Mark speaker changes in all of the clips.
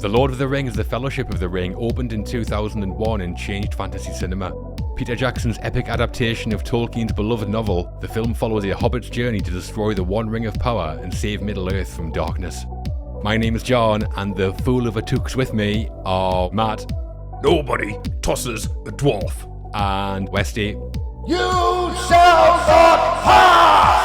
Speaker 1: The Lord of the Rings, The Fellowship of the Ring opened in 2001 and changed fantasy cinema. Peter Jackson's epic adaptation of Tolkien's beloved novel, the film follows a hobbit's journey to destroy the One Ring of Power and save Middle-earth from darkness. My name is John, and the fool of a tooks with me are Matt.
Speaker 2: Nobody tosses a dwarf.
Speaker 1: And Westy.
Speaker 3: You shall not pass!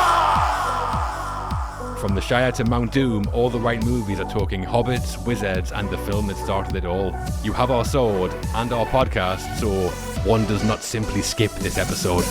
Speaker 1: From the Shire to Mount Doom, all the right movies are talking hobbits, wizards, and the film that started it all. You have our sword and our podcast, so one does not simply skip this episode.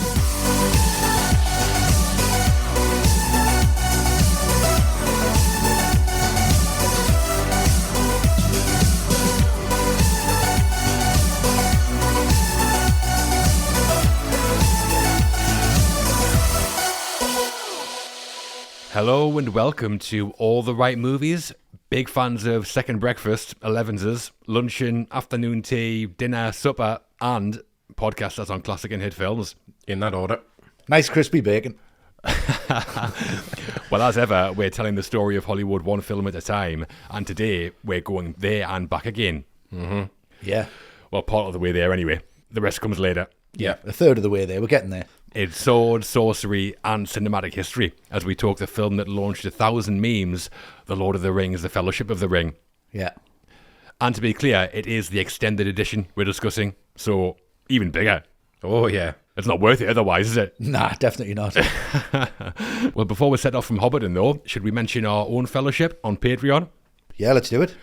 Speaker 1: Hello and welcome to All the Right Movies. Big fans of second breakfast, 11s, luncheon, afternoon tea, dinner, supper, and podcasters on classic and hit films.
Speaker 2: In that order.
Speaker 3: Nice crispy bacon.
Speaker 1: Well, as ever, we're telling the story of Hollywood one film at a time, and today we're going there and back again.
Speaker 3: Yeah.
Speaker 1: Well, part of the way there anyway. The rest comes later.
Speaker 3: Yeah, a third of the way there. We're getting there.
Speaker 1: It's sword, sorcery, and cinematic history as we talk the film that launched 1,000 memes, The Lord of the Rings, The Fellowship of the Ring.
Speaker 3: Yeah.
Speaker 1: And to be clear, it is the extended edition we're discussing, so even bigger.
Speaker 2: Oh, yeah.
Speaker 1: It's not worth it otherwise, is it?
Speaker 3: Nah, definitely not.
Speaker 1: Well, before we set off from Hobbiton, though, should we mention our own fellowship on Patreon?
Speaker 3: Yeah, let's do it.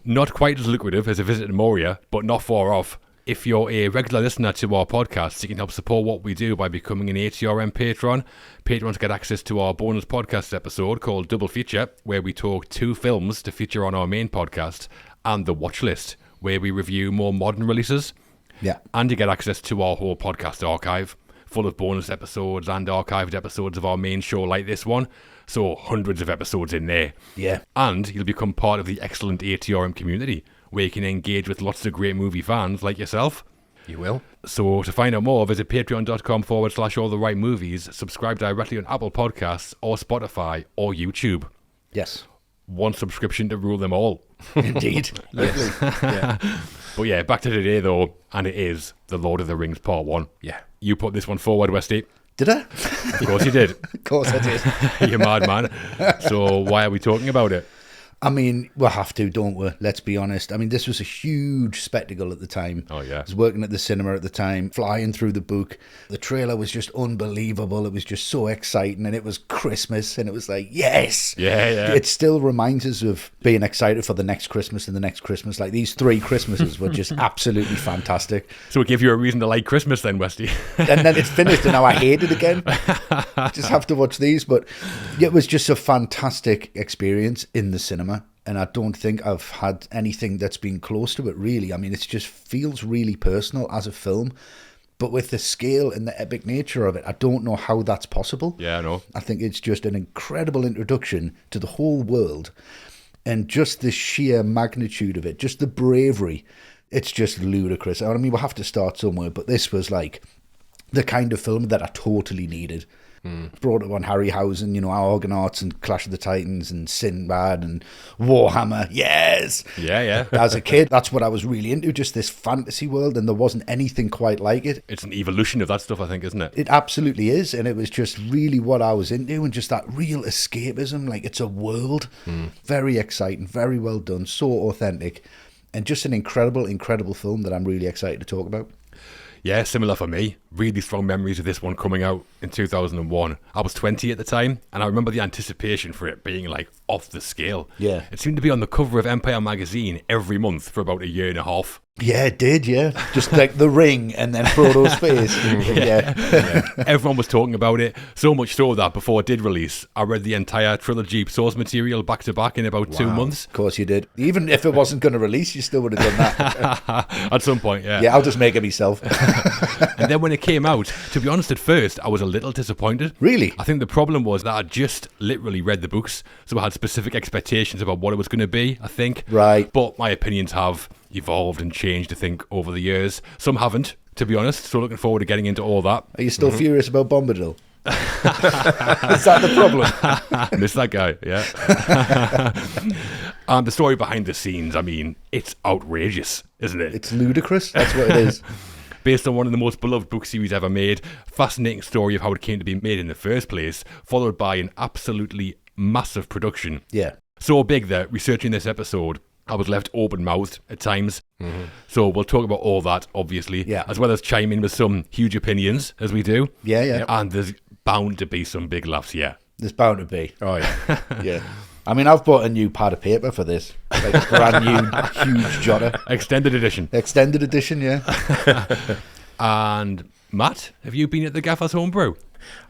Speaker 1: Not quite as lucrative as a visit to Moria, but not far off. If you're a regular listener to our podcast, you can help support what we do by becoming an ATRM patron. Patrons get access to our bonus podcast episode called Double Feature, where we talk 2 films to feature on our main podcast, and The Watch List, where we review more modern releases.
Speaker 3: Yeah.
Speaker 1: And you get access to our whole podcast archive, full of bonus episodes and archived episodes of our main show like this one. So hundreds of episodes in there.
Speaker 3: Yeah.
Speaker 1: And you'll become part of the excellent ATRM community, where you can engage with lots of great movie fans like yourself.
Speaker 2: You will.
Speaker 1: So to find out more, visit patreon.com/all the right movies, subscribe directly on Apple Podcasts or Spotify or YouTube.
Speaker 3: Yes.
Speaker 1: One subscription to rule them all.
Speaker 3: Indeed.
Speaker 2: Lovely. Yeah.
Speaker 1: But yeah, back to today though, and it is The Lord of the Rings Part 1.
Speaker 2: Yeah.
Speaker 1: You put this one forward, Westy.
Speaker 3: Did I?
Speaker 1: Of course you did.
Speaker 3: Of course I did.
Speaker 1: You're mad, man. So why are we talking about it?
Speaker 3: I mean, we'll have to, don't we? Let's be honest. I mean, this was a huge spectacle at the time.
Speaker 1: Oh, yeah.
Speaker 3: I was working at the cinema at the time, flying through the book. The trailer was just unbelievable. It was just so exciting, and it was Christmas, and it was like, yes!
Speaker 1: Yeah.
Speaker 3: It still reminds us of being excited for the next Christmas and the next Christmas. Like, these 3 Christmases were just absolutely fantastic.
Speaker 1: So it gave you a reason to like Christmas then, Westy.
Speaker 3: And then it's finished, and now I hate it again. Just have to watch these. But it was just a fantastic experience in the cinema. And I don't think I've had anything that's been close to it, really. I mean, it just feels really personal as a film. But with the scale and the epic nature of it, I don't know how that's possible.
Speaker 1: Yeah, I know.
Speaker 3: I think it's just an incredible introduction to the whole world. And just the sheer magnitude of it, just the bravery, it's just ludicrous. I mean, we'll have to start somewhere, but this was like the kind of film that I totally needed. Brought up on Harryhausen, Argonauts and Clash of the Titans and Sinbad and Warhammer. Yes!
Speaker 1: Yeah.
Speaker 3: As a kid, that's what I was really into, just this fantasy world, and there wasn't anything quite like it.
Speaker 1: It's an evolution of that stuff, I think, isn't it?
Speaker 3: It absolutely is, and it was just really what I was into, and just that real escapism, like it's a world. Very exciting, very well done, so authentic, and just an incredible, incredible film that I'm really excited to talk about.
Speaker 1: Yeah, similar for me. Really strong memories of this one coming out in 2001. I was 20 at the time, and I remember the anticipation for it being like off the scale.
Speaker 3: Yeah.
Speaker 1: It seemed to be on the cover of Empire magazine every month for about a year and a half.
Speaker 3: Yeah, it did, yeah. Just like the ring and then Frodo's face. Yeah.
Speaker 1: Everyone was talking about it, so much so that before it did release, I read the entire trilogy source material back to back in about 2 months.
Speaker 3: Of course you did. Even if it wasn't going to release, you still would have done that.
Speaker 1: At some point, yeah.
Speaker 3: Yeah, I'll just make it myself.
Speaker 1: And then when it came out, to be honest, at first, I was a little disappointed.
Speaker 3: Really?
Speaker 1: I think the problem was that I just literally read the books, so I had specific expectations about what it was going to be, I think.
Speaker 3: Right.
Speaker 1: But my opinions have evolved and changed, I think, over the years. Some haven't, to be honest, so looking forward to getting into all that.
Speaker 3: Are you still furious about Bombadil? Is that the problem?
Speaker 1: Miss that guy, yeah. And the story behind the scenes, I mean, it's outrageous, isn't it?
Speaker 3: It's ludicrous. That's what it is.
Speaker 1: Based on one of the most beloved book series ever made, fascinating story of how it came to be made in the first place, followed by an absolutely massive production.
Speaker 3: Yeah.
Speaker 1: So big that researching this episode, I was left open-mouthed at times. Mm-hmm. So we'll talk about all that, obviously, as well as chime in with some huge opinions, as we do.
Speaker 3: Yeah, yeah.
Speaker 1: Yep. And there's bound to be some big laughs, yeah.
Speaker 3: There's bound to be.
Speaker 2: Oh, yeah.
Speaker 3: Yeah. I mean, I've bought a new pad of paper for this. Like a brand new, huge jotter.
Speaker 1: Extended edition.
Speaker 3: Extended edition, yeah.
Speaker 1: And Matt, have you been at the Gaffer's Homebrew?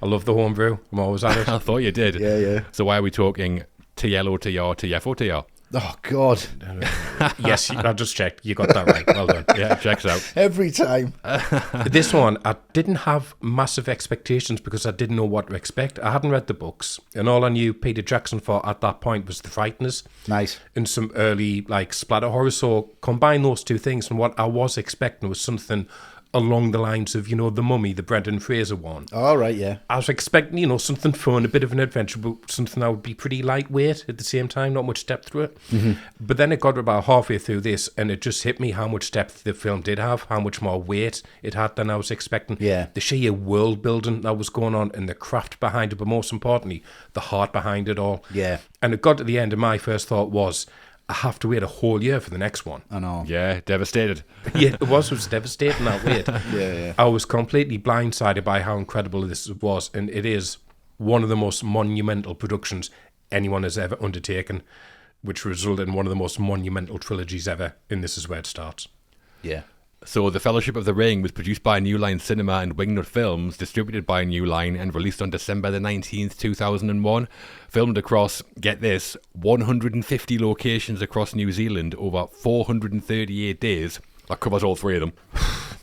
Speaker 2: I love the homebrew. I'm always at it.
Speaker 1: I thought you did.
Speaker 3: Yeah, yeah.
Speaker 1: So why are we talking TLOTR, TFOTR?
Speaker 3: Oh, God.
Speaker 2: Yes, I just checked. You got that right. Well done.
Speaker 1: Yeah, checks out.
Speaker 3: Every time.
Speaker 2: This one, I didn't have massive expectations because I didn't know what to expect. I hadn't read the books, and all I knew Peter Jackson for at that point was The Frighteners.
Speaker 3: Nice.
Speaker 2: And some early, like, splatter horror. So combine those two things, and what I was expecting was something along the lines of, The Mummy, the Brendan Fraser one.
Speaker 3: All right, yeah.
Speaker 2: I was expecting, something fun, a bit of an adventure, but something that would be pretty lightweight at the same time, not much depth to it. Mm-hmm. But then it got about halfway through this, and it just hit me how much depth the film did have, how much more weight it had than I was expecting.
Speaker 3: Yeah.
Speaker 2: The sheer world building that was going on, and the craft behind it, but most importantly, the heart behind it all.
Speaker 3: Yeah.
Speaker 2: And it got to the end, and my first thought was, I have to wait a whole year for the next one.
Speaker 3: I know.
Speaker 1: Yeah, devastated.
Speaker 2: Yeah, it was devastating that wait.
Speaker 3: Yeah.
Speaker 2: I was completely blindsided by how incredible this was, and it is one of the most monumental productions anyone has ever undertaken, which resulted in one of the most monumental trilogies ever, and this is where it starts.
Speaker 3: Yeah.
Speaker 1: So The Fellowship of the Ring was produced by New Line Cinema and Wingnut Films, distributed by New Line, and released on December the 19th, 2001. Filmed across, get this, 150 locations across New Zealand over 438 days. That covers all three of them.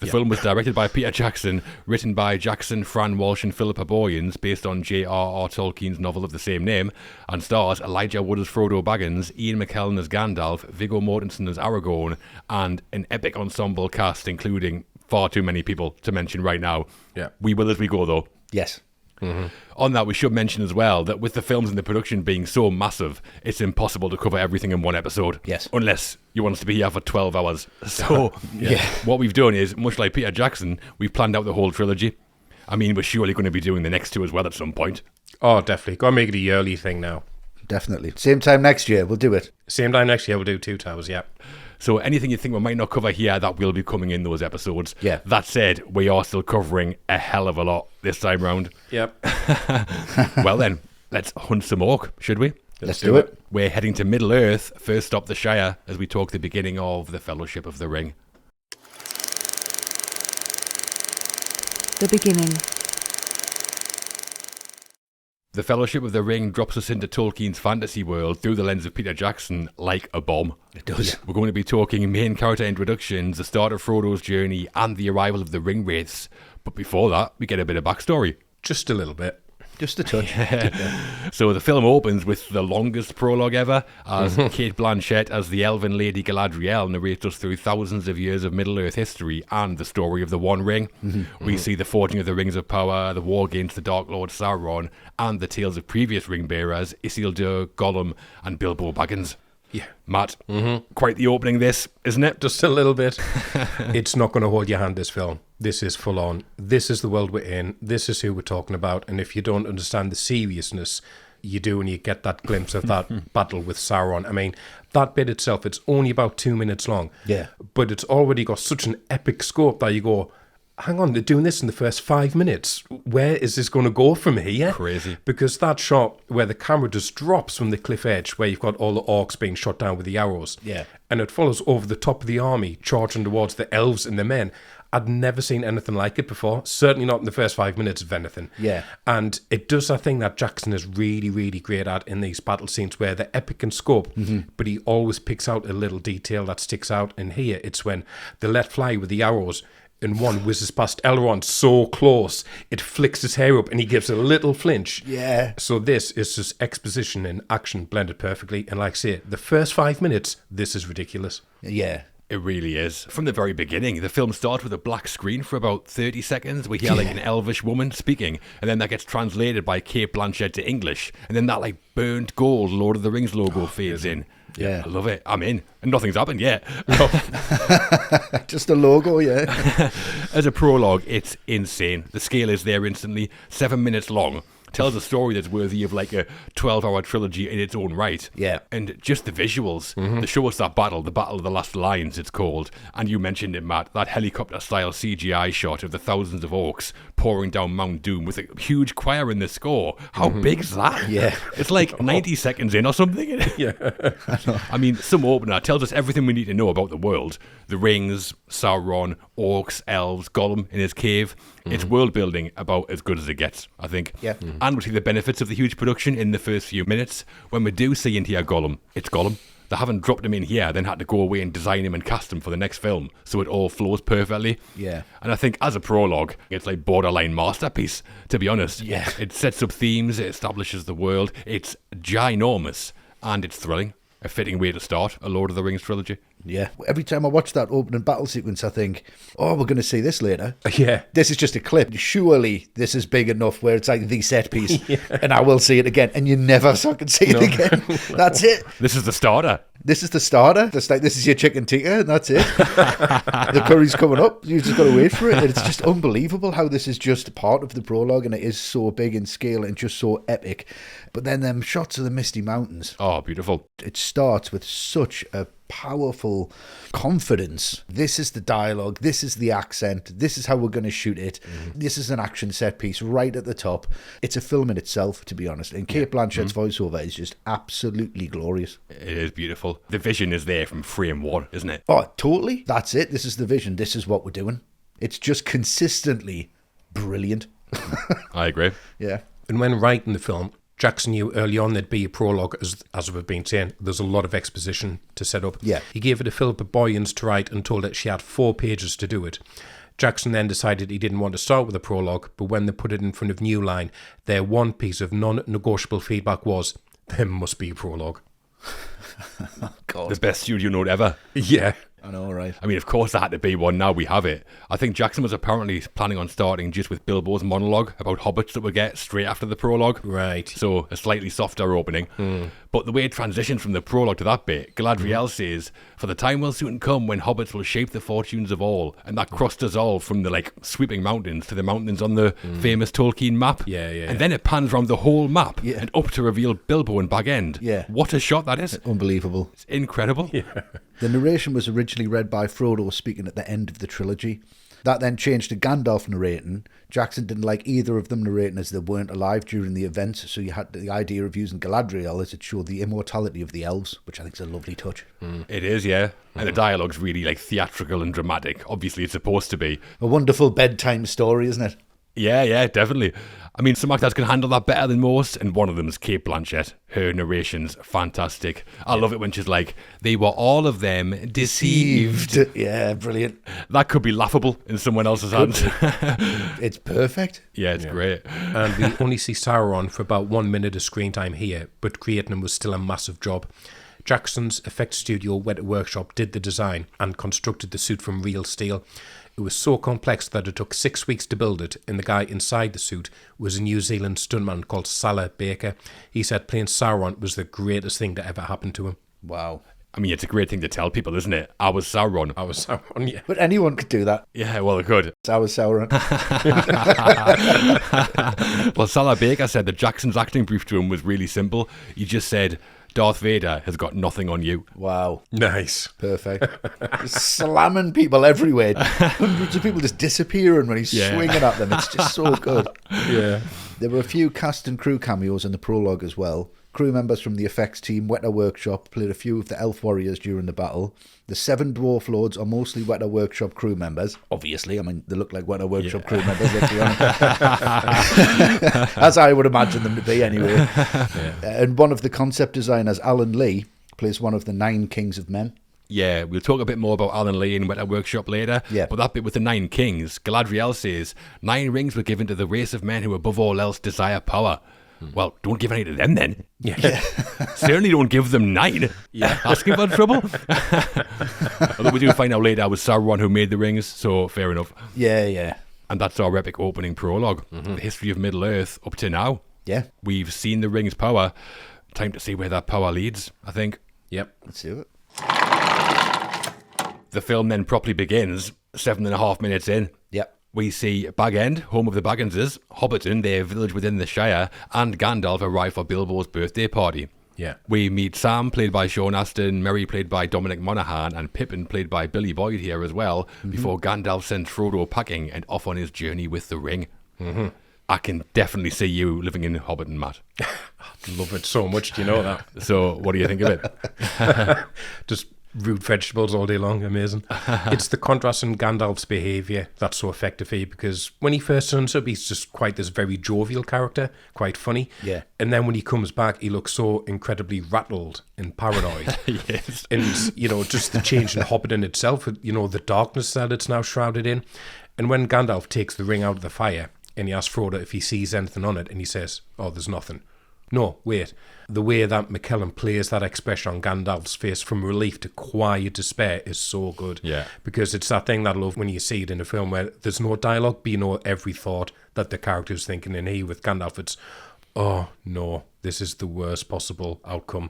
Speaker 1: The film was directed by Peter Jackson, written by Jackson, Fran Walsh and Philippa Boyens, based on J.R.R. Tolkien's novel of the same name, and stars Elijah Wood as Frodo Baggins, Ian McKellen as Gandalf, Viggo Mortensen as Aragorn, and an epic ensemble cast including far too many people to mention right now.
Speaker 2: Yeah.
Speaker 1: We will as we go, though.
Speaker 3: Yes.
Speaker 1: Mm-hmm. On that, we should mention as well that with the films and the production being so massive, it's impossible to cover everything in one episode.
Speaker 3: Yes.
Speaker 1: Unless you want us to be here for 12 hours. So, what we've done is, much like Peter Jackson, we've planned out the whole trilogy. I mean, we're surely going to be doing the next two as well at some point.
Speaker 2: Oh, definitely. Got to make it a yearly thing now.
Speaker 3: Definitely. Same time next year, we'll do it.
Speaker 2: Same time next year, we'll do Two Towers, yeah.
Speaker 1: So anything you think we might not cover here, that will be coming in those episodes.
Speaker 3: Yeah.
Speaker 1: That said, we are still covering a hell of a lot this time round.
Speaker 2: Yep.
Speaker 1: Well then, let's hunt some orc, should we?
Speaker 3: Let's do it.
Speaker 1: We're heading to Middle Earth, first stop the Shire, as we talk the beginning of the Fellowship of the Ring.
Speaker 4: The beginning.
Speaker 1: The Fellowship of the Ring drops us into Tolkien's fantasy world through the lens of Peter Jackson like a bomb.
Speaker 3: It does.
Speaker 1: We're going to be talking main character introductions, the start of Frodo's journey, and the arrival of the Ring Wraiths. But before that, we get a bit of backstory.
Speaker 2: Just a little bit.
Speaker 3: Just a touch.
Speaker 1: So the film opens with the longest prologue ever, as Kate Blanchett as the elven Lady Galadriel narrates us through thousands of years of Middle-earth history and the story of the One Ring. We see the forging of the Rings of Power, the war against the Dark Lord Sauron, and the tales of previous ring bearers, Isildur, Gollum, and Bilbo Baggins.
Speaker 2: Yeah.
Speaker 1: Matt, quite the opening this, isn't it?
Speaker 2: Just a little bit. It's not going to hold your hand, this film. This is full on. This is the world we're in. This is who we're talking about. And if you don't understand the seriousness, you do when you get that glimpse of that battle with Sauron. I mean, that bit itself, it's only about 2 minutes long.
Speaker 3: Yeah.
Speaker 2: But it's already got such an epic scope that you go, hang on, they're doing this in the first 5 minutes. Where is this going to go from here?
Speaker 1: Crazy.
Speaker 2: Because that shot where the camera just drops from the cliff edge, where you've got all the orcs being shot down with the arrows.
Speaker 3: Yeah.
Speaker 2: And it follows over the top of the army, charging towards the elves and the men. I'd never seen anything like it before. Certainly not in the first 5 minutes of anything.
Speaker 3: Yeah.
Speaker 2: And it does that thing that Jackson is really, really great at in these battle scenes where they're epic in scope, but he always picks out a little detail that sticks out. And here, it's when they let fly with the arrows, and one whizzes past Elrond so close, it flicks his hair up and he gives a little flinch.
Speaker 3: Yeah.
Speaker 2: So this is just exposition and action blended perfectly. And like I say, the first 5 minutes, this is ridiculous.
Speaker 3: Yeah.
Speaker 1: It really is. From the very beginning, the film starts with a black screen for about 30 seconds. We hear like an elvish woman speaking, and then that gets translated by Kate Blanchett to English, and then that like burnt gold Lord of the Rings logo fades in.
Speaker 3: Yeah.
Speaker 1: I love it. I'm in. And nothing's happened yet.
Speaker 3: Just a logo, yeah.
Speaker 1: As a prologue, it's insane. The scale is there instantly. 7 minutes long. Tells a story that's worthy of like a 12-hour trilogy in its own right.
Speaker 3: Yeah.
Speaker 1: And just the visuals. They show us that battle, the Battle of the Last Lines, it's called. And you mentioned it, Matt, that helicopter-style CGI shot of the thousands of orcs pouring down Mount Doom with a huge choir in the score. How big's that?
Speaker 3: Yeah.
Speaker 1: It's like 90 seconds in or something.
Speaker 2: Yeah.
Speaker 1: I mean, some opener tells us everything we need to know about the world. The rings, Sauron, orcs, elves, Gollum in his cave. It's world building about as good as it gets, I think.
Speaker 3: Yeah.
Speaker 1: And we see the benefits of the huge production in the first few minutes. When we do see into your Gollum, it's Gollum. They haven't dropped him in here, then had to go away and design him and cast him for the next film, so it all flows perfectly.
Speaker 3: Yeah.
Speaker 1: And I think as a prologue, it's like borderline masterpiece, to be honest.
Speaker 3: Yeah.
Speaker 1: It sets up themes, it establishes the world, it's ginormous, and it's thrilling. A fitting way to start a Lord of the Rings trilogy.
Speaker 3: Yeah. Every time I watch that opening battle sequence, I think, oh, we're going to see this later.
Speaker 2: Yeah.
Speaker 3: This is just a clip. Surely this is big enough where it's like the set piece and I will see it again. And you never fucking see it again. That's it.
Speaker 1: This is the starter.
Speaker 3: This is the starter. That's like, this is your chicken tikka and that's it. The curry's coming up. You just got to wait for it. And it's just unbelievable how this is just part of the prologue and it is so big in scale and just so epic. But then them shots of the Misty Mountains.
Speaker 1: Oh, beautiful.
Speaker 3: It starts with such a powerful confidence. This is the dialogue. This is the accent. This is how we're going to shoot it. This is an action set piece right at the top. It's a film in itself, to be honest. And Kate Blanchett's voiceover is just absolutely glorious.
Speaker 1: It is beautiful. The vision is there from frame one, isn't it?
Speaker 3: Oh, totally. That's it. This is the vision. This is what we're doing. It's just consistently brilliant.
Speaker 1: I agree.
Speaker 3: Yeah.
Speaker 2: And when writing the film, Jackson knew early on there'd be a prologue, as we've been saying. There's a lot of exposition to set up.
Speaker 3: Yeah.
Speaker 2: He gave it to Philippa Boyens to write and told her she had 4 pages to do it. Jackson then decided he didn't want to start with a prologue, but when they put it in front of New Line, their one piece of non-negotiable feedback was, there must be a prologue.
Speaker 3: God.
Speaker 1: The best studio note ever.
Speaker 2: Yeah.
Speaker 3: I know, right?
Speaker 1: I mean, of course there had to be one. Now we have it. I think Jackson was apparently planning on starting just with Bilbo's monologue about hobbits that we get straight after the prologue.
Speaker 2: Right.
Speaker 1: So a slightly softer opening. But the way it transitions from the prologue to that bit, Galadriel says, "For the time will soon come when hobbits will shape the fortunes of all, and that crust us all from the like sweeping mountains to the mountains on the famous Tolkien map."
Speaker 2: Yeah, yeah.
Speaker 1: And then it pans around the whole map
Speaker 3: Yeah.
Speaker 1: and up to reveal Bilbo and Bag End.
Speaker 3: Yeah.
Speaker 1: What a shot that is.
Speaker 3: Unbelievable.
Speaker 1: It's incredible.
Speaker 3: The narration was originally read by Frodo speaking at the end of the trilogy. That then changed to Gandalf narrating. Jackson didn't like either of them narrating as they weren't alive during the events, so you had the idea of using Galadriel as it showed the immortality of the elves, which I think is a lovely touch.
Speaker 1: It is, yeah. And the dialogue's really like theatrical and dramatic. Obviously it's supposed to be.
Speaker 3: A wonderful bedtime story, isn't it?
Speaker 1: Yeah, definitely. I mean, some actors can handle that better than most, and one of them is Kate Blanchett. Her narration's fantastic. I love it when she's like, "They were all of them deceived."
Speaker 3: Yeah, brilliant.
Speaker 1: That could be laughable in someone else's hands.
Speaker 3: It's perfect.
Speaker 1: Yeah, it's great.
Speaker 2: And we only see Sauron for about 1 minute of screen time here, but creating him was still a massive job. Jackson's effects studio Weta Workshop did the design and constructed the suit from real steel. It was so complex that it took 6 weeks to build it, and the guy inside the suit was a New Zealand stuntman called Salah Baker. He said playing Sauron was the greatest thing to ever happen to him.
Speaker 3: Wow.
Speaker 1: I mean, it's a great thing to tell people, isn't it? I was Sauron.
Speaker 2: I was Sauron, yeah.
Speaker 3: But anyone could do that.
Speaker 1: Yeah, well, it could.
Speaker 3: I was Sauron.
Speaker 1: Well, Salah Baker said that Jackson's acting brief to him was really simple. He just said, "Darth Vader has got nothing on you."
Speaker 3: Wow.
Speaker 2: Nice.
Speaker 3: Perfect. Slamming people everywhere. Hundreds of people just disappearing when he's swinging at them. It's just so good.
Speaker 2: Yeah.
Speaker 3: There were a few cast and crew cameos in the prologue as well. Crew members from the effects team, Weta Workshop, played a few of the elf warriors during the battle. The 7 dwarf lords are mostly Weta Workshop crew members. Obviously, I mean, they look like Weta Workshop crew members, let's be honest. As I would imagine them to be anyway. Yeah. And one of the concept designers, Alan Lee, plays one of the 9 kings of men.
Speaker 1: Yeah, we'll talk a bit more about Alan Lee and Weta Workshop later.
Speaker 3: Yeah.
Speaker 1: But that bit with the 9 kings, Galadriel says, 9 rings were given to the race of men who above all else desire power. Well, don't give any to them then.
Speaker 2: Yeah.
Speaker 1: Certainly don't give them 9.
Speaker 2: Yeah.
Speaker 1: Asking for trouble. Although we do find out later it was Sauron who made the rings, so fair enough.
Speaker 3: Yeah.
Speaker 1: And that's our epic opening prologue. The history of Middle-earth up to now.
Speaker 3: Yeah.
Speaker 1: We've seen the ring's power. Time to see where that power leads, I think.
Speaker 2: Yep.
Speaker 3: Let's do it.
Speaker 1: The film then properly begins 7.5 minutes in.
Speaker 3: Yep.
Speaker 1: We see Bag End, home of the Bagginses, Hobbiton, their village within the Shire, and Gandalf arrive for Bilbo's birthday party.
Speaker 2: Yeah.
Speaker 1: We meet Sam, played by Sean Astin, Merry, played by Dominic Monaghan, and Pippin, played by Billy Boyd here as well, before Gandalf sends Frodo packing and off on his journey with the ring. Mm-hmm. I can definitely see you living in Hobbiton, Matt.
Speaker 2: I love it so much, do you know that?
Speaker 1: So, what do you think of it?
Speaker 2: Just root vegetables all day long, amazing. It's the contrast in Gandalf's behaviour that's so effective here, because when he first turns up, he's just quite this very jovial character, quite funny.
Speaker 3: Yeah.
Speaker 2: And then when he comes back, he looks so incredibly rattled and paranoid.
Speaker 1: Yes.
Speaker 2: And, just the change in Hobbiton itself, the darkness that it's now shrouded in. And when Gandalf takes the ring out of the fire and he asks Frodo if he sees anything on it, and he says, "Oh, there's nothing." No, wait. The way that McKellen plays that expression on Gandalf's face from relief to quiet despair is so good.
Speaker 1: Yeah.
Speaker 2: Because it's that thing that I love when you see it in a film where there's no dialogue, but you know every thought that the character's thinking. And here with Gandalf, it's, oh no, this is the worst possible outcome.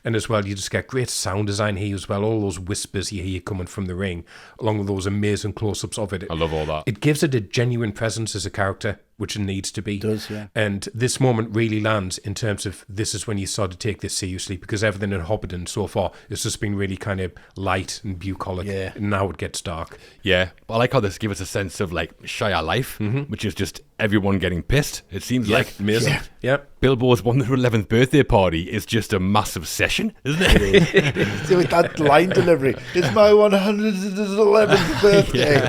Speaker 2: And as well, you just get great sound design here as well. All those whispers you hear coming from the ring, along with those amazing close-ups of it.
Speaker 1: I love all that.
Speaker 2: It gives it a genuine presence as a character, which it needs to be.
Speaker 3: It does, yeah.
Speaker 2: And this moment really lands in terms of this is when you start to take this seriously, because everything in Hobbiton so far has just been really kind of light and bucolic.
Speaker 3: Yeah.
Speaker 2: And now it gets dark.
Speaker 1: Yeah, I like how this gives us a sense of like Shire life, which is just everyone getting pissed. It seems like
Speaker 2: amazing. Yeah.
Speaker 1: Bilbo's 111th birthday party is just a massive session, isn't it?
Speaker 3: See, with that line delivery, it's my 111th birthday.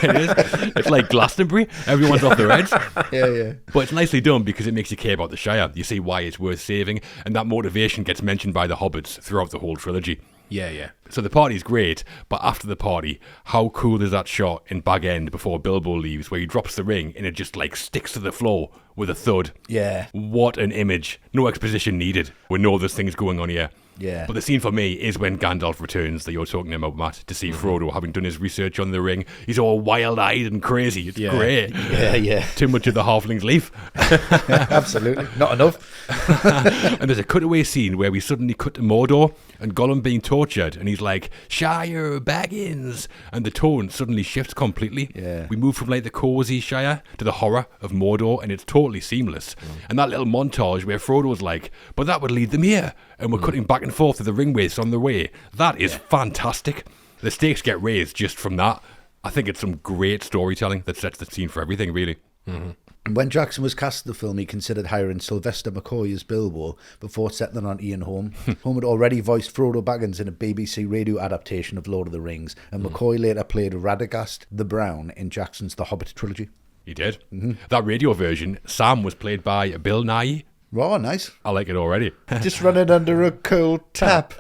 Speaker 1: It is. It's like Glastonbury. Everyone's off their heads.
Speaker 3: Yeah.
Speaker 1: But it's nicely done because it makes you care about the Shire. You see why it's worth saving, and that motivation gets mentioned by the hobbits throughout the whole trilogy.
Speaker 2: Yeah.
Speaker 1: So the party's great, but after the party, how cool is that shot in Bag End before Bilbo leaves where he drops the ring and it just like sticks to the floor with a thud?
Speaker 3: Yeah.
Speaker 1: What an image. No exposition needed. We know there's things going on here.
Speaker 3: Yeah.
Speaker 1: But the scene for me is when Gandalf returns that you're talking about, Matt, to see Frodo having done his research on the ring. He's all wild-eyed and crazy. It's great.
Speaker 3: Yeah.
Speaker 1: Too much of the halfling's leaf.
Speaker 3: Absolutely. Not enough.
Speaker 1: And there's a cutaway scene where we suddenly cut to Mordor and Gollum being tortured, and he's like, "Shire Baggins," and the tone suddenly shifts completely.
Speaker 3: Yeah.
Speaker 1: We move from like the cozy Shire to the horror of Mordor, and it's totally seamless. And that little montage where Frodo's like, "But that would lead them here," and we're cutting back and forth to the ring waste on the way. That is fantastic. The stakes get raised just from that. I think it's some great storytelling that sets the scene for everything, really.
Speaker 3: When Jackson was cast in the film, he considered hiring Sylvester McCoy as Bilbo before settling on Ian Holm. Holm had already voiced Frodo Baggins in a BBC radio adaptation of Lord of the Rings, and McCoy later played Radagast the Brown in Jackson's The Hobbit trilogy.
Speaker 1: He did. That radio version, Sam was played by Bill Nighy.
Speaker 3: Oh, nice.
Speaker 1: I like it already.
Speaker 3: Just running under a cold tap.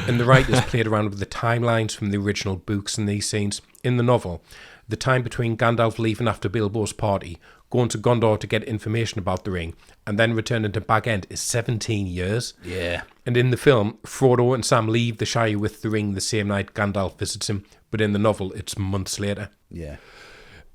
Speaker 2: And the writers played around with the timelines from the original books in these scenes. In the novel, the time between Gandalf leaving after Bilbo's party, going to Gondor to get information about the ring, and then returning to Bag End is 17 years.
Speaker 3: Yeah.
Speaker 2: And in the film, Frodo and Sam leave the Shire with the ring the same night Gandalf visits him, but in the novel, it's months later.
Speaker 3: Yeah.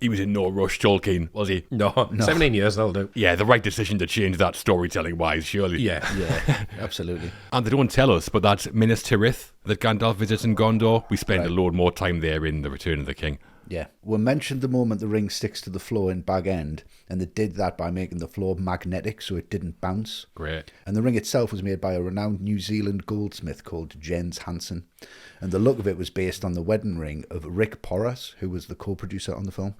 Speaker 1: He was in no rush, Tolkien, was he?
Speaker 2: No. 17 years, that'll do.
Speaker 1: Yeah, the right decision to change that storytelling-wise, surely.
Speaker 2: Yeah.
Speaker 3: Yeah, absolutely.
Speaker 1: And they don't tell us, but that's Minas Tirith that Gandalf visits in Gondor. We spend a load more time there in The Return of the King.
Speaker 3: Yeah. We mentioned the moment the ring sticks to the floor in Bag End, and they did that by making the floor magnetic so it didn't bounce.
Speaker 1: Great.
Speaker 3: And the ring itself was made by a renowned New Zealand goldsmith called Jens Hansen. And the look of it was based on the wedding ring of Rick Porras, who was the co-producer on the film.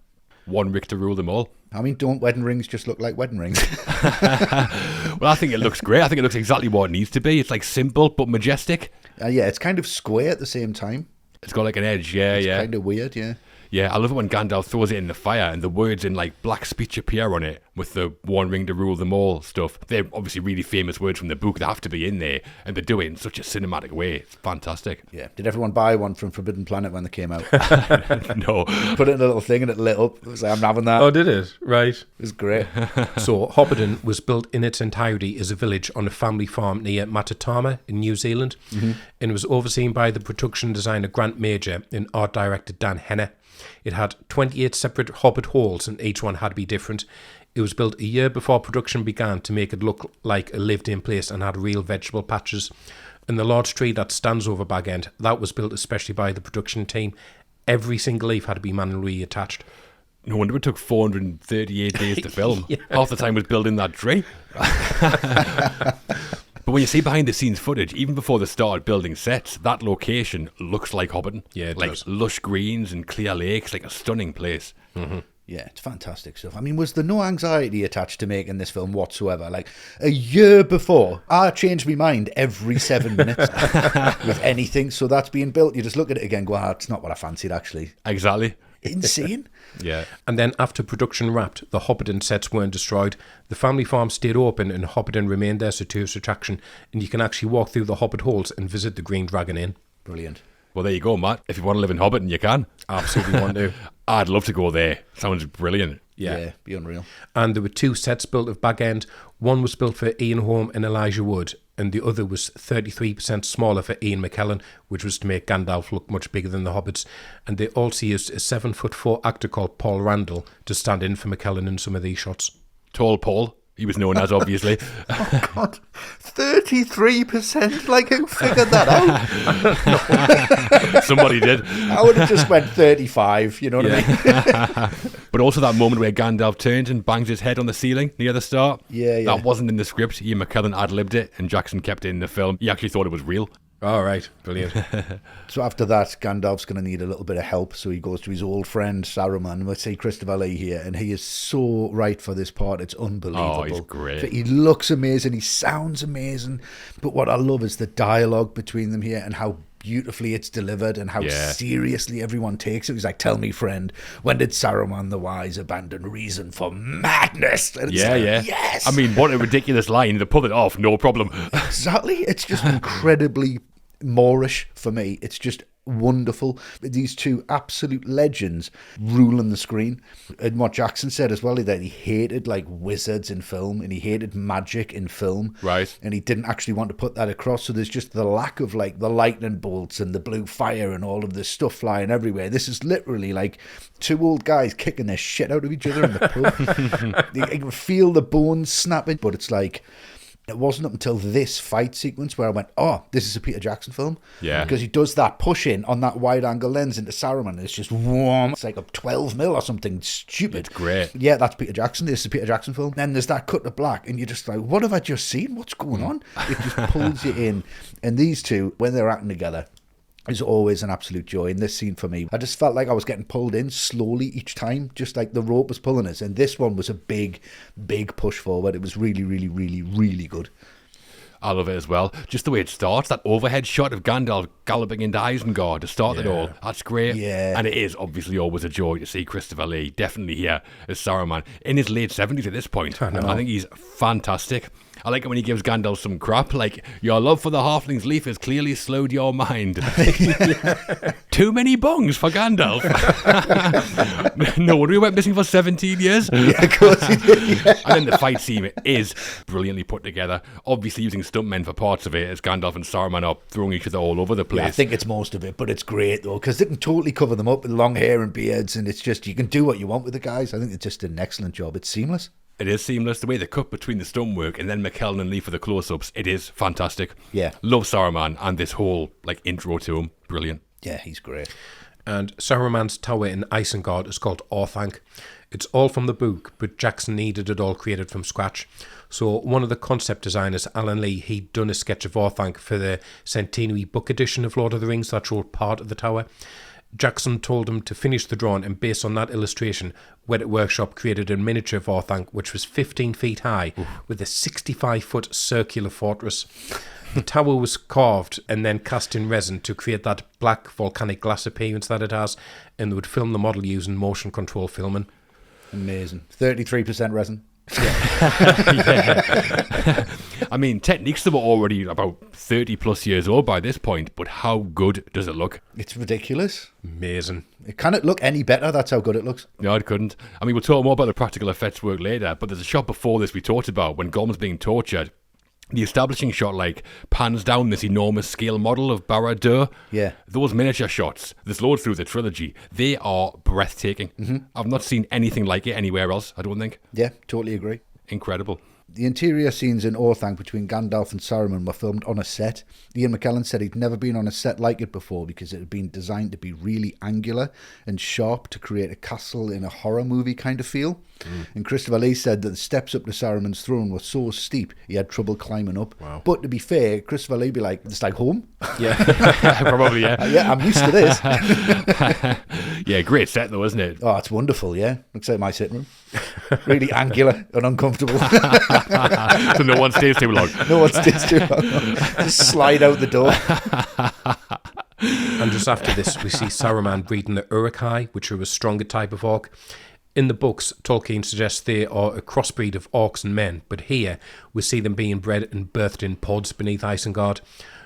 Speaker 1: One Rick to rule them all.
Speaker 3: I mean, don't wedding rings just look like wedding rings?
Speaker 1: Well, I think it looks great. I think it looks exactly what it needs to be. It's like simple but majestic.
Speaker 3: Yeah, it's kind of square at the same time.
Speaker 1: It's got like an edge, yeah.
Speaker 3: It's kind of weird, yeah.
Speaker 1: Yeah, I love it when Gandalf throws it in the fire and the words in like black speech appear on it with the one ring to rule them all stuff. They're obviously really famous words from the book. They have to be in there, and they do it in such a cinematic way. It's fantastic.
Speaker 3: Yeah. Did everyone buy one from Forbidden Planet when they came out?
Speaker 1: No.
Speaker 3: Put it in a little thing and it lit up. It was like, I'm having that.
Speaker 2: Oh, did it? Right.
Speaker 3: It was great.
Speaker 2: So Hobbiton was built in its entirety as a village on a family farm near Matatama in New Zealand, and was overseen by the production designer Grant Major and art director Dan Henner. It had 28 separate hobbit holes, and each one had to be different. It was built a year before production began to make it look like a lived-in place and had real vegetable patches. And the large tree that stands over Bag End, that was built especially by the production team. Every single leaf had to be manually attached.
Speaker 1: No wonder it took 438 days to film. Half the time was building that tree. But when you see behind the scenes footage, even before they started building sets, that location looks like Hobbiton.
Speaker 2: Yeah, it
Speaker 1: like
Speaker 2: does.
Speaker 1: Lush greens and clear lakes, like a stunning place.
Speaker 2: Mm-hmm.
Speaker 3: Yeah, it's fantastic stuff. I mean, was there no anxiety attached to making this film whatsoever? Like, a year before, I changed my mind every 7 minutes with anything. So that's being built. You just look at it again, go, it's not what I fancied, actually.
Speaker 1: Exactly.
Speaker 3: Insane.
Speaker 1: Yeah.
Speaker 2: And then after production wrapped, the Hobbiton sets weren't destroyed. The family farm stayed open and Hobbiton remained there as a tourist attraction. And you can actually walk through the Hobbit holes and visit the Green Dragon Inn.
Speaker 3: Brilliant.
Speaker 1: Well, there you go, Matt. If you want to live in Hobbiton, you can.
Speaker 2: Absolutely want to.
Speaker 1: I'd love to go there. Sounds brilliant.
Speaker 3: Yeah, be unreal.
Speaker 2: And there were 2 sets built of Bag End. One was built for Ian Holm and Elijah Wood, and the other was 33% smaller for Ian McKellen, which was to make Gandalf look much bigger than the Hobbits. And they also used a 7'4" actor called Paul Randall to stand in for McKellen in some of these shots.
Speaker 1: Tall Paul. He was known as, obviously.
Speaker 3: Oh, God. 33%? Like, who figured that out?
Speaker 1: Somebody did.
Speaker 3: I would have just went 35, you know what I mean?
Speaker 1: But also that moment where Gandalf turns and bangs his head on the ceiling near the start.
Speaker 3: Yeah.
Speaker 1: That wasn't in the script. Ian McKellen ad-libbed it and Jackson kept it in the film. He actually thought it was real.
Speaker 2: All right, brilliant.
Speaker 3: So after that, Gandalf's going to need a little bit of help. So he goes to his old friend, Saruman. Let's see Christopher Lee here. And he is so right for this part. It's unbelievable.
Speaker 1: Oh, he's great.
Speaker 3: He looks amazing. He sounds amazing. But what I love is the dialogue between them here and how beautifully it's delivered and how seriously everyone takes it. He's like, tell me, friend, when did Saruman the Wise abandon reason for madness? And it's yes!
Speaker 1: I mean, what a ridiculous line. They pull it off, no problem.
Speaker 3: Exactly. It's just incredibly Moorish for me. It's just wonderful. These 2 absolute legends ruling the screen. And what Jackson said as well, that he hated like wizards in film and he hated magic in film.
Speaker 1: Right.
Speaker 3: And he didn't actually want to put that across. So there's just the lack of like the lightning bolts and the blue fire and all of this stuff flying everywhere. This is literally like 2 old guys kicking their shit out of each other in the pub. You can feel the bones snapping, but it's like, it wasn't up until this fight sequence where I went, oh, this is a Peter Jackson film.
Speaker 1: Yeah.
Speaker 3: Because he does that push in on that wide angle lens into Saruman. And it's just warm. It's like a 12mm or something stupid.
Speaker 1: It's great.
Speaker 3: Yeah, that's Peter Jackson. This is a Peter Jackson film. Then there's that cut to black. And you're just like, what have I just seen? What's going on? It just pulls you in. And these 2, when they're acting together, is always an absolute joy. In this scene for me, I just felt like I was getting pulled in slowly each time, just like the rope was pulling us. And this one was a big push forward. It was really, really, really, really good.
Speaker 1: I love it as well. Just the way it starts, that overhead shot of Gandalf galloping into Isengard to start it all. That's great.
Speaker 3: Yeah.
Speaker 1: And it is obviously always a joy to see Christopher Lee, definitely here as Saruman, in his late 70s at this point. I think he's fantastic. I like it when he gives Gandalf some crap, like, your love for the halfling's leaf has clearly slowed your mind. Too many bongs for Gandalf. No wonder he went missing for 17 years.
Speaker 3: Yeah, of course he did. Yeah.
Speaker 1: And then the fight scene is brilliantly put together. Obviously using stuntmen for parts of it as Gandalf and Saruman are throwing each other all over the place.
Speaker 3: Yeah, I think it's most of it, but it's great though, because they can totally cover them up with long hair and beards, and it's just, you can do what you want with the guys. I think it's just an excellent job. It's seamless.
Speaker 1: It is seamless. The way they cut between the stonework and then McKellen and Lee for the close-ups, it is fantastic.
Speaker 3: Yeah.
Speaker 1: Love Saruman and this whole like intro to him. Brilliant.
Speaker 3: Yeah, he's great.
Speaker 2: And Saruman's tower in Isengard is called Orthanc. It's all from the book, but Jackson needed it all created from scratch. So one of the concept designers, Alan Lee, he'd done a sketch of Orthanc for the centenary book edition of Lord of the Rings that showed part of the tower. Jackson told him to finish the drawing, and based on that illustration, Wet Workshop created a miniature of Orthanc, which was 15 feet high, with a 65-foot circular fortress. The tower was carved and then cast in resin to create that black volcanic glass appearance that it has, and they would film the model using motion control filming.
Speaker 3: Amazing. 33% resin.
Speaker 1: Yeah. I mean, techniques that were already about 30 plus years old by this point, but how good does it look?
Speaker 3: It's ridiculous.
Speaker 2: Amazing.
Speaker 3: Can it look any better? That's how good it looks.
Speaker 1: No, it couldn't. I mean, we'll talk more about the practical effects work later, but there's a shot before this we talked about when Gollum's being tortured. the establishing shot, like, pans down this enormous scale model of Barad-dûr.
Speaker 3: Yeah.
Speaker 1: Those miniature shots, there's loads through the trilogy, they are breathtaking. I've not seen anything like it anywhere else, I don't think.
Speaker 3: Yeah, totally agree.
Speaker 1: Incredible.
Speaker 3: The interior scenes in Orthanc between Gandalf and Saruman were filmed on a set. Ian McKellen said he'd never been on a set like it before because it had been designed to be really angular and sharp to create a castle in a horror movie kind of feel. And Christopher Lee said that the steps up to Saruman's throne were so steep he had trouble climbing up.
Speaker 2: Wow.
Speaker 3: But to be fair, Christopher Lee be like, it's like home.
Speaker 2: Yeah.
Speaker 1: Probably, yeah.
Speaker 3: Yeah, I'm used to this.
Speaker 1: Yeah, great set though, isn't it?
Speaker 3: Oh, it's wonderful, yeah. Looks like my sitting room. Really angular and uncomfortable.
Speaker 1: So no one stays too long.
Speaker 3: No one stays too long. Just slide out the door.
Speaker 2: And just after this, we see Saruman breeding the Uruk-hai, which are a stronger type of orc. In the books, Tolkien suggests they are a crossbreed of orcs and men, but here we see them being bred and birthed in pods beneath Isengard.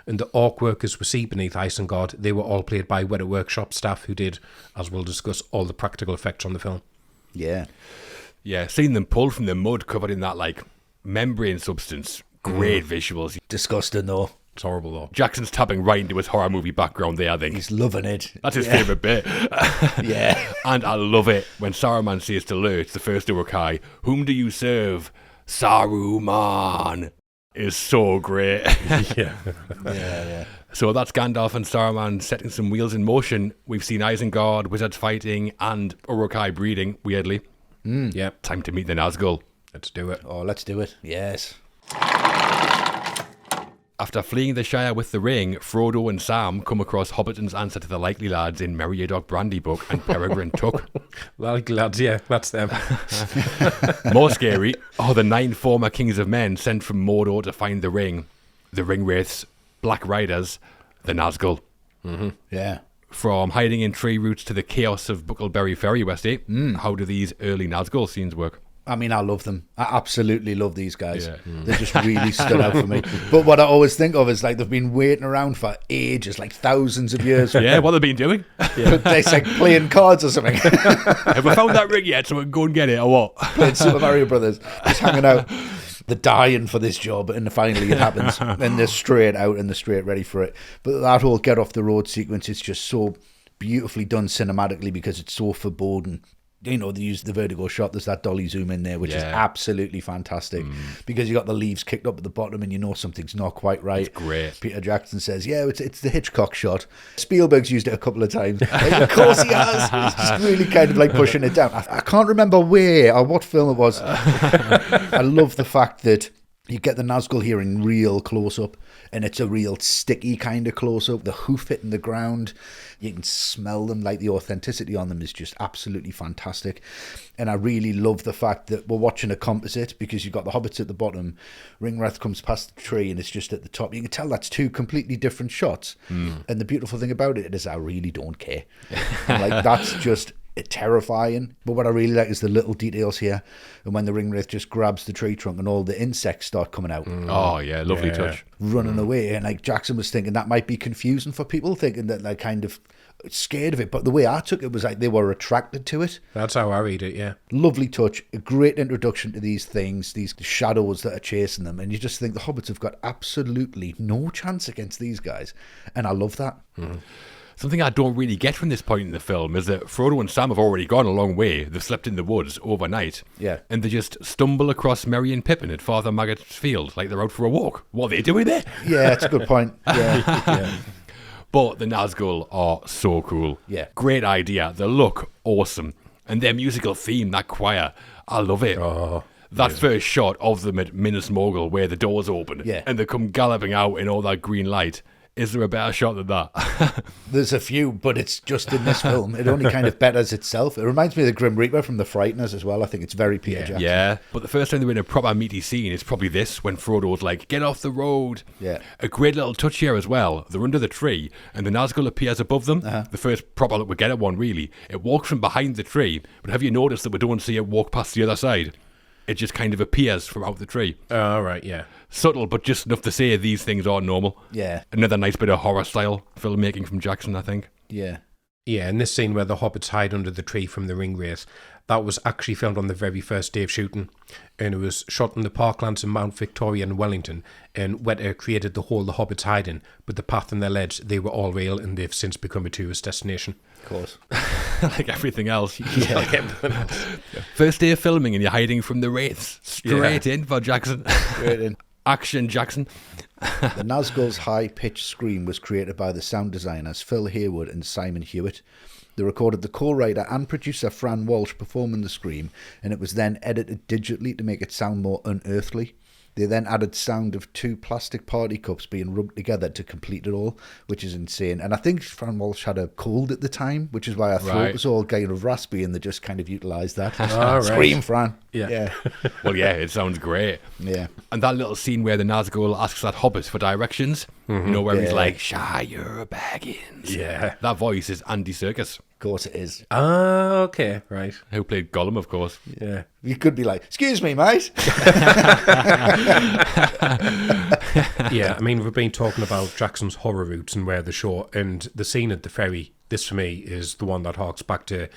Speaker 2: And the orc workers we see beneath Isengard, they were all played by Weta Workshop staff who did, as we'll discuss, all the practical effects on the film.
Speaker 3: Yeah.
Speaker 1: Yeah, seeing them pulled from the mud covered in that, like, membrane substance. Great visuals.
Speaker 3: Disgusting, though.
Speaker 2: It's horrible, though.
Speaker 1: Jackson's tapping right into his horror movie background there, I think.
Speaker 3: He's loving it.
Speaker 1: That's his favourite bit.
Speaker 3: Yeah.
Speaker 1: And I love it when Saruman says to Lurch, the first Uruk-hai, "Whom do you serve?" "Saruman." Is so great.
Speaker 2: Yeah.
Speaker 1: So that's Gandalf and Saruman setting some wheels in motion. We've seen Isengard, wizards fighting, and Uruk-hai breeding, weirdly.
Speaker 2: Yeah.
Speaker 1: Time to meet the Nazgul.
Speaker 2: Let's do it.
Speaker 3: Oh, let's do it. Yes.
Speaker 1: After fleeing the Shire with the ring, Frodo and Sam come across Hobbiton's answer to the Likely Lads in Meriadoc Brandybuck and Peregrine Took.
Speaker 2: Well, lads, yeah, that's them.
Speaker 1: More scary are the 9 former Kings of Men sent from Mordor to find the ring. The Ring Wraiths, Black Riders, the Nazgul.
Speaker 3: Yeah.
Speaker 1: From hiding in tree roots to the chaos of Buckleberry Ferry, Westy, how do these early Nazgul scenes work?
Speaker 3: I mean, I love them. I absolutely love these guys.
Speaker 1: Yeah.
Speaker 3: They just really stood out for me. But what I always think of is like they've been waiting around for ages, like thousands of years.
Speaker 1: Yeah, what they've been doing?
Speaker 3: It's like playing cards or something.
Speaker 1: Have we found that ring yet so we can go and get it, or what?
Speaker 3: Playing Super Mario Brothers. Just hanging out. They're dying for this job, and finally it happens. And they're straight out and they're straight ready for it. But that whole get off the road sequence is just so beautifully done cinematically because it's so foreboding. You know, they use the vertigo shot. There's that dolly zoom in there, which is absolutely fantastic because you got the leaves kicked up at the bottom and you know something's not quite right.
Speaker 1: It's great.
Speaker 3: Peter Jackson says, yeah, it's the Hitchcock shot. Spielberg's used it a couple of times. Like, of course he has. He's just really kind of like pushing it down. I can't remember where or what film it was. I love the fact that you get the Nazgul here in real close-up, and it's a real sticky kind of close-up. The hoof hitting the ground, you can smell them. Like, the authenticity on them is just absolutely fantastic. And I really love the fact that we're watching a composite because you've got the hobbits at the bottom, Ringwraith comes past the tree and it's just at the top. You can tell that's 2 completely different shots. And the beautiful thing about it is I really don't care. Like, that's just terrifying. But what I really like is the little details here, and when the Ringwraith just grabs the tree trunk and all the insects start coming out.
Speaker 1: Oh yeah, lovely touch.
Speaker 3: Running away. And like Jackson was thinking that might be confusing for people, thinking that they're kind of scared of it, but the way I took it was like they were attracted to it.
Speaker 2: That's how I read it, yeah.
Speaker 3: Lovely touch, a great introduction to these things, these shadows that are chasing them, and you just think the hobbits have got absolutely no chance against these guys, and I love that.
Speaker 1: Something I don't really get from this point in the film is that Frodo and Sam have already gone a long way. They've slept in the woods overnight.
Speaker 3: Yeah.
Speaker 1: And they just stumble across Merry and Pippin at Father Maggot's field like they're out for a walk. What are they doing there?
Speaker 3: Yeah, that's a good point. Yeah.
Speaker 1: But the Nazgul are so cool.
Speaker 3: Yeah.
Speaker 1: Great idea. They look awesome. And their musical theme, that choir, I love it. That first shot of them at Minas Morgul where the doors open and they come galloping out in all that green light. Is there a better shot than that?
Speaker 3: There's a few, but it's just in this film. It only kind of betters itself. It reminds me of the Grim Reaper from The Frighteners as well. I think it's very Peter Jackson.
Speaker 1: Yeah, but the first time they were in a proper meaty scene is probably this, when Frodo's like, get off the road.
Speaker 3: Yeah.
Speaker 1: A great little touch here as well. They're under the tree, and the Nazgul appears above them. The first proper look we get at one, really. It walks from behind the tree, but have you noticed that we don't see it walk past the other side? It just kind of appears from out the tree.
Speaker 2: Oh, right, yeah.
Speaker 1: Subtle, but just enough to say these things are normal.
Speaker 3: Yeah.
Speaker 1: Another nice bit of horror-style filmmaking from Jackson, I think.
Speaker 3: Yeah.
Speaker 2: Yeah, in this scene where the hobbits hide under the tree from the Ringwraith, That was actually filmed on the very first day of shooting, and it was shot in the parklands in Mount Victoria and Wellington, and Weta created the hole the hobbits hide in, but the path and their ledge, they were all real, and they've since become a tourist destination.
Speaker 3: Of course.
Speaker 1: Like everything else.
Speaker 2: Yeah, like everything else.
Speaker 1: First day of filming and you're hiding from the wraiths. Straight in for Jackson.
Speaker 3: Straight in.
Speaker 1: Action Jackson.
Speaker 3: The Nazgul's high-pitched scream was created by the sound designers Phil Haywood and Simon Hewitt. They recorded the co-writer and producer Fran Walsh performing the scream, and it was then edited digitally to make it sound more unearthly. They then added sound of 2 plastic party cups being rubbed together to complete it all, which is insane. And I think Fran Walsh had a cold at the time, which is why I thought it was all kind of raspy, and they just kind of utilised that.
Speaker 2: All right.
Speaker 3: Scream, Fran.
Speaker 2: Yeah.
Speaker 1: Well, yeah, it sounds great.
Speaker 3: Yeah.
Speaker 1: And that little scene where the Nazgul asks that hobbit for directions, you know, where he's like, Shire Baggins.
Speaker 2: Yeah.
Speaker 1: That voice is Andy Serkis,
Speaker 3: Of course it is.
Speaker 2: Ah, okay, right.
Speaker 1: who played Gollum, of course.
Speaker 2: Yeah.
Speaker 3: You could be like, excuse me, mate.
Speaker 2: Yeah, I mean, we've been talking about Jackson's horror roots and where they're short, and the scene at the ferry, this for me is the one that harks back to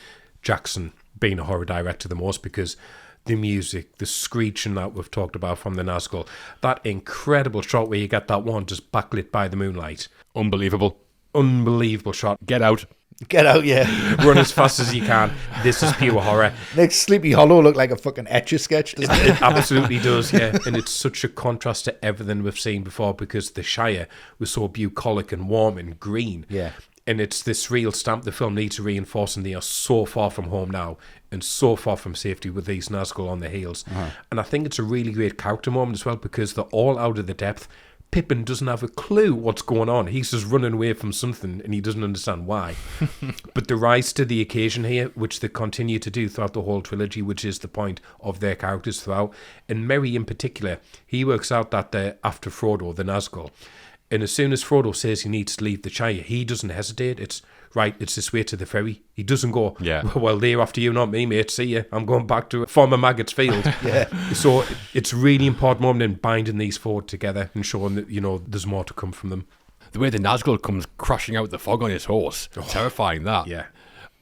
Speaker 2: Jackson being a horror director the most, because the music, the screeching that we've talked about from the Nazgul, that incredible shot where you get that one just backlit by the moonlight.
Speaker 1: Unbelievable.
Speaker 2: Unbelievable shot.
Speaker 1: Get out.
Speaker 3: Get out, yeah.
Speaker 2: Run as fast as you can. This is pure horror.
Speaker 3: Makes Sleepy Hollow look like a fucking Etch-a-Sketch, doesn't it?
Speaker 2: It absolutely does, yeah. And it's such a contrast to everything we've seen before, because the Shire was so bucolic and warm and green.
Speaker 3: Yeah.
Speaker 2: And it's this real stamp the film needs to reinforce, and they are so far from home now and so far from safety with these Nazgul on their heels. And I think it's a really great character moment as well, because they're all out of the depth. Pippin doesn't have a clue what's going on. He's just running away from something and he doesn't understand why. But they rise to the occasion here, which they continue to do throughout the whole trilogy, which is the point of their characters throughout. And Merry in particular, he works out that they're after Frodo, the Nazgul. And as soon as Frodo says he needs to leave the Shire, he doesn't hesitate. It's right, it's this way to the ferry. He doesn't go, well, they're after you, not me, mate. See ya. I'm going back to former Maggot's field. So it's a really important moment in binding these four together and showing that, you know, there's more to come from them.
Speaker 1: The way the Nazgul comes crashing out the fog on his horse. Terrifying, that.
Speaker 2: Yeah.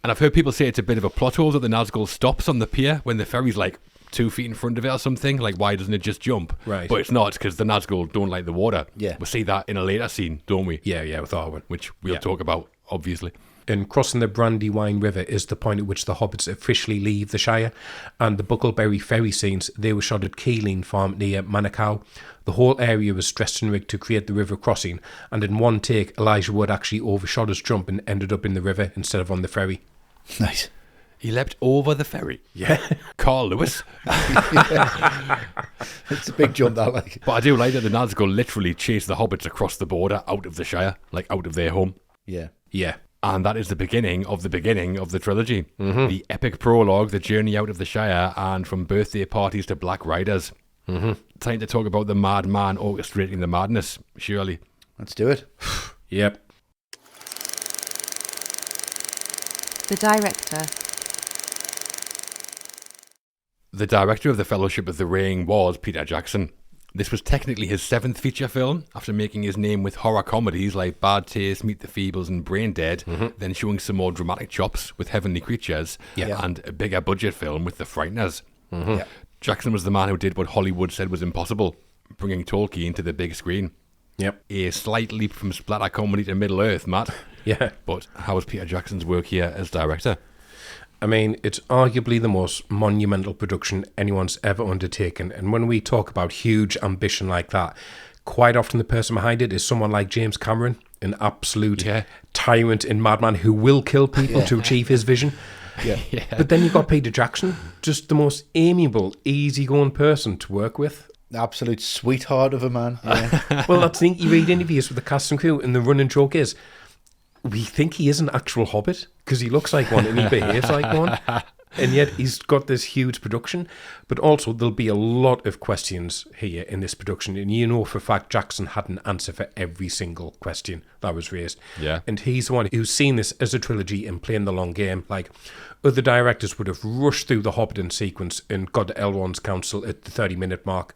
Speaker 1: And I've heard people say it's a bit of a plot hole that the Nazgul stops on the pier when the ferry's like 2 feet in front of it or something. Like, why doesn't it just jump?
Speaker 2: Right.
Speaker 1: But it's not, because the Nazgul don't like the water.
Speaker 3: Yeah.
Speaker 1: We'll see that in a later scene, don't we?
Speaker 2: Yeah, with Arwen.
Speaker 1: Which we'll talk about, obviously.
Speaker 2: And crossing the Brandywine River is the point at which the hobbits officially leave the Shire. And the Buckleberry ferry scenes, they were shot at Keeling Farm near Manukau. The whole area was dressed and rigged to create the river crossing, and in one take, Elijah Wood actually overshot his jump and ended up in the river instead of on the ferry.
Speaker 3: Nice.
Speaker 1: He leapt over the ferry.
Speaker 2: Yeah.
Speaker 1: Carl Lewis.
Speaker 3: It's a big jump, that, like.
Speaker 1: But I do like that the Nazgul literally chase the hobbits across the border out of the Shire, like out of their home.
Speaker 3: Yeah.
Speaker 2: Yeah.
Speaker 1: And that is the beginning of the trilogy. The epic prologue, the journey out of the Shire, and from birthday parties to Black Riders. Time to talk about the madman orchestrating the madness, surely.
Speaker 3: Let's do it.
Speaker 2: Yep.
Speaker 4: The director.
Speaker 1: The director of The Fellowship of the Ring was Peter Jackson. This was technically his 7th feature film, after making his name with horror comedies like Bad Taste, Meet the Feebles and Brain Dead, then showing some more dramatic chops with Heavenly Creatures, and a bigger budget film with The Frighteners. Jackson was the man who did what Hollywood said was impossible, bringing Tolkien to the big screen.
Speaker 2: Yep.
Speaker 1: A slight leap from splatter comedy to Middle-earth, Matt.
Speaker 2: Yeah.
Speaker 1: But how was Peter Jackson's work here as director?
Speaker 2: I mean, it's arguably the most monumental production anyone's ever undertaken. And when we talk about huge ambition like that, quite often the person behind it is someone like James Cameron, an absolute tyrant and madman who will kill people to achieve his vision. But then you've got Peter Jackson, just the most amiable, easygoing person to work with.
Speaker 3: Absolute sweetheart of a man. Yeah.
Speaker 2: Well, that's the thing. You read interviews with the cast and crew, and the running joke is, we think he is an actual hobbit because he looks like one and he behaves like one, and yet he's got this huge production. But also there'll be a lot of questions here in this production, and you know for a fact Jackson had an answer for every single question that was raised. And he's the one who's seen this as a trilogy and playing the long game. Like, other directors would have rushed through the Hobbiton sequence and got to Elrond's council at the 30-minute mark.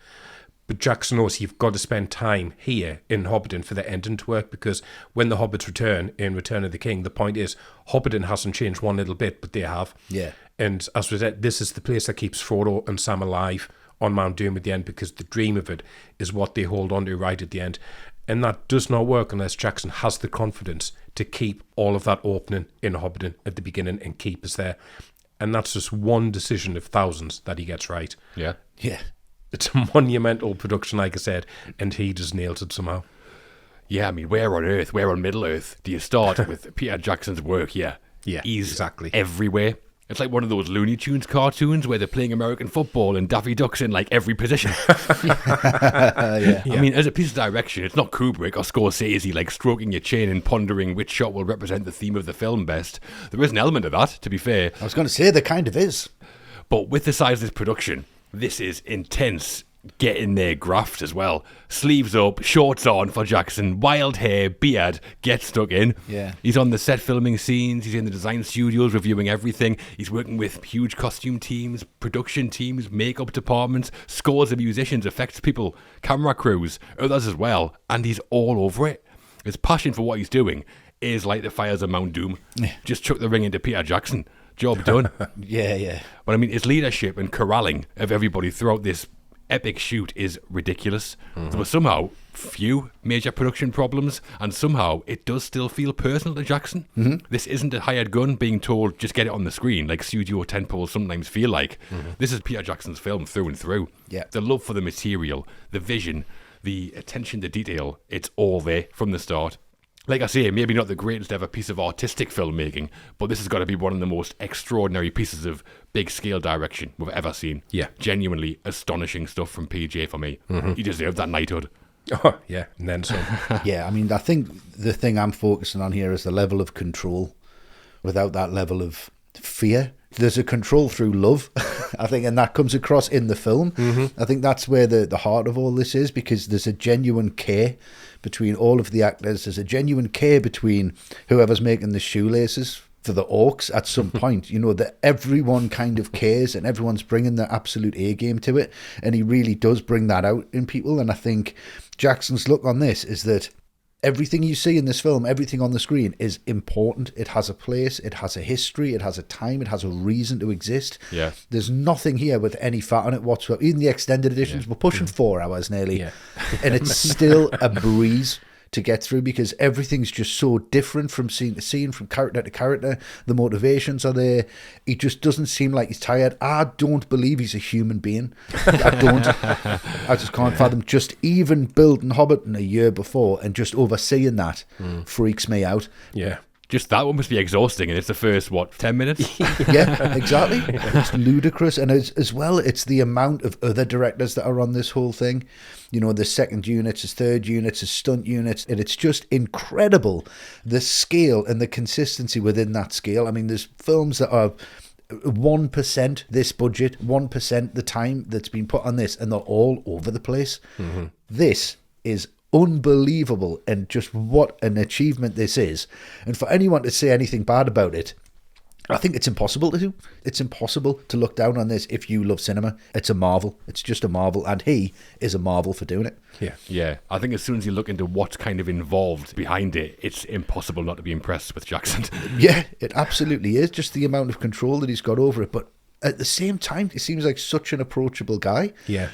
Speaker 2: But Jackson knows you've got to spend time here in Hobbiton for the ending to work, because when the hobbits return in Return of the King, the point is Hobbiton hasn't changed one little bit, but they have.
Speaker 3: Yeah.
Speaker 2: And as we said, this is the place that keeps Frodo and Sam alive on Mount Doom at the end, because the dream of it is what they hold on to right at the end. And that does not work unless Jackson has the confidence to keep all of that opening in Hobbiton at the beginning and keep us there. And that's just one decision of thousands that he gets right.
Speaker 1: Yeah.
Speaker 3: Yeah.
Speaker 2: It's a monumental production, like I said, and he just nails it somehow.
Speaker 1: Yeah, I mean, where on Earth, where on Middle Earth do you start with Peter Jackson's work here?
Speaker 2: Yeah,
Speaker 1: He's
Speaker 2: exactly.
Speaker 1: everywhere. It's like one of those Looney Tunes cartoons where they're playing American football and Daffy Duck's in like every position.
Speaker 3: Yeah.
Speaker 1: I mean, as a piece of direction, it's not Kubrick or Scorsese like stroking your chin and pondering which shot will represent the theme of the film best. There is an element of that, to be fair.
Speaker 3: I was going to say there kind of is.
Speaker 1: But with the size of this production, this is intense. Getting their graft as well. Sleeves up, shorts on for Jackson, wild hair, beard, get stuck in.
Speaker 3: Yeah.
Speaker 1: He's on the set filming scenes, he's in the design studios reviewing everything. He's working with huge costume teams, production teams, makeup departments, scores of musicians, effects people, camera crews, others as well. And he's all over it. His passion for what he's doing is like the fires of Mount Doom. Just chuck the ring into Peter Jackson. Job done.
Speaker 3: Yeah.
Speaker 1: But I mean, his leadership and corralling of everybody throughout this epic shoot is ridiculous. There were somehow few major production problems, and somehow it does still feel personal to Jackson. This isn't a hired gun being told just get it on the screen like studio tentpoles sometimes feel like. This is Peter Jackson's film through and through.
Speaker 3: Yeah.
Speaker 1: The love for the material, the vision, the attention to detail, it's all there from the start. Like I say, maybe not the greatest ever piece of artistic filmmaking, but this has got to be one of the most extraordinary pieces of big-scale direction we've ever seen.
Speaker 2: Yeah.
Speaker 1: Genuinely astonishing stuff from PJ for me. He deserved that knighthood.
Speaker 2: Oh, yeah, and then some.
Speaker 3: Yeah, I mean, I think the thing I'm focusing on here is the level of control without that level of fear. There's a control through love, I think, and that comes across in the film. I think that's where the heart of all this is, because there's a genuine care between all of the actors. There's a genuine care between whoever's making the shoelaces for the orcs at some point, you know, that everyone kind of cares and everyone's bringing their absolute A game to it. And he really does bring that out in people. And I think Jackson's look on this is that everything you see in this film, everything on the screen is important. It has a place, it has a history, it has a time, it has a reason to exist.
Speaker 1: Yeah.
Speaker 3: There's nothing here with any fat on it whatsoever. Even the extended editions, we're pushing 4 hours nearly.
Speaker 2: Yeah.
Speaker 3: And it's still a breeze to get through, because everything's just so different from scene to scene, from character to character. The motivations are there. He just doesn't seem like he's tired. I don't believe he's a human being. I don't. I just can't fathom. Just even building Hobbiton a year before and just overseeing that freaks me out.
Speaker 2: Yeah.
Speaker 1: Just that one must be exhausting, and it's the first, 10 minutes?
Speaker 3: Yeah, exactly. It's ludicrous. And as well, it's the amount of other directors that are on this whole thing. You know, the second units, his third units, his stunt units. And it's just incredible, the scale and the consistency within that scale. I mean, there's films that are 1% this budget, 1% the time that's been put on this, and they're all over the place. This is unbelievable, and just what an achievement this is. And for anyone to say anything bad about it, I think it's impossible to do. It's impossible to look down on this if you love cinema. It's a marvel. It's just a marvel, and he is a marvel for doing it.
Speaker 1: Yeah. I think as soon as you look into what's kind of involved behind it, it's impossible not to be impressed with Jackson.
Speaker 3: Yeah, it absolutely is. Just the amount of control that he's got over it, but at the same time, he seems like such an approachable guy.
Speaker 2: Yeah.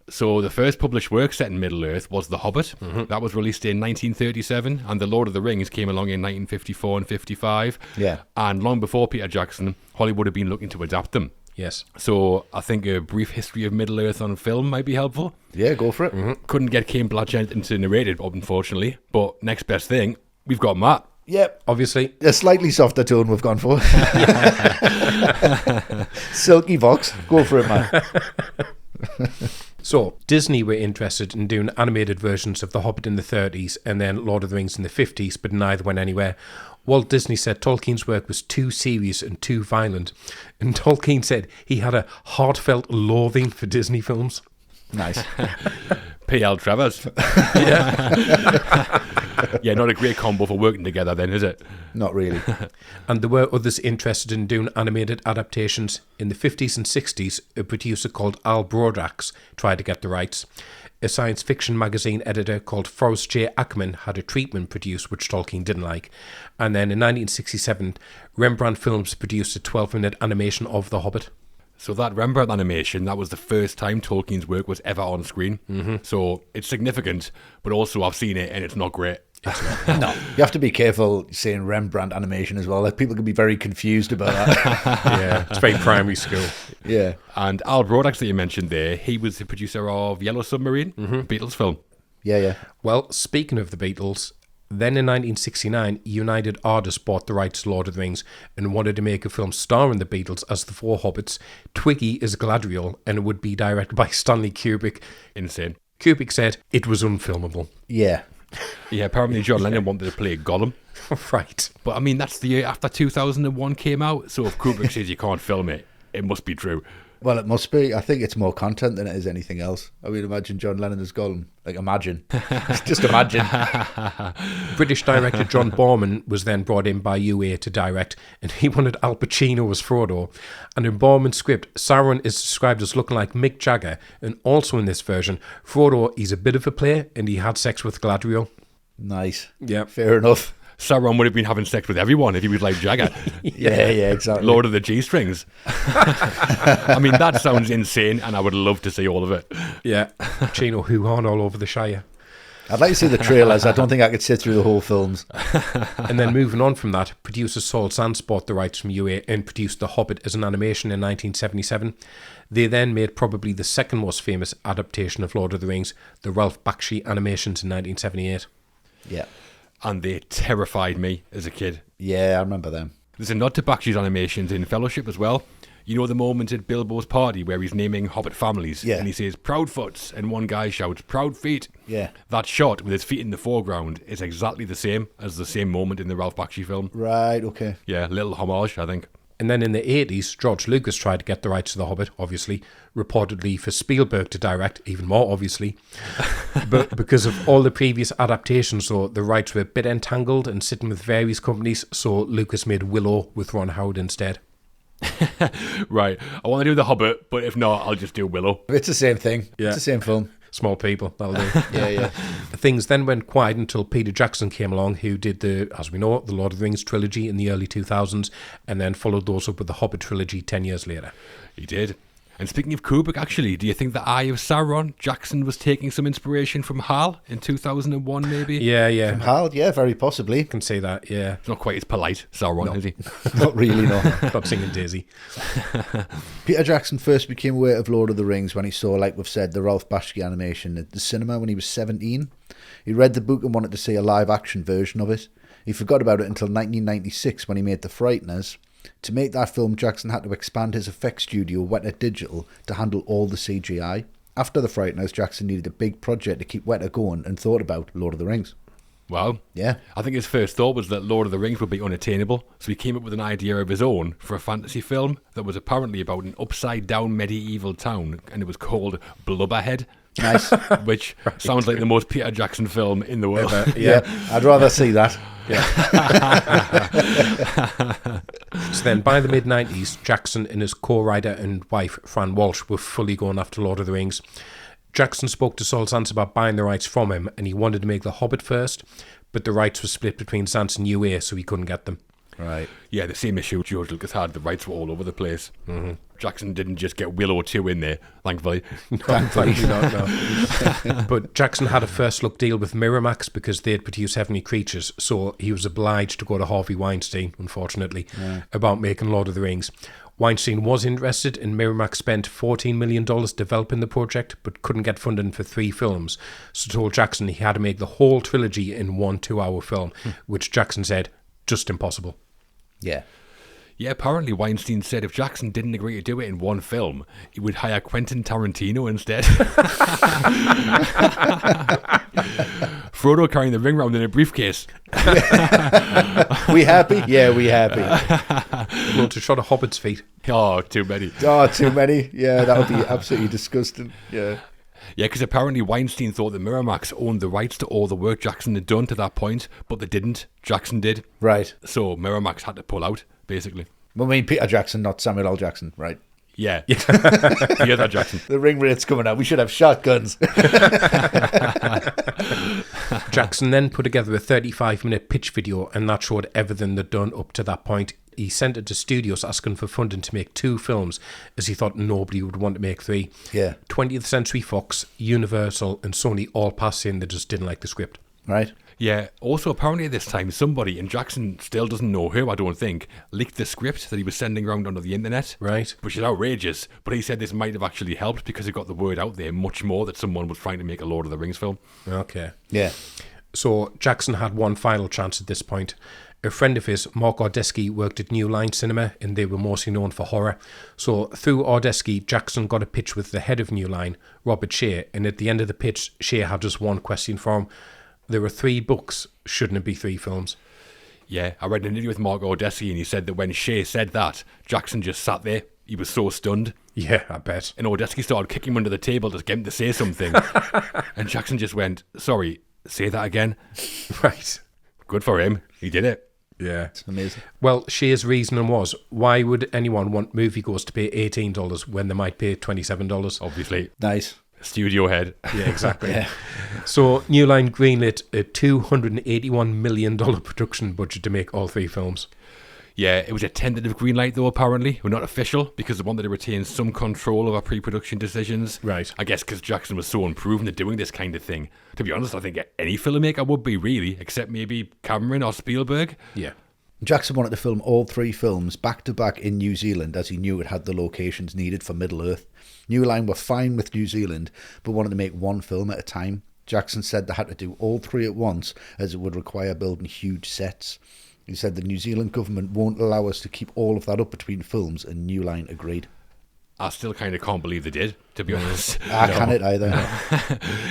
Speaker 1: So the first published work set in Middle-earth was The Hobbit. That was released in 1937, and The Lord of the Rings came along in 1954 and 55.
Speaker 3: Yeah.
Speaker 1: And long before Peter Jackson, Hollywood had been looking to adapt them.
Speaker 2: Yes.
Speaker 1: So I think a brief history of Middle-earth on film might be helpful.
Speaker 3: Yeah, go for it.
Speaker 1: Couldn't get Kane Blanchett to narrate it, unfortunately. But next best thing, we've got Matt.
Speaker 3: Yep.
Speaker 2: Obviously.
Speaker 3: A slightly softer tone we've gone for. Silky Vox. Go for it, man.
Speaker 2: So, Disney were interested in doing animated versions of The Hobbit in the 30s and then Lord of the Rings in the 50s, but neither went anywhere. Walt Disney said Tolkien's work was too serious and too violent. And Tolkien said he had a heartfelt loathing for Disney films.
Speaker 3: Nice.
Speaker 1: PL Travers. Yeah, not a great combo for working together then, is it?
Speaker 3: Not really.
Speaker 2: And there were others interested in doing animated adaptations. In the 50s and 60s, a producer called Al Brodax tried to get the rights. A science fiction magazine editor called Forrest J. Ackerman had a treatment produced which Tolkien didn't like. And then in 1967, Rembrandt Films produced a 12-minute animation of The Hobbit.
Speaker 1: So that Rembrandt animation, that was the first time Tolkien's work was ever on screen. Mm-hmm. So it's significant, but also I've seen it and it's not great.
Speaker 3: No, you have to be careful saying Rembrandt animation as well. Like, people can be very confused about that.
Speaker 2: Yeah, it's very primary school.
Speaker 3: Yeah.
Speaker 1: And Al Brodax that you mentioned there, he was the producer of Yellow Submarine, Beatles film.
Speaker 3: Yeah.
Speaker 2: Well, speaking of the Beatles, then in 1969, United Artists bought the rights to Lord of the Rings and wanted to make a film starring the Beatles as the four hobbits. Twiggy is Galadriel, and it would be directed by Stanley Kubrick.
Speaker 1: Insane.
Speaker 2: Kubrick said it was unfilmable.
Speaker 3: Yeah.
Speaker 1: Yeah, apparently John Lennon wanted to play Gollum.
Speaker 2: Right.
Speaker 1: But I mean, that's the year after 2001 came out, so if Kubrick says you can't film it, it must be true.
Speaker 3: Well, it must be. I think it's more content than it is anything else. I mean, imagine John Lennon as Gollum. Like, imagine. Just imagine.
Speaker 2: British director John Borman was then brought in by UA to direct, and he wanted Al Pacino as Frodo. And in Borman's script, Sauron is described as looking like Mick Jagger, and also in this version, Frodo, he's a bit of a player, and he had sex with Galadriel.
Speaker 3: Nice.
Speaker 2: Yeah.
Speaker 3: Fair enough.
Speaker 1: Sauron would have been having sex with everyone if he was like Jagger.
Speaker 3: Yeah, exactly.
Speaker 1: Lord of the G-strings. I mean, that sounds insane, and I would love to see all of it.
Speaker 2: Yeah. Pacino hoo-hawing all over the Shire.
Speaker 3: I'd like to see the trailers. I don't think I could sit through the whole films.
Speaker 2: And then moving on from that, producer Saul Sands bought the rights from UA and produced The Hobbit as an animation in 1977. They then made probably the second most famous adaptation of Lord of the Rings, the Ralph Bakshi animations in 1978.
Speaker 3: Yeah.
Speaker 1: And they terrified me as a kid.
Speaker 3: Yeah, I remember them.
Speaker 1: There's a nod to Bakshi's animations in Fellowship as well. You know the moment at Bilbo's party where he's naming Hobbit families,
Speaker 3: Yeah.
Speaker 1: and he says Proudfoots, and one guy shouts Proud Feet.
Speaker 3: Yeah.
Speaker 1: That shot with his feet in the foreground is exactly the same as the same moment in the Ralph Bakshi film.
Speaker 3: Right, okay.
Speaker 1: Yeah, little homage, I think.
Speaker 2: And then in the 80s, George Lucas tried to get the rights to The Hobbit, obviously, reportedly for Spielberg to direct, even more obviously. But because of all the previous adaptations, though, the rights were a bit entangled and sitting with various companies, so Lucas made Willow with Ron Howard instead.
Speaker 1: Right, I want to do The Hobbit, but if not, I'll just do Willow.
Speaker 3: It's the same thing.
Speaker 2: Yeah.
Speaker 3: It's the same film.
Speaker 2: Small people, that'll do.
Speaker 3: Yeah.
Speaker 2: Things then went quiet until Peter Jackson came along, who did the, as we know, the Lord of the Rings trilogy in the early 2000s, and then followed those up with the Hobbit trilogy 10 years later.
Speaker 1: He did. And speaking of Kubrick, actually, do you think the Eye of Sauron, Jackson was taking some inspiration from HAL in 2001, maybe?
Speaker 2: Yeah.
Speaker 3: Hal, yeah, very possibly.
Speaker 2: I can say that, yeah.
Speaker 1: It's not quite as polite, Sauron, is he?
Speaker 3: Not really, no.
Speaker 2: Stop singing Daisy.
Speaker 3: Peter Jackson first became aware of Lord of the Rings when he saw, like we've said, the Ralph Bakshi animation at the cinema when he was 17. He read the book and wanted to see a live-action version of it. He forgot about it until 1996 when he made The Frighteners. To make that film, Jackson had to expand his effects studio, Weta Digital, to handle all the CGI. After The Frighteners, Jackson needed a big project to keep Weta going and thought about Lord of the Rings.
Speaker 1: Wow.
Speaker 3: Yeah.
Speaker 1: I think his first thought was that Lord of the Rings would be unattainable, so he came up with an idea of his own for a fantasy film that was apparently about an upside-down medieval town, and it was called Blubberhead.
Speaker 3: Nice.
Speaker 1: Which sounds like the most Peter Jackson film in the world.
Speaker 3: Yeah, I'd rather see that.
Speaker 2: So then, by the mid-90s, Jackson and his co-writer and wife, Fran Walsh, were fully going after Lord of the Rings. Jackson spoke to Saul Zaentz about buying the rights from him, and he wanted to make The Hobbit first, but the rights were split between Zaentz and UA, so he couldn't get them.
Speaker 3: Right.
Speaker 1: Yeah, the same issue George Lucas had. The rights were all over the place. Mm-hmm. Jackson didn't just get Willow 2 in there, thankfully.
Speaker 2: Thankfully not, no. But Jackson had a first look deal with Miramax because they'd produced Heavenly Creatures, so he was obliged to go to Harvey Weinstein, unfortunately, about making Lord of the Rings. Weinstein was interested, and Miramax spent $14 million developing the project, but couldn't get funding for 3 films. So told Jackson he had to make the whole trilogy in 1 2-hour film, which Jackson said, just impossible.
Speaker 3: Yeah.
Speaker 1: Yeah, apparently Weinstein said if Jackson didn't agree to do it in 1 film, he would hire Quentin Tarantino instead. Frodo carrying the ring round in a briefcase.
Speaker 3: We happy? Yeah, we happy.
Speaker 2: Well, to shot a Hobbit's feet.
Speaker 1: Oh, too many.
Speaker 3: Oh, too many. Yeah, that would be absolutely disgusting. Yeah.
Speaker 1: Yeah, because apparently Weinstein thought that Miramax owned the rights to all the work Jackson had done to that point, but they didn't. Jackson did.
Speaker 3: Right.
Speaker 1: So Miramax had to pull out, basically.
Speaker 3: I mean, Peter Jackson, not Samuel L. Jackson, right?
Speaker 1: Yeah. Yeah, that Jackson.
Speaker 3: The ring rate's coming out. We should have shotguns.
Speaker 2: Jackson then put together a 35-minute pitch video, and that showed everything they'd done up to that point. He sent it to studios asking for funding to make 2 films, as he thought nobody would want to make 3.
Speaker 3: Yeah.
Speaker 2: 20th Century Fox, Universal, and Sony all passed in. They just didn't like the script.
Speaker 3: Right.
Speaker 1: Yeah, also apparently at this time somebody, and Jackson still doesn't know who, I don't think, leaked the script that he was sending around onto the internet.
Speaker 2: Right.
Speaker 1: Which is outrageous, but he said this might have actually helped because it got the word out there much more that someone was trying to make a Lord of the Rings film.
Speaker 2: Okay.
Speaker 3: Yeah.
Speaker 2: So Jackson had one final chance at this point. A friend of his, Mark Ordesky, worked at New Line Cinema, and they were mostly known for horror. So through Ordesky, Jackson got a pitch with the head of New Line, Robert Shea, and at the end of the pitch, Shea had just one question for him. There were 3 books, shouldn't it be 3 films?
Speaker 1: Yeah, I read an interview with Mark Ordesky and he said that when Shea said that, Jackson just sat there. He was so stunned.
Speaker 2: Yeah, I bet.
Speaker 1: And Ordesky started kicking him under the table to get him to say something. And Jackson just went, sorry, say that again.
Speaker 2: Right.
Speaker 1: Good for him. He did it.
Speaker 2: Yeah.
Speaker 3: It's amazing.
Speaker 2: Well, Shea's reasoning was, why would anyone want moviegoers to pay $18 when they might pay $27?
Speaker 1: Obviously.
Speaker 3: Nice.
Speaker 1: Studio head.
Speaker 2: Yeah, exactly.
Speaker 3: Yeah.
Speaker 2: So New Line greenlit a $281 million production budget to make all 3 films.
Speaker 1: Yeah, it was a tentative green light though, apparently. Well, not official, because they wanted to retain some control over pre-production decisions.
Speaker 2: Right.
Speaker 1: I guess because Jackson was so unproven at doing this kind of thing. To be honest, I think any filmmaker would be, really, except maybe Cameron or Spielberg.
Speaker 2: Yeah.
Speaker 3: Jackson wanted to film all 3 films back-to-back in New Zealand as he knew it had the locations needed for Middle-earth. New Line were fine with New Zealand, but wanted to make one film at a time. Jackson said they had to do all 3 at once, as it would require building huge sets. He said the New Zealand government won't allow us to keep all of that up between films, and New Line agreed.
Speaker 1: I still kind of can't believe they did, to be honest.
Speaker 3: I can't either.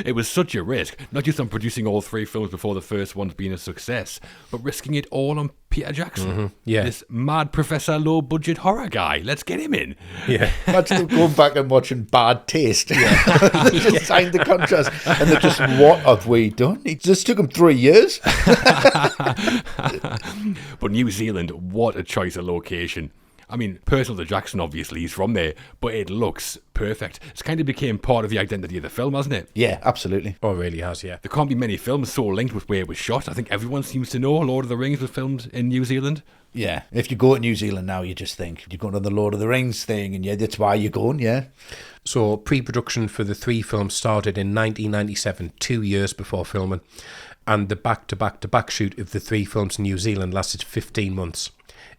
Speaker 1: It was such a risk, not just on producing all 3 films before the first one's been a success, but risking it all on Peter Jackson.
Speaker 2: Mm-hmm. Yeah.
Speaker 1: This mad professor low-budget horror guy. Let's get him in.
Speaker 2: Yeah.
Speaker 3: Imagine them going back and watching Bad Taste. Yeah. They just signed the contract, and they're just, what have we done? It just took them 3 years.
Speaker 1: But New Zealand, what a choice of location. I mean, personal to Jackson, obviously, he's from there, but it looks perfect. It's kind of became part of the identity of the film, hasn't it?
Speaker 3: Yeah, absolutely.
Speaker 2: Oh, it really has, yeah.
Speaker 1: There can't be many films so linked with where it was shot. I think everyone seems to know Lord of the Rings was filmed in New Zealand.
Speaker 3: Yeah, if you go to New Zealand now, you just think you're going to the Lord of the Rings thing, and yeah, that's why you're going, yeah.
Speaker 2: So pre-production for the 3 films started in 1997, 2 years before filming, and the back-to-back-to-back shoot of the 3 films in New Zealand lasted 15 months.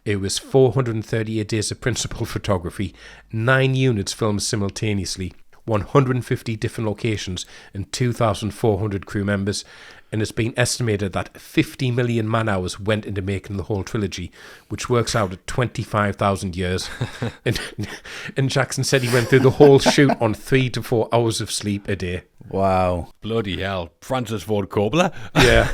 Speaker 2: It was 438 days of principal photography, 9 units filmed simultaneously, 150 different locations, and 2,400 crew members. And it's been estimated that 50 million man-hours went into making the whole trilogy, which works out at 25,000 years. and Jackson said he went through the whole shoot on 3 to 4 hours of sleep a day.
Speaker 3: Wow.
Speaker 1: Bloody hell. Francis Ford Coppola.
Speaker 2: Yeah.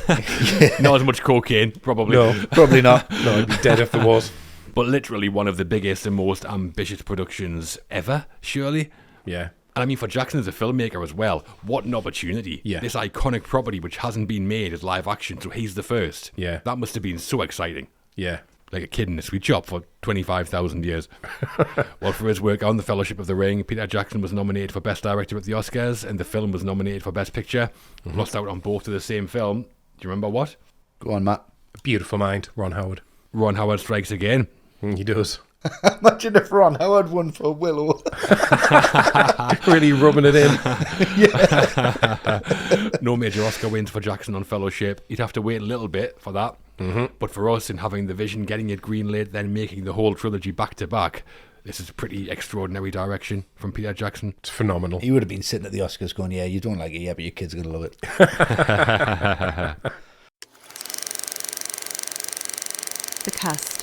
Speaker 1: Not as much cocaine, probably.
Speaker 2: No,
Speaker 3: Probably not.
Speaker 2: no, he'd be dead if there was.
Speaker 1: But literally one of the biggest and most ambitious productions ever, surely.
Speaker 2: Yeah.
Speaker 1: And I mean, for Jackson as a filmmaker as well, what an opportunity.
Speaker 2: Yeah.
Speaker 1: This iconic property which hasn't been made as live action, so he's the first.
Speaker 2: Yeah.
Speaker 1: That must have been so exciting.
Speaker 2: Yeah.
Speaker 1: Like a kid in a sweet shop for 25,000 years. Well, for his work on The Fellowship of the Ring, Peter Jackson was nominated for Best Director at the Oscars, and the film was nominated for Best Picture. Lost out on both of the same film. Do you remember what?
Speaker 3: Go on, Matt.
Speaker 2: A beautiful mind, Ron Howard.
Speaker 1: Ron Howard Strikes Again.
Speaker 2: He does.
Speaker 3: Imagine if Ron Howard won for Willow.
Speaker 2: Really rubbing it in.
Speaker 1: No major Oscar wins for Jackson on Fellowship. You'd have to wait a little bit for that. But for us, in having the vision, getting it greenlit, then making the whole trilogy back to back, this is a pretty extraordinary direction from Peter Jackson.
Speaker 2: It's phenomenal.
Speaker 3: He would have been sitting at the Oscars going, yeah, you don't like it, yeah, but your kid's going to love it.
Speaker 4: The cast.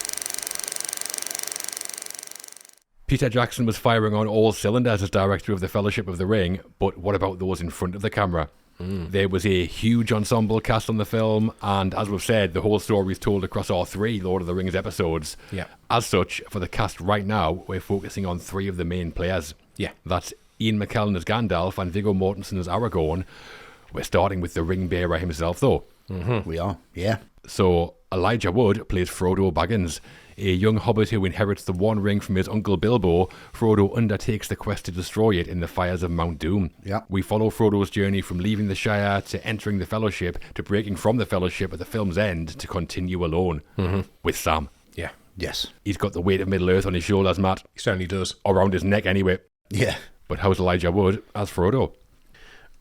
Speaker 1: Peter Jackson was firing on all cylinders as director of The Fellowship of the Ring, but what about those in front of the camera? There was a huge ensemble cast on the film, and as we've said, the whole story is told across all 3 Lord of the Rings episodes.
Speaker 2: Yeah.
Speaker 1: As such, for the cast right now, we're focusing on 3 of the main players.
Speaker 2: Yeah.
Speaker 1: That's Ian McKellen as Gandalf and Viggo Mortensen as Aragorn. We're starting with the ring bearer himself, though.
Speaker 3: We are, yeah.
Speaker 1: So Elijah Wood plays Frodo Baggins, a young hobbit who inherits the One Ring from his uncle Bilbo. Frodo undertakes the quest to destroy it in the fires of Mount Doom.
Speaker 3: Yeah.
Speaker 1: We follow Frodo's journey from leaving the Shire to entering the Fellowship to breaking from the Fellowship at the film's end to continue alone with Sam.
Speaker 2: Yeah.
Speaker 3: Yes.
Speaker 1: He's got the weight of Middle-earth on his shoulders, Matt.
Speaker 2: He certainly does.
Speaker 1: Around his neck anyway.
Speaker 3: Yeah.
Speaker 1: But how's Elijah Wood as Frodo?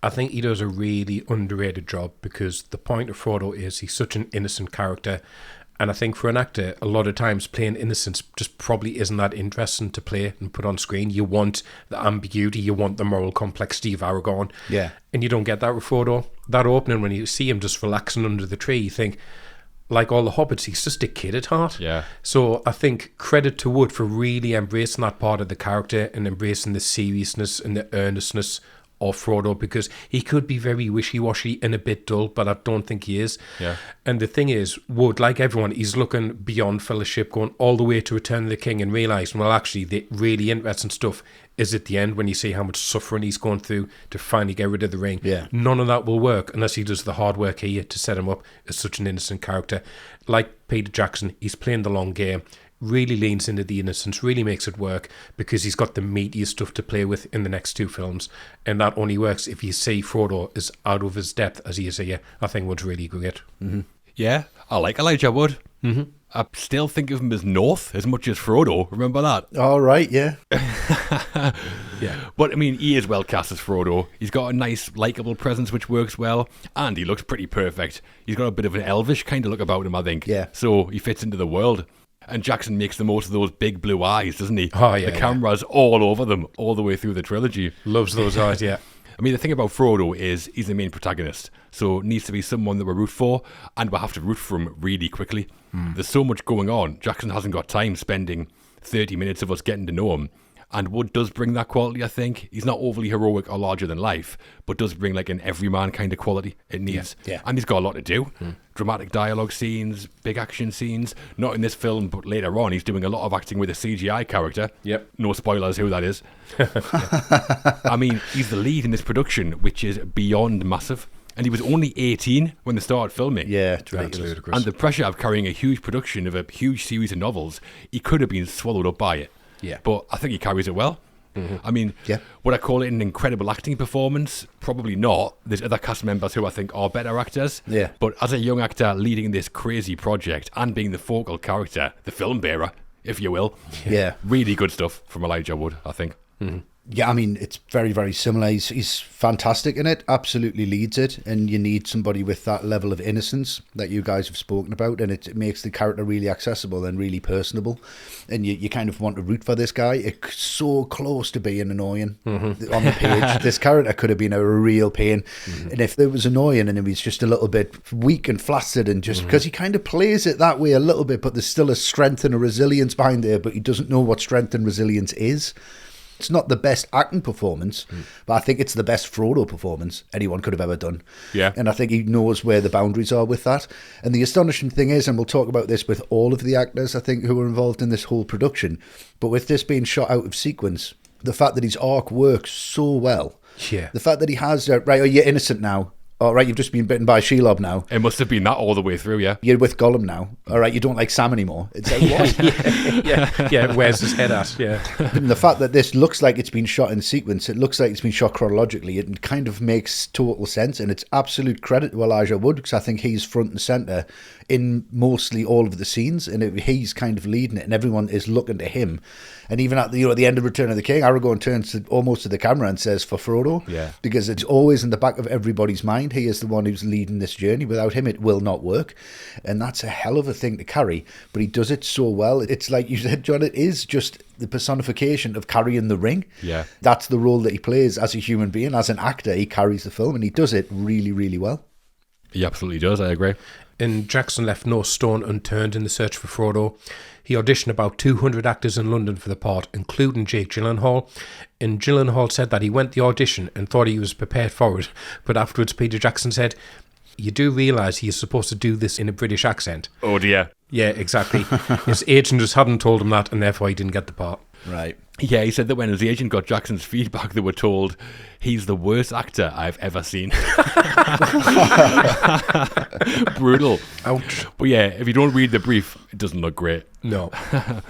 Speaker 2: I think he does a really underrated job because the point of Frodo is he's such an innocent character. And I think for an actor, a lot of times playing innocence just probably isn't that interesting to play and put on screen. You want the ambiguity, you want the moral complexity of Aragorn.
Speaker 3: Yeah.
Speaker 2: And you don't get that with Frodo. That opening when you see him just relaxing under the tree, you think, like all the hobbits, he's just a kid at heart.
Speaker 1: Yeah.
Speaker 2: So I think credit to Wood for really embracing that part of the character and embracing the seriousness and the earnestness of Frodo, because he could be very wishy-washy and a bit dull, but I don't think he is.
Speaker 1: Yeah.
Speaker 2: And the thing is, Wood, like everyone, he's looking beyond Fellowship, going all the way to Return of the King, and realising, well, actually, the really interesting stuff is at the end when you see how much suffering he's going through to finally get rid of the ring.
Speaker 3: Yeah.
Speaker 2: None of that will work unless he does the hard work here to set him up as such an innocent character. Like Peter Jackson, he's playing the long game, really leans into the innocence, really makes it work because he's got the meatiest stuff to play with in the next two films. And that only works if you see Frodo is out of his depth as he is here. I think Wood's really great.
Speaker 1: Yeah, I like Elijah Wood. I still think of him as North as much as Frodo. Remember that?
Speaker 3: All right, yeah.
Speaker 2: Yeah.
Speaker 1: But, I mean, he is well cast as Frodo. He's got a nice, likeable presence which works well, and he looks pretty perfect. He's got a bit of an elvish kind of look about him, I think.
Speaker 3: Yeah.
Speaker 1: So he fits into the world. And Jackson makes the most of those big blue eyes, doesn't he?
Speaker 2: Oh, yeah,
Speaker 1: The camera's all over them, all the way through the trilogy.
Speaker 2: Loves those eyes, yeah.
Speaker 1: I mean, the thing about Frodo is he's the main protagonist, so it needs to be someone that we root for, and we'll have to root for him really quickly. There's so much going on. Jackson hasn't got time spending 30 minutes of us getting to know him, and Wood does bring that quality, I think. He's not overly heroic or larger than life, but does bring like an everyman kind of quality it needs.
Speaker 3: Yeah.
Speaker 1: And he's got a lot to do. Dramatic dialogue scenes, big action scenes. Not in this film, but later on, he's doing a lot of acting with a CGI character.
Speaker 2: Yep.
Speaker 1: No spoilers who that is. I mean, he's the lead in this production, which is beyond massive. And he was only 18 when they started filming.
Speaker 3: Yeah, it's
Speaker 2: That's
Speaker 3: ridiculous.
Speaker 2: ludicrous.
Speaker 1: And the pressure of carrying a huge production of a huge series of novels, he could have been swallowed up by it.
Speaker 2: Yeah.
Speaker 1: But I think he carries it well. I mean,
Speaker 3: Yeah.
Speaker 1: would I call it an incredible acting performance? Probably not. There's other cast members who I think are better actors.
Speaker 3: Yeah.
Speaker 1: But as a young actor leading this crazy project and being the focal character, the film bearer, if you will,
Speaker 3: Yeah.
Speaker 1: really good stuff from Elijah Wood, I think.
Speaker 3: Yeah, I mean, it's very, very similar. He's fantastic in it, absolutely leads it, and you need somebody with that level of innocence that you guys have spoken about, and it makes the character really accessible and really personable, and you kind of want to root for this guy. It's so close to being annoying on the page. This character could have been a real pain, and if it was annoying and it was just a little bit weak and flaccid, and just because he kind of plays it that way a little bit, but there's still a strength and a resilience behind there, but he doesn't know what strength and resilience is. It's not the best acting performance, but I think it's the best Frodo performance anyone could have ever done.
Speaker 1: Yeah.
Speaker 3: And I think he knows where the boundaries are with that. And the astonishing thing is, and we'll talk about this with all of the actors, I think, who were involved in this whole production, but with this being shot out of sequence, the fact that his arc works so well,
Speaker 2: Yeah.
Speaker 3: the fact that he has, right, oh, you're innocent now. All right, you've just been bitten by a Shelob now.
Speaker 1: It must have been that all the way through, yeah.
Speaker 3: You're with Gollum now. All right, you don't like Sam anymore. It's like, what?
Speaker 2: yeah, where's his head at? Yeah.
Speaker 3: And the fact that this looks like it's been shot in sequence, it looks like it's been shot chronologically, it kind of makes total sense, and it's absolute credit to Elijah Wood, because I think he's front and centre in mostly all of the scenes, and he's kind of leading it, and everyone is looking to him. And even at the end of Return of the King, Aragorn turns almost to the camera and says, "For Frodo,"
Speaker 1: Yeah.
Speaker 3: because it's always in the back of everybody's mind. He is the one who's leading this journey. Without him, it will not work, and that's a hell of a thing to carry. But he does it so well. It's like you said, John. It is just the personification of carrying the ring.
Speaker 1: Yeah.
Speaker 3: That's the role that he plays as a human being, as an actor. He carries the film, and he does it really, really well.
Speaker 1: He absolutely does, I agree.
Speaker 2: And Jackson left no stone unturned in the search for Frodo. He auditioned about 200 actors in London for the part, including Jake Gyllenhaal. And Gyllenhaal said that he went to the audition and thought he was prepared for it. But afterwards, Peter Jackson said, "You do realise he is supposed to do this in a British accent."
Speaker 1: Oh dear.
Speaker 2: Yeah, exactly. His agent just hadn't told him that, and therefore he didn't get the part.
Speaker 3: Right.
Speaker 1: Yeah, he said that when his agent got Jackson's feedback, they were told he's the worst actor I've ever seen. Brutal.
Speaker 2: Ouch.
Speaker 1: But yeah, if you don't read the brief, it doesn't look great.
Speaker 2: No.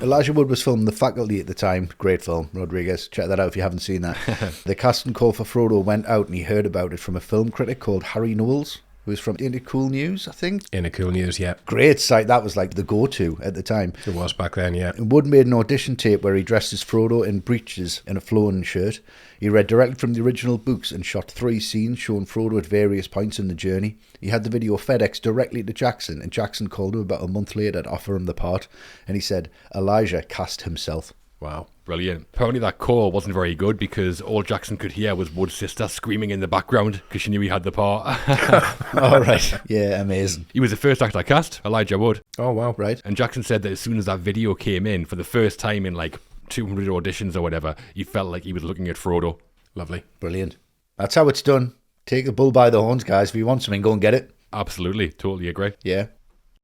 Speaker 3: Elijah Wood was filming The Faculty at the time. Great film, Rodriguez. Check that out if you haven't seen that. The casting call for Frodo went out and he heard about it from a film critic called Harry Knowles, who was from Into Cool News, I think.
Speaker 2: In a Cool News, yeah.
Speaker 3: Great site. That was like the go-to at the time.
Speaker 2: It was back then, yeah.
Speaker 3: And Wood made an audition tape where he dressed as Frodo in breeches and a flowing shirt. He read directly from the original books and shot 3 scenes showing Frodo at various points in the journey. He had the video FedEx directly to Jackson, and Jackson called him about a month later to offer him the part. And he said, Elijah cast himself.
Speaker 2: Wow.
Speaker 1: Brilliant. Apparently that call wasn't very good because all Jackson could hear was Wood's sister screaming in the background because she knew he had the part.
Speaker 3: All right. Yeah, amazing.
Speaker 1: He was the first actor cast, Elijah Wood.
Speaker 2: Oh, wow.
Speaker 3: Right.
Speaker 1: And Jackson said that as soon as that video came in, for the first time in like 200 auditions or whatever, he felt like he was looking at Frodo.
Speaker 2: Lovely.
Speaker 3: Brilliant. That's how it's done. Take the bull by the horns, guys. If you want something, go and get it.
Speaker 1: Absolutely. Totally agree.
Speaker 3: Yeah.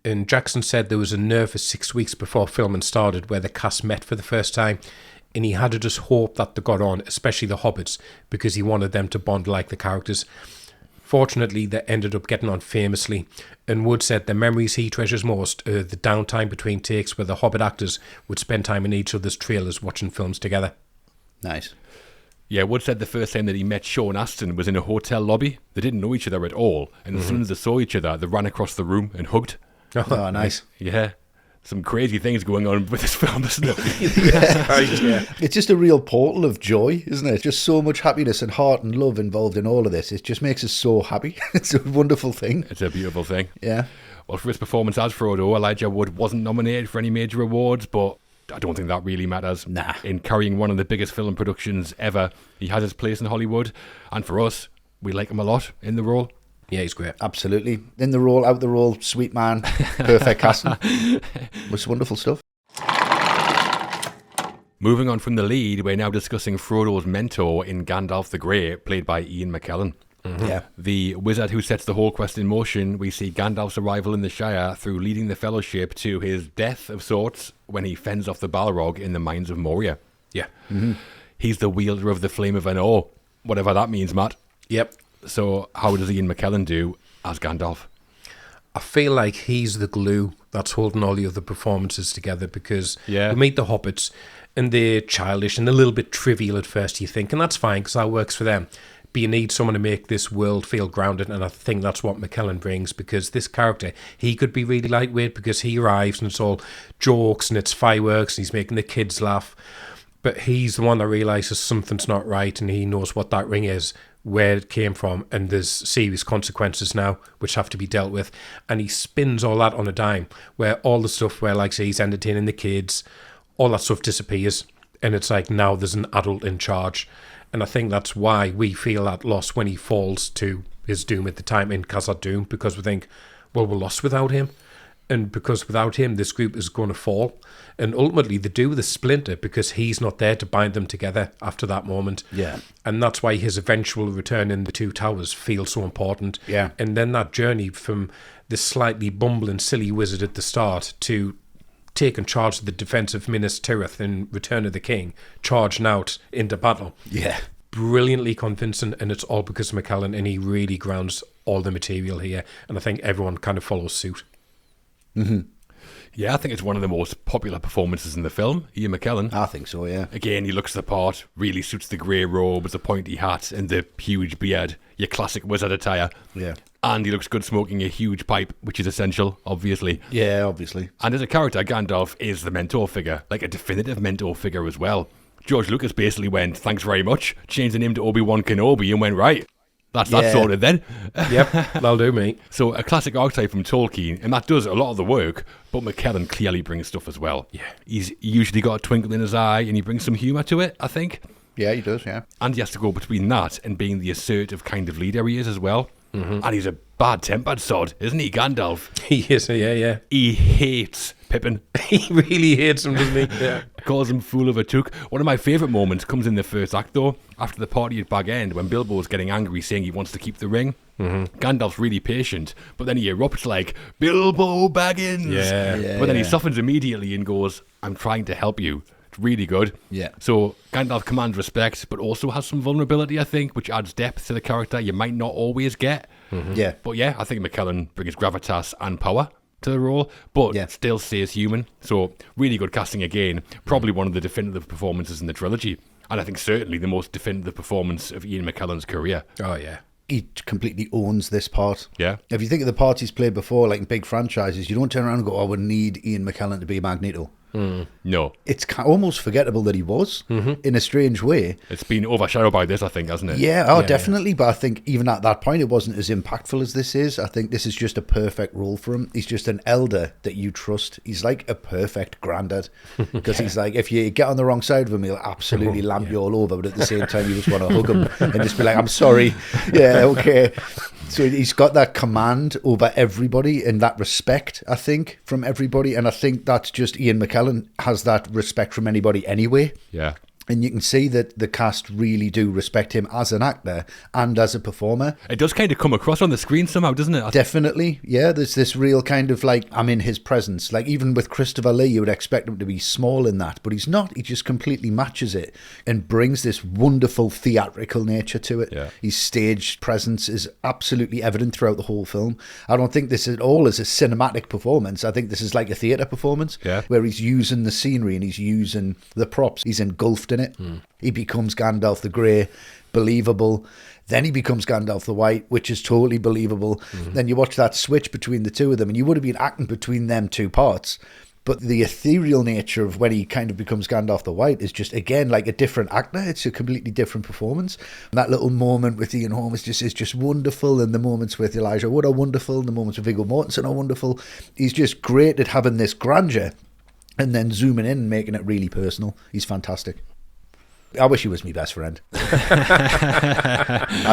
Speaker 2: And Jackson said there was a nervous 6 weeks before filming started where the cast met for the first time, and he had to just hope that they got on, especially the hobbits, because he wanted them to bond like the characters. Fortunately, they ended up getting on famously, and Wood said the memories he treasures most are the downtime between takes where the hobbit actors would spend time in each other's trailers watching films together.
Speaker 3: Nice.
Speaker 1: Yeah, Wood said the first time that he met Sean Astin was in a hotel lobby. They didn't know each other at all, and as soon as they saw each other, they ran across the room and hugged.
Speaker 3: Oh, nice.
Speaker 1: Yeah. Some crazy things going on with this film, isn't it?
Speaker 2: Yeah.
Speaker 3: It's just a real portal of joy, isn't it? Just so much happiness and heart and love involved in all of this. It just makes us so happy. It's a wonderful thing.
Speaker 1: It's a beautiful thing.
Speaker 3: Yeah.
Speaker 1: Well, for his performance as Frodo, Elijah Wood wasn't nominated for any major awards, but I don't think that really matters.
Speaker 3: Nah.
Speaker 1: In carrying one of the biggest film productions ever, he has his place in Hollywood, and for us, we like him a lot in the role.
Speaker 2: Yeah, he's great.
Speaker 3: Absolutely. In the role, out the role, sweet man, perfect casting. It's wonderful stuff.
Speaker 1: Moving on from the lead, we're now discussing Frodo's mentor in Gandalf the Grey, played by Ian McKellen.
Speaker 3: Yeah.
Speaker 1: The wizard who sets the whole quest in motion. We see Gandalf's arrival in the Shire through leading the Fellowship to his death of sorts when he fends off the Balrog in the mines of Moria.
Speaker 2: Yeah.
Speaker 1: He's the wielder of the Flame of Anor, whatever that means, Matt.
Speaker 2: Yep.
Speaker 1: So how does Ian McKellen do as Gandalf?
Speaker 2: I feel like he's the glue that's holding all the other performances together because
Speaker 1: Yeah.
Speaker 2: we meet the hobbits and they're childish and a little bit trivial at first, you think, and that's fine because that works for them. But you need someone to make this world feel grounded, and I think that's what McKellen brings because this character, he could be really lightweight because he arrives and it's all jokes and it's fireworks and he's making the kids laugh. But he's the one that realises something's not right and he knows what that ring is, where it came from, and there's serious consequences now which have to be dealt with. And he spins all that on a dime, where all the stuff where, like, say, he's entertaining the kids, all that stuff disappears. And it's like now there's an adult in charge. And I think that's why we feel that loss when he falls to his doom at the time in Khazad Dûm, because we think, well, we're lost without him. And because without him, this group is going to fall. And ultimately, they do the splinter because he's not there to bind them together after that moment.
Speaker 3: Yeah.
Speaker 2: And that's why his eventual return in the Two Towers feels so important.
Speaker 3: Yeah.
Speaker 2: And then that journey from this slightly bumbling, silly wizard at the start to taking charge of the defence of Minas Tirith in Return of the King, charging out into battle.
Speaker 3: Yeah.
Speaker 2: Brilliantly convincing, and it's all because of McKellen, and he really grounds all the material here. And I think everyone kind of follows suit.
Speaker 1: Yeah, I think it's one of the most popular performances in the film, Ian McKellen.
Speaker 3: I think so, yeah.
Speaker 1: Again, he looks the part, really suits the grey robes, the pointy hat and the huge beard, your classic wizard attire.
Speaker 3: Yeah.
Speaker 1: And he looks good smoking a huge pipe, which is essential, obviously.
Speaker 3: Yeah, obviously.
Speaker 1: And as a character, Gandalf is the mentor figure, like a definitive mentor figure as well. George Lucas basically went, thanks very much, changed the name to Obi-Wan Kenobi and went, right, that's that
Speaker 3: Yeah.
Speaker 1: sorted then.
Speaker 2: Yep, that'll do, mate.
Speaker 1: So a classic archetype from Tolkien, and that does a lot of the work, but McKellen clearly brings stuff as well.
Speaker 2: Yeah.
Speaker 1: He's usually got a twinkle in his eye, and he brings some humour to it, I think.
Speaker 3: Yeah, he does, yeah.
Speaker 1: And he has to go between that and being the assertive kind of leader he is as well. And he's a bad-tempered sod, isn't he, Gandalf?
Speaker 2: He is, yeah.
Speaker 1: He hates Pippin.
Speaker 2: He really hates him, doesn't he? Yeah.
Speaker 1: Calls him fool of a took. One of my favourite moments comes in the first act, though, after the party at Bag End, when Bilbo's getting angry, saying he wants to keep the ring. Gandalf's really patient, but then he erupts like, Bilbo Baggins!
Speaker 2: Yeah.
Speaker 1: But then he
Speaker 3: Yeah.
Speaker 1: softens immediately and goes, I'm trying to help you. It's really good.
Speaker 3: Yeah.
Speaker 1: So Gandalf commands respect, but also has some vulnerability, I think, which adds depth to the character you might not always get.
Speaker 3: Yeah.
Speaker 1: But yeah, I think McKellen brings gravitas and power to the role, but still stays human. So really good casting again. Probably one of the definitive performances in the trilogy. And I think certainly the most definitive performance of Ian McKellen's career.
Speaker 2: Oh, yeah.
Speaker 3: He completely owns this part.
Speaker 1: Yeah.
Speaker 3: If you think of the parts he's played before, like in big franchises, you don't turn around and go, "Oh, we need Ian McKellen to be Magneto."
Speaker 1: No.
Speaker 3: It's almost forgettable that he was, in a strange way.
Speaker 1: It's been overshadowed by this, I think, hasn't it?
Speaker 3: Yeah, definitely. But I think even at that point, it wasn't as impactful as this is. I think this is just a perfect role for him. He's just an elder that you trust. He's like a perfect granddad. Because he's like, if you get on the wrong side of him, he'll absolutely lamp you all over. But at the same time, you just want to hug him and just be like, "I'm sorry." Yeah, okay. So he's got that command over everybody and that respect, I think, from everybody. And I think that's just Ian McKellen has that respect from anybody anyway.
Speaker 1: Yeah.
Speaker 3: And you can see that the cast really do respect him as an actor and as a performer.
Speaker 1: It does kind of come across on the screen somehow, doesn't it?
Speaker 3: Definitely, yeah. There's this real kind of like, I'm in his presence. Like even with Christopher Lee, you would expect him to be small in that, but he's not. He just completely matches it and brings this wonderful theatrical nature to it.
Speaker 1: Yeah.
Speaker 3: His stage presence is absolutely evident throughout the whole film. I don't think this at all is a cinematic performance. I think this is like a theatre performance where he's using the scenery and he's using the props. He's engulfed in it. He becomes Gandalf the Grey, believable. Then he becomes Gandalf the White, which is totally believable. Then you watch that switch between the two of them, and you would have been acting between them two parts. But the ethereal nature of when he kind of becomes Gandalf the White is just, again, like a different actor. It's a completely different performance. And that little moment with Ian Holm is just wonderful. And the moments with Elijah Wood are wonderful. And the moments with Viggo Mortensen are wonderful. He's just great at having this grandeur and then zooming in and making it really personal. He's fantastic. I wish he was my best friend. I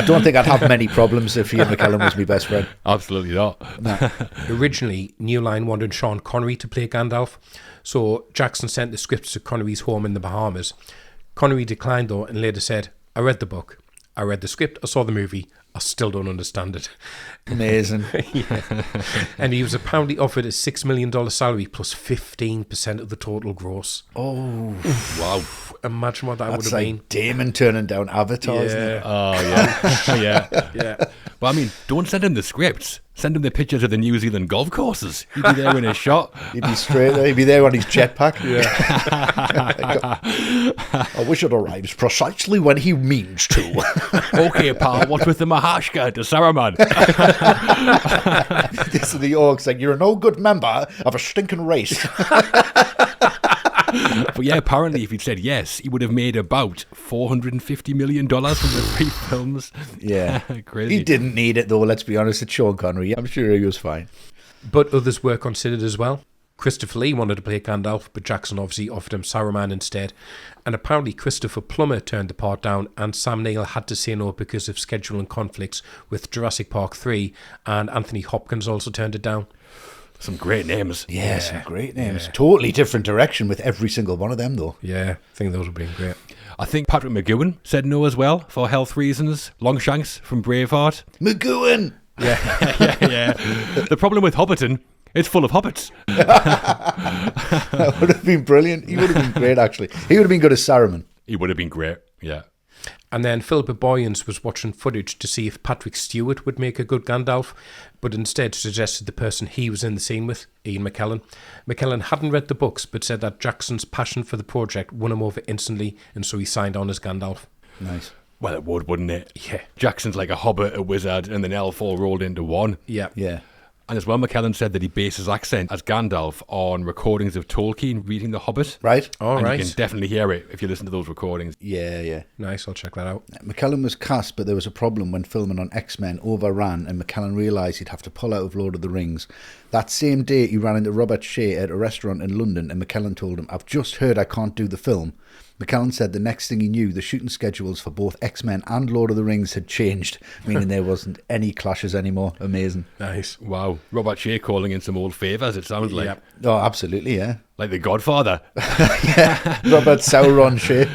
Speaker 3: don't think I'd have many problems if Ian McKellen was my best friend.
Speaker 1: Absolutely not.
Speaker 3: No.
Speaker 2: Originally, New Line wanted Sean Connery to play Gandalf, so Jackson sent the scripts to Connery's home in the Bahamas. Connery declined though and later said, "I read the book, I read the script, I saw the movie, I still don't understand it."
Speaker 3: Amazing.
Speaker 2: And he was apparently offered a $6 million salary plus 15% of the total gross.
Speaker 3: Oh,
Speaker 1: Wow.
Speaker 2: Imagine what that would
Speaker 3: that's
Speaker 2: have
Speaker 3: like
Speaker 2: been.
Speaker 3: Damon turning down Avatar, isn't it?
Speaker 1: Oh, yeah. Yeah.
Speaker 2: Yeah.
Speaker 1: But I mean, don't send him the scripts. Send him the pictures of the New Zealand golf courses. He'd be there in a shot.
Speaker 3: He'd be straight there. He'd be there on his jetpack.
Speaker 2: Yeah.
Speaker 3: I wish it arrives precisely when he means to.
Speaker 1: Okay, pal, what's with the Mahashka to Saruman?
Speaker 3: This is the orcs like, "You're a no good member of a stinking race."
Speaker 1: But yeah, apparently if he'd said yes, he would have made about $450 million from the 3 films.
Speaker 3: Yeah.
Speaker 1: Crazy.
Speaker 3: He didn't need it though, let's be honest. It's Sean Connery. I'm sure he was fine.
Speaker 2: But others were considered as well. Christopher Lee wanted to play Gandalf, but Jackson obviously offered him Saruman instead. And apparently Christopher Plummer turned the part down, and Sam Neill had to say no because of scheduling conflicts with Jurassic Park 3, and Anthony Hopkins also turned it down.
Speaker 1: Some great names.
Speaker 3: Yeah, some great names. Totally different direction with every single one of them though.
Speaker 2: Yeah, I think those would have been great.
Speaker 1: I think Patrick McGowan said no as well for health reasons. Longshanks from Braveheart.
Speaker 3: McGowan!
Speaker 1: Yeah. The problem with Hobbiton, it's full of hobbits.
Speaker 3: That would have been brilliant. He would have been great, actually. He would have been good as Saruman.
Speaker 1: He would have been great, yeah.
Speaker 2: And then Philippa Boyens was watching footage to see if Patrick Stewart would make a good Gandalf, but instead suggested the person he was in the scene with, Ian McKellen. McKellen hadn't read the books, but said that Jackson's passion for the project won him over instantly, and so he signed on as Gandalf.
Speaker 3: Nice.
Speaker 1: Well, it would, wouldn't it?
Speaker 2: Yeah.
Speaker 1: Jackson's like a hobbit, a wizard, and an elf all rolled into one.
Speaker 2: Yeah.
Speaker 3: Yeah.
Speaker 1: And as well, McKellen said that he based his accent as Gandalf on recordings of Tolkien reading The Hobbit.
Speaker 3: Right?
Speaker 2: All
Speaker 1: and
Speaker 2: right.
Speaker 1: you can definitely hear it if you listen to those recordings.
Speaker 3: Yeah.
Speaker 2: Nice, I'll check that out.
Speaker 3: McKellen was cast, but there was a problem when filming on X-Men overran, and McKellen realised he'd have to pull out of Lord of the Rings. That same day, he ran into Robert Shea at a restaurant in London, and McKellen told him, "I've just heard I can't do the film." McKellen said the next thing he knew, the shooting schedules for both X-Men and Lord of the Rings had changed, meaning there wasn't any clashes anymore. Amazing.
Speaker 2: Nice.
Speaker 1: Wow. Robert Shea calling in some old favours, it sounds like.
Speaker 2: Yep.
Speaker 3: Oh, absolutely, yeah.
Speaker 1: Like The Godfather.
Speaker 3: Robert Sauron Shea.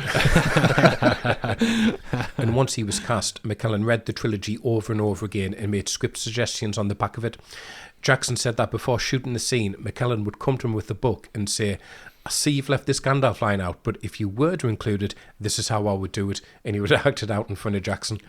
Speaker 2: And once he was cast, McKellen read the trilogy over and over again and made script suggestions on the back of it. Jackson said that before shooting the scene, McKellen would come to him with the book and say, I see you've left this Gandalf line out, but if you were to include it, this is how I would do it. And he would act it out in front of Jackson.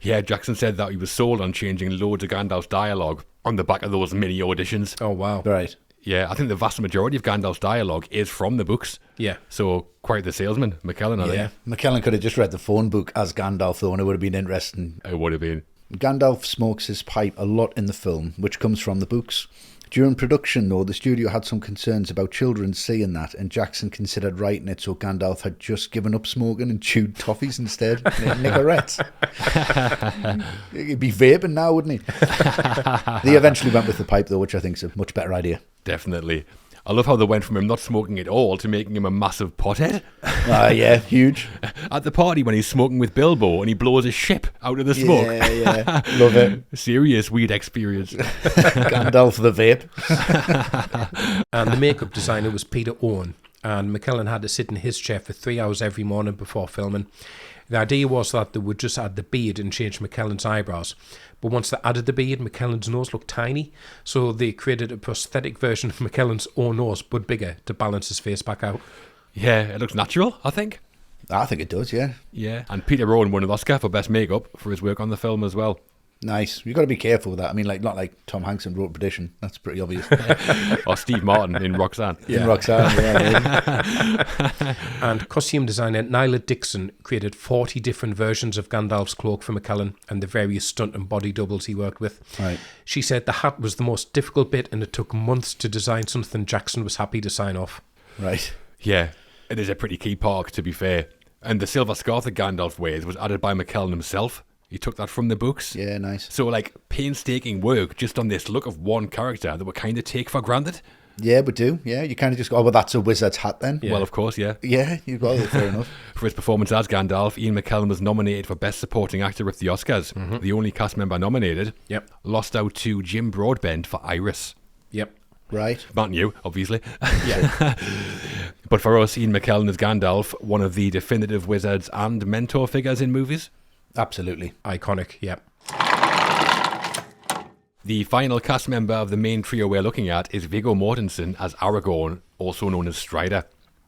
Speaker 1: Yeah, Jackson said that he was sold on changing loads of Gandalf's dialogue on the back of those mini auditions.
Speaker 2: Oh, wow.
Speaker 3: Right.
Speaker 1: Yeah, I think the vast majority of Gandalf's dialogue is from the books.
Speaker 2: Yeah.
Speaker 1: So, quite the salesman, McKellen, I think.
Speaker 3: McKellen could have just read the phone book as Gandalf, though, and it would have been interesting.
Speaker 1: It would have been.
Speaker 3: Gandalf smokes his pipe a lot in the film, which comes from the books. During production, though, the studio had some concerns about children seeing that, and Jackson considered writing it so Gandalf had just given up smoking and chewed toffees instead. Nicorettes. He'd be vaping now, wouldn't he? They eventually went with the pipe, though, which I think is a much better idea.
Speaker 1: Definitely. I love how they went from him not smoking at all to making him a massive pothead.
Speaker 3: Yeah, huge.
Speaker 1: At the party when he's smoking with Bilbo and he blows his ship out of the smoke.
Speaker 3: Yeah. Love it.
Speaker 1: Serious weed experience.
Speaker 3: Gandalf the vape.
Speaker 2: And the makeup designer was Peter Owen, and McKellen had to sit in his chair for 3 hours every morning before filming. The idea was that they would just add the beard and change McKellen's eyebrows. But once they added the beard, McKellen's nose looked tiny, so they created a prosthetic version of McKellen's own nose, but bigger, to balance his face back out.
Speaker 1: Yeah, it looks natural, I think.
Speaker 3: I think it does, yeah.
Speaker 1: Yeah, and Peter Owen won an Oscar for Best Makeup for his work on the film as well.
Speaker 3: Nice. You've got to be careful with that. I mean, like not like Tom Hanks in Road Perdition. That's pretty obvious.
Speaker 1: Or Steve Martin in Roxanne.
Speaker 3: In Roxanne, yeah.
Speaker 2: And costume designer Nyla Dixon created 40 different versions of Gandalf's cloak for McKellen and the various stunt and body doubles he worked with.
Speaker 3: Right.
Speaker 2: She said the hat was the most difficult bit and it took months to design something Jackson was happy to sign off.
Speaker 3: Right.
Speaker 1: Yeah, it is a pretty key part, to be fair. And the silver scarf that Gandalf wears was added by McKellen himself. He took that from the books.
Speaker 3: Yeah, nice.
Speaker 1: So, like, painstaking work just on this look of one character that we kind of take for granted.
Speaker 3: Yeah, we do. Yeah, you kind of just go, oh, well, that's a wizard's hat then.
Speaker 1: Yeah. Well, of course, yeah.
Speaker 3: Yeah, you've got it, fair enough.
Speaker 1: For his performance as Gandalf, Ian McKellen was nominated for Best Supporting Actor at the Oscars. Mm-hmm. The only cast member nominated.
Speaker 2: Yep.
Speaker 1: Lost out to Jim Broadbent for Iris.
Speaker 2: Yep.
Speaker 3: Right.
Speaker 1: Not you, obviously.
Speaker 2: Yeah.
Speaker 1: But for us, Ian McKellen as Gandalf, one of the definitive wizards and mentor figures in movies.
Speaker 3: Absolutely.
Speaker 2: Iconic, yep.
Speaker 1: The final cast member of the main trio we're looking at is Viggo Mortensen as Aragorn, also known as Strider.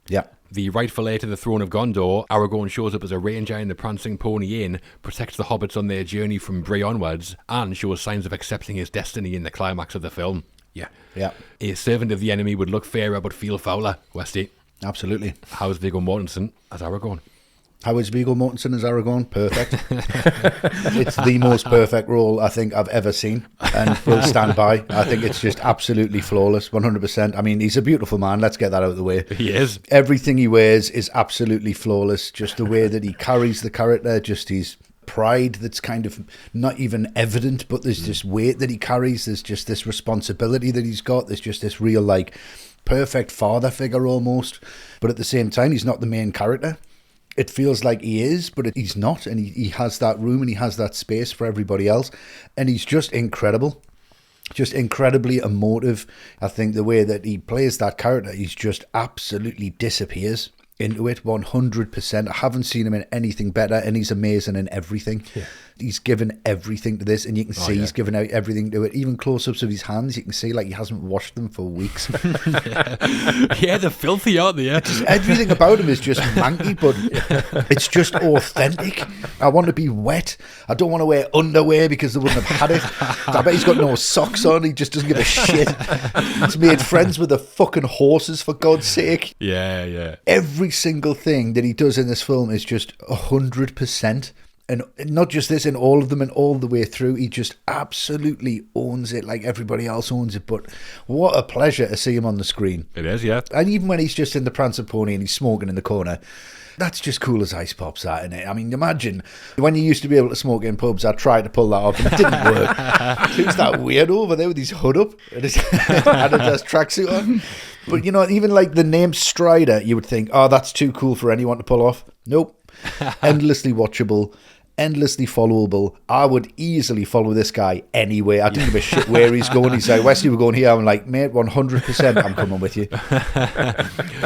Speaker 3: Yeah.
Speaker 1: The rightful heir to the throne of Gondor, Aragorn shows up as a ranger in the Prancing Pony Inn, protects the hobbits on their journey from Bree onwards, and shows signs of accepting his destiny in the climax of the film.
Speaker 2: Yeah.
Speaker 3: Yeah.
Speaker 1: A servant of the enemy would look fairer but feel fouler, Westy.
Speaker 3: Absolutely.
Speaker 1: How's Viggo Mortensen as Aragorn?
Speaker 3: How is Viggo Mortensen as Aragorn? Perfect. It's the most perfect role I think I've ever seen, and will stand by. I think it's just absolutely flawless, 100%. I mean, he's a beautiful man. Let's get that out of the way.
Speaker 1: He is.
Speaker 3: Everything he wears is absolutely flawless. Just the way that he carries the character, just his pride that's kind of not even evident, but there's this weight that he carries. There's just this responsibility that he's got. There's just this real, like, perfect father figure almost. But at the same time, he's not the main character. It feels like he is, but he's not, and he has that room and he has that space for everybody else, and he's just incredible, just incredibly emotive. I think the way that he plays that character, he's just absolutely disappears into it 100%. I haven't seen him in anything better, and he's amazing in everything. Yeah. He's given everything to this, and you can see he's given out everything to it. Even close-ups of his hands, you can see like he hasn't washed them for weeks.
Speaker 1: Yeah, they're filthy, aren't they? Yeah?
Speaker 3: Everything about him is just manky, but it's just authentic. I want to be wet. I don't want to wear underwear because they wouldn't have had it. I bet he's got no socks on. He just doesn't give a shit. He's made friends with the fucking horses, for God's sake.
Speaker 1: Yeah, yeah.
Speaker 3: Every single thing that he does in this film is just 100%. And not just this, in all of them and all the way through, he just absolutely owns it like everybody else owns it. But what a pleasure to see him on the screen.
Speaker 1: It is, yeah.
Speaker 3: And even when he's just in the Prancing Pony and he's smoking in the corner, that's just cool as ice pops, that, isn't it? I mean, imagine when you used to be able to smoke in pubs, I tried to pull that off and it didn't work. Who's that weirdo over there with his hood up and his Adidas tracksuit on? But, you know, even like the name Strider, you would think, oh, that's too cool for anyone to pull off. Nope. Endlessly watchable, endlessly followable. I would easily follow this guy anywhere. I didn't give a shit where he's going. He's like, Westy, we're going here. I'm like, mate, 100% I'm coming with you.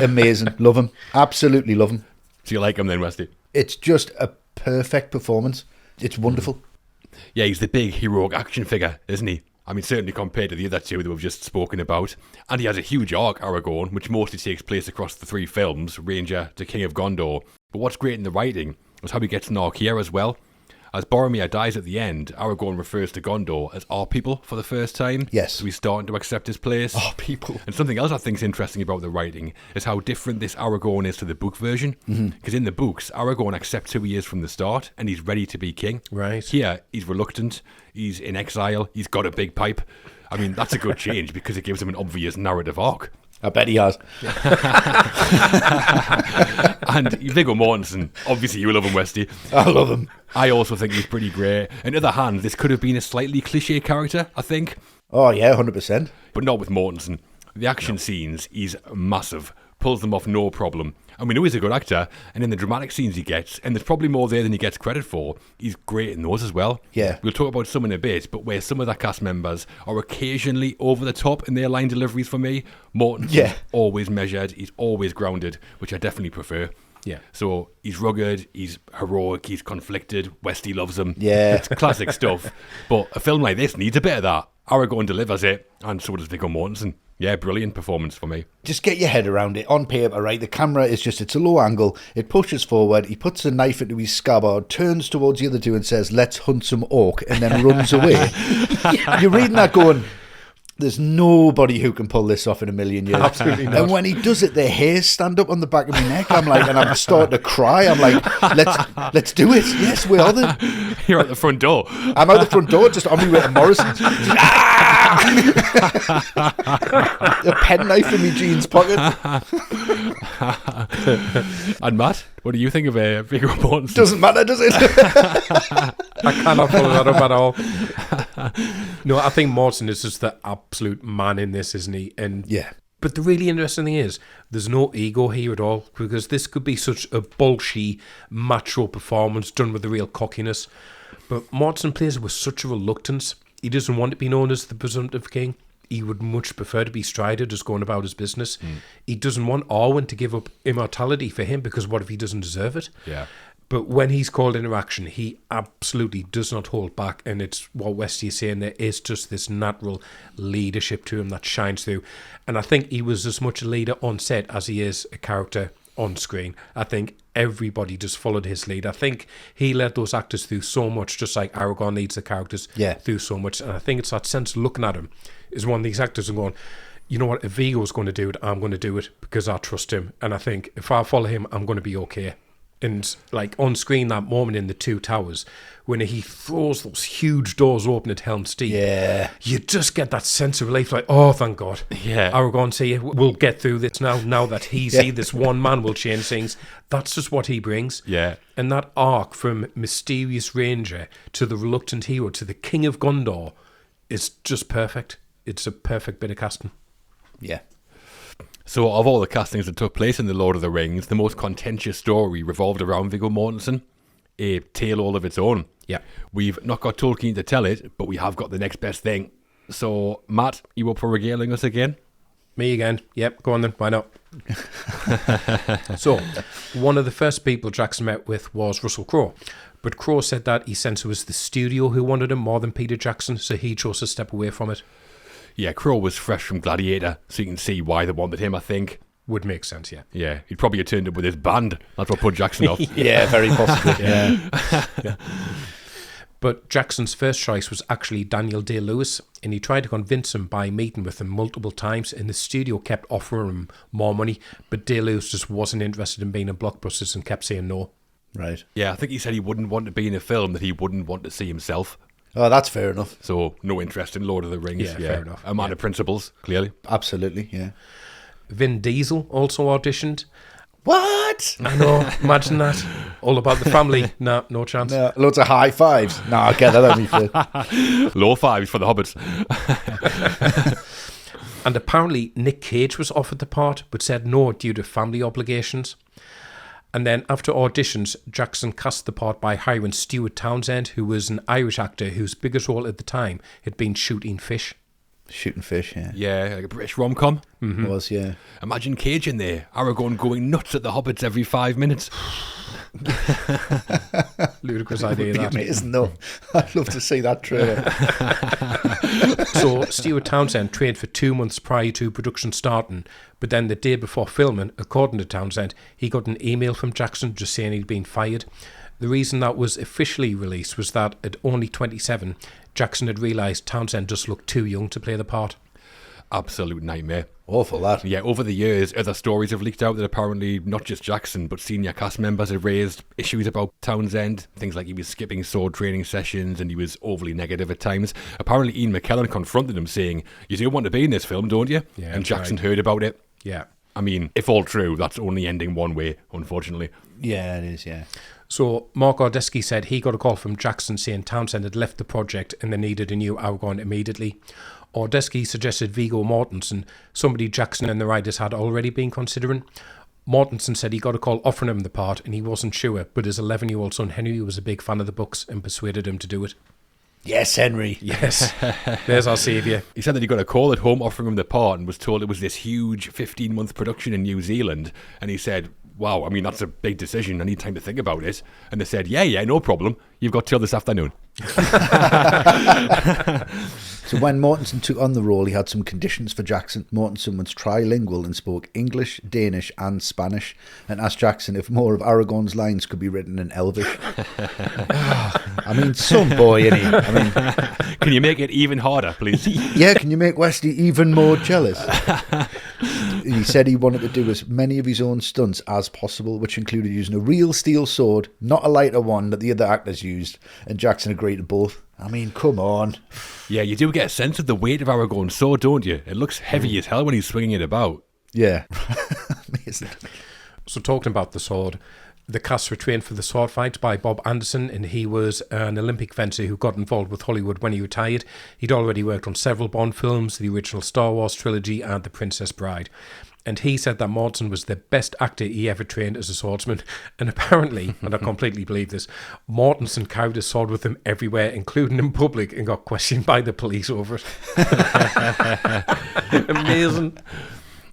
Speaker 3: Amazing. Love him. Absolutely love him.
Speaker 1: So you like him then, Westy?
Speaker 3: It's just a perfect performance. It's wonderful.
Speaker 1: Yeah, he's the big heroic action figure, isn't he? I mean, certainly compared to the other two that we've just spoken about. And he has a huge arc, Aragorn, which mostly takes place across the 3 films, Ranger to King of Gondor. But what's great in the writing is how he gets an arc here as well. As Boromir dies at the end, Aragorn refers to Gondor as our people for the first time.
Speaker 3: Yes.
Speaker 1: So he's starting to accept his place.
Speaker 3: Our people.
Speaker 1: And something else I think is interesting about the writing is how different this Aragorn is to the book version. Because in the books, Aragorn accepts who he is from the start and he's ready to be king.
Speaker 2: Right.
Speaker 1: Here, he's reluctant, he's in exile, he's got a big pipe. I mean, that's a good change because it gives him an obvious narrative arc.
Speaker 3: I bet he has.
Speaker 1: And Viggo Mortensen, obviously you love him, Westy.
Speaker 3: I love him.
Speaker 1: I also think he's pretty great. On the other hand, this could have been a slightly cliche character, I think.
Speaker 3: Oh, yeah, 100%.
Speaker 1: But not with Mortensen. The action scenes, he's massive. Pulls them off no problem. And we know he's a good actor. And in the dramatic scenes he gets, and there's probably more there than he gets credit for, he's great in those as well.
Speaker 3: Yeah.
Speaker 1: We'll talk about some in a bit, but where some of the cast members are occasionally over the top in their line deliveries for me, Mortensen's always measured, he's always grounded, which I definitely prefer.
Speaker 2: Yeah.
Speaker 1: So he's rugged, he's heroic, he's conflicted, Westy loves him.
Speaker 3: Yeah.
Speaker 1: It's classic stuff. But a film like this needs a bit of that. Aragorn delivers it, and so does Viggo Mortensen. Yeah, brilliant performance for me.
Speaker 3: Just get your head around it. On paper, right, the camera is just, it's a low angle, it pushes forward, he puts a knife into his scabbard, turns towards the other two and says, let's hunt some orc, and then runs away. You're reading that going, there's nobody who can pull this off in a million years.
Speaker 2: Absolutely not.
Speaker 3: And when he does it, the hairs stand up on the back of my neck. I'm like, and I'm starting to cry. I'm like, let's do it. Yes, we are then.
Speaker 1: You're at the front door.
Speaker 3: I'm out the front door, just on my way to Morrison's. A penknife in my jeans pocket.
Speaker 1: And Matt, what do you think of Viggo Mortensen?
Speaker 3: Doesn't matter, does it?
Speaker 2: I cannot follow that up at all. No, I think Mortensen is just the absolute man in this, isn't he? And
Speaker 3: Yeah.
Speaker 2: But the really interesting thing is, there's no ego here at all, because this could be such a bolshy, macho performance done with the real cockiness. But Mortensen plays it with such a reluctance. He doesn't want to be known as the presumptive king. He would much prefer to be Strider, just going about his business. He doesn't want Arwen to give up immortality for him, because what if he doesn't deserve it?
Speaker 1: Yeah.
Speaker 2: But when he's called into action, he absolutely does not hold back. And it's what Westy is saying, there is just this natural leadership to him that shines through. And I think he was as much a leader on set as he is a character on screen. I think everybody just followed his lead. I think he led those actors through so much, just like Aragorn leads the characters through so much. And I think it's that sense of looking at him is one of these actors and going, you know what, if Viggo's going to do it, I'm going to do it because I trust him. And I think if I follow him, I'm going to be okay. And like on screen, that moment in the Two Towers when he throws those huge doors open at Helm's Deep, you just get that sense of relief, like, oh, thank God.
Speaker 1: Yeah.
Speaker 2: Aragorn, see, we'll get through this now that he's here, this one man will change things. That's just what he brings.
Speaker 1: Yeah.
Speaker 2: And that arc from mysterious ranger to the reluctant hero to the King of Gondor is just perfect. It's a perfect bit of casting.
Speaker 3: Yeah.
Speaker 1: So of all the castings that took place in The Lord of the Rings, the most contentious story revolved around Viggo Mortensen, a tale all of its own.
Speaker 2: Yeah.
Speaker 1: We've not got Tolkien to tell it, but we have got the next best thing. So, Matt, you up for regaling us again?
Speaker 2: Me again. Yep, go on then. Why not? So, one of the first people Jackson met with was Russell Crowe. But Crowe said that he sensed it was the studio who wanted him more than Peter Jackson, so he chose to step away from it.
Speaker 1: Yeah, Crowe was fresh from Gladiator, so you can see why they wanted him, I think.
Speaker 2: Would make sense, yeah.
Speaker 1: Yeah, he'd probably have turned up with his band. That's what put Jackson off.
Speaker 3: Yeah, very possibly. Yeah.
Speaker 2: But Jackson's first choice was actually Daniel Day-Lewis, and he tried to convince him by meeting with him multiple times, and the studio kept offering him more money, but Day-Lewis just wasn't interested in being in blockbusters and kept saying no.
Speaker 3: Right.
Speaker 1: Yeah, I think he said he wouldn't want to be in a film that he wouldn't want to see himself.
Speaker 3: Oh, that's fair enough.
Speaker 1: So, no interest in Lord of the Rings.
Speaker 2: Yeah, fair enough.
Speaker 1: A man of principles, clearly.
Speaker 3: Absolutely, yeah.
Speaker 2: Vin Diesel also auditioned.
Speaker 3: What?
Speaker 2: I know, imagine that. All about the family. No chance.
Speaker 3: No, loads of high fives. No, I'll get that on me for
Speaker 1: Low fives for the hobbits.
Speaker 2: And apparently Nick Cage was offered the part, but said no due to family obligations. And then after auditions, Jackson cast the part by hiring Stuart Townsend, who was an Irish actor whose biggest role at the time had been shooting fish.
Speaker 3: Shooting fish, yeah.
Speaker 1: Yeah, like a British rom-com.
Speaker 3: It was, yeah.
Speaker 1: Imagine Cage in there. Aragorn going nuts at the hobbits every 5 minutes.
Speaker 2: Ludicrous idea, that.
Speaker 3: Amazing, though. I'd love to see that trailer.
Speaker 2: So Stuart Townsend trained for 2 months prior to production starting, but then the day before filming, according to Townsend, he got an email from Jackson just saying he'd been fired. The reason that was officially released was that at only 27, Jackson had realised Townsend just looked too young to play the part.
Speaker 1: Absolute nightmare.
Speaker 3: Awful, that.
Speaker 1: Yeah, over the years, other stories have leaked out that apparently not just Jackson, but senior cast members have raised issues about Townsend. Things like he was skipping sword training sessions and he was overly negative at times. Apparently, Ian McKellen confronted him saying, "You do want to be in this film, don't you?"
Speaker 2: Yeah,
Speaker 1: and Jackson
Speaker 2: right.
Speaker 1: heard about it.
Speaker 2: Yeah.
Speaker 1: I mean, if all true, that's only ending one way, unfortunately.
Speaker 3: Yeah, it is, yeah.
Speaker 2: So Mark Ordesky said he got a call from Jackson saying Townsend had left the project and they needed a new Aragorn immediately. Ordesky suggested Viggo Mortensen, somebody Jackson and the writers had already been considering. Mortensen said he got a call offering him the part and he wasn't sure, but his 11-year-old son Henry was a big fan of the books and persuaded him to do it.
Speaker 3: Yes, Henry.
Speaker 2: Yes, there's our saviour.
Speaker 1: He said that he got a call at home offering him the part and was told it was this huge 15-month production in New Zealand. And he said, "Wow, I mean, that's a big decision. I need time to think about it." And they said, yeah, no problem. You've got till this afternoon.
Speaker 3: So when Mortensen took on the role, he had some conditions for Jackson. Mortensen was trilingual and spoke English, Danish and Spanish, and asked Jackson if more of Aragorn's lines could be written in Elvish. I mean, some boy, innit? I mean,
Speaker 1: Can you make it even harder, please?
Speaker 3: yeah, can you make Westy even more jealous? He said he wanted to do as many of his own stunts as possible, which included using a real steel sword, not a lighter one that the other actors used, and Jackson agreed to both. I mean, come on.
Speaker 1: Yeah, you do get a sense of the weight of Aragorn's sword, don't you? It looks heavy as hell when he's swinging it about.
Speaker 3: Yeah. Amazing.
Speaker 2: So talking about the sword, the cast were trained for the sword fight by Bob Anderson, and he was an Olympic fencer who got involved with Hollywood when he retired. He'd already worked on several Bond films, the original Star Wars trilogy and The Princess Bride. And he said that Mortensen was the best actor he ever trained as a swordsman. And apparently, and I completely believe this, Mortensen carried his sword with him everywhere, including in public, and got questioned by the police over it. Amazing.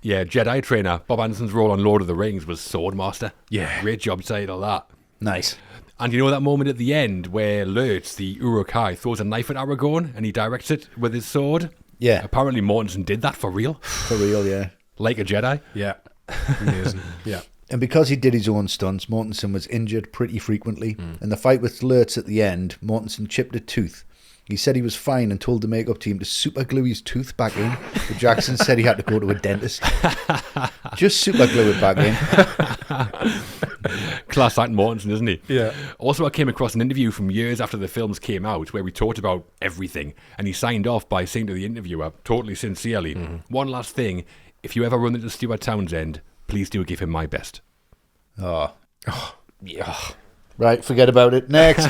Speaker 1: Yeah, Jedi trainer. Bob Anderson's role on Lord of the Rings was Swordmaster.
Speaker 2: Yeah.
Speaker 1: Great job title, that.
Speaker 3: Nice.
Speaker 1: And you know that moment at the end where Lurtz, the Uruk-hai, throws a knife at Aragorn and he directs it with his sword?
Speaker 3: Yeah.
Speaker 1: Apparently Mortensen did that for real.
Speaker 3: For real, yeah.
Speaker 1: Like a Jedi.
Speaker 2: Yeah. Amazing. Yeah.
Speaker 3: And because he did his own stunts, Mortensen was injured pretty frequently. In the fight with Lurtz at the end, Mortensen chipped a tooth. He said he was fine and told the makeup team to super glue his tooth back in, but Jackson said he had to go to a dentist. Just super glue it back in.
Speaker 1: Class act Mortensen, isn't he?
Speaker 2: Yeah.
Speaker 1: Also, I came across an interview from years after the films came out where we talked about everything, and he signed off by saying to the interviewer, totally sincerely, "One last thing, if you ever run into Stuart Townsend, please do give him my best."
Speaker 3: Oh.
Speaker 2: Yeah.
Speaker 3: Right, forget about it. Next.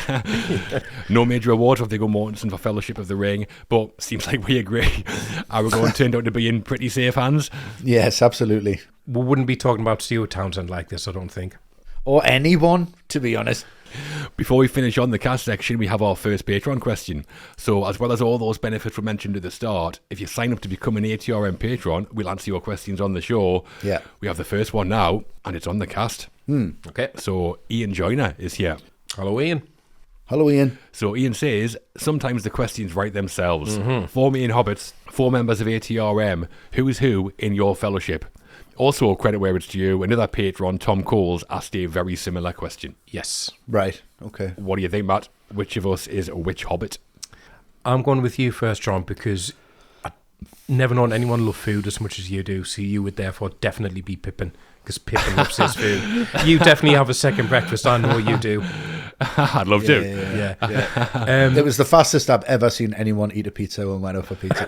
Speaker 1: No major award for Viggo Mortensen for Fellowship of the Ring, but seems like we agree. Aragorn turned out to be in pretty safe hands.
Speaker 3: Yes, absolutely.
Speaker 2: We wouldn't be talking about Stuart Townsend like this, I don't think.
Speaker 3: Or anyone, to be honest.
Speaker 1: Before we finish on the cast section, we have our first Patreon question. So, as well as all those benefits we mentioned at the start, if you sign up to become an ATRM patron, we'll answer your questions on the show.
Speaker 3: Yeah.
Speaker 1: We have the first one now, and it's on the cast.
Speaker 2: Okay.
Speaker 1: So, Ian Joyner is here.
Speaker 2: Hello, Ian.
Speaker 3: Hello, Ian.
Speaker 1: So, Ian says, sometimes the questions write themselves. For me and Hobbits, 4 members of ATRM, who is who in your fellowship? Also, credit where it's due, another patron, Tom Coles, asked a very similar question.
Speaker 2: Yes.
Speaker 3: Right, okay.
Speaker 1: What do you think, Matt? Which of us is which Hobbit?
Speaker 2: I'm going with you first, John, because I've never known anyone love food as much as you do, so you would therefore definitely be Pippin, because Pippin loves his food. You definitely have a second breakfast, I know you do.
Speaker 1: I'd love to.
Speaker 2: Yeah.
Speaker 3: It was the fastest I've ever seen anyone eat a pizza and went up for pizza.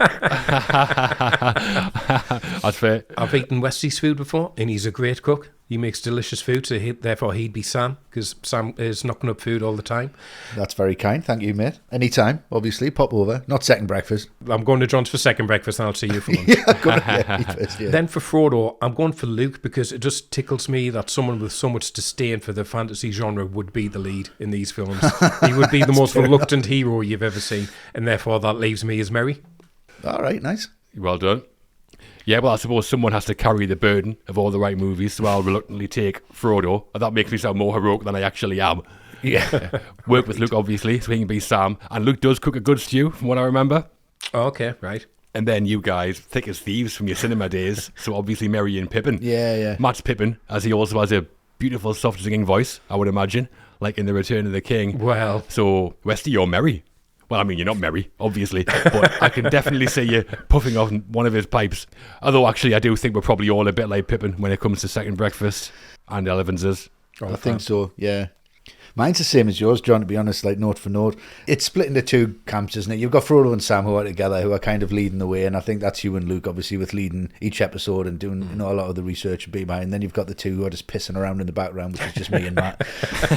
Speaker 1: That's fair.
Speaker 2: I've eaten Westy's food before, and he's a great cook. He makes delicious food, so therefore he'd be Sam, because Sam is knocking up food all the time.
Speaker 3: That's very kind. Thank you, mate. Anytime, obviously. Pop over. Not second breakfast.
Speaker 2: I'm going to John's for second breakfast, and I'll see you for lunch.
Speaker 3: Yeah, go ahead. Eat first, yeah.
Speaker 2: Then for Frodo, I'm going for Luke, because it just tickles me that someone with so much disdain for the fantasy genre would be the lead in these films. He would be the most reluctant hero you've ever seen, and therefore that leaves me as Merry.
Speaker 3: All right, nice.
Speaker 1: Well done. Yeah, well, I suppose someone has to carry the burden of all the right movies, so I'll reluctantly take Frodo. And that makes me sound more heroic than I actually am.
Speaker 3: Yeah.
Speaker 1: Work with Luke, obviously, so he can be Sam. And Luke does cook a good stew, from what I remember.
Speaker 2: Oh, okay, right.
Speaker 1: And then you guys, thick as thieves from your cinema days. So obviously Merry and Pippin.
Speaker 3: Yeah.
Speaker 1: Matt's Pippin, as he also has a beautiful, soft singing voice, I would imagine, like in The Return of the King.
Speaker 2: Well.
Speaker 1: So, Westy, you're Merry. Well, I mean, you're not Merry, obviously, but I can definitely see you puffing off one of his pipes. Although, actually, I do think we're probably all a bit like Pippin when it comes to second breakfast and Elevans's.
Speaker 3: I think so, yeah. Mine's the same as yours, John, to be honest, like note for note. It's split into two camps, isn't it? You've got Frodo and Sam who are together, who are kind of leading the way, and I think that's you and Luke, obviously, with leading each episode and doing a lot of the research and being behind. And then you've got the two who are just pissing around in the background, which is just me and Matt.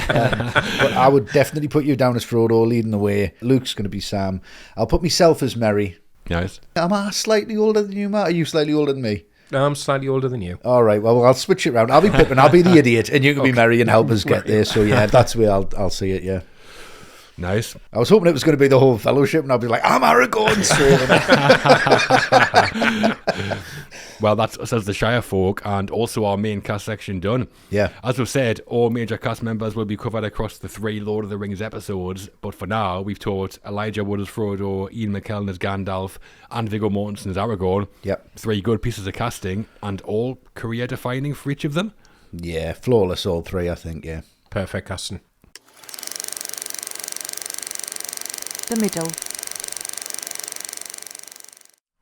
Speaker 3: But I would definitely put you down as Frodo, leading the way. Luke's going to be Sam. I'll put myself as Merry.
Speaker 1: Nice.
Speaker 3: Am I slightly older than you, Matt? Are you slightly older than me?
Speaker 2: No, I'm slightly older than you.
Speaker 3: All right, well, I'll switch it around. I'll be Pippin, I'll be the idiot, and you can be Merry and help us get there. So, yeah, that's the way I'll see it, yeah.
Speaker 1: Nice.
Speaker 3: I was hoping it was going to be the whole fellowship, and I'll be like, I'm Aragorn straight.
Speaker 1: Well, that's us as the Shire folk, and also our main cast section done.
Speaker 3: Yeah.
Speaker 1: As we've said, all major cast members will be covered across the 3 Lord of the Rings episodes, but for now, we've taught Elijah Wood as Frodo, Ian McKellen as Gandalf, and Viggo Mortensen as Aragorn.
Speaker 3: Yep.
Speaker 1: 3 good pieces of casting, and all career-defining for each of them.
Speaker 3: Yeah, flawless all 3, I think, yeah.
Speaker 2: Perfect casting.
Speaker 4: The middle.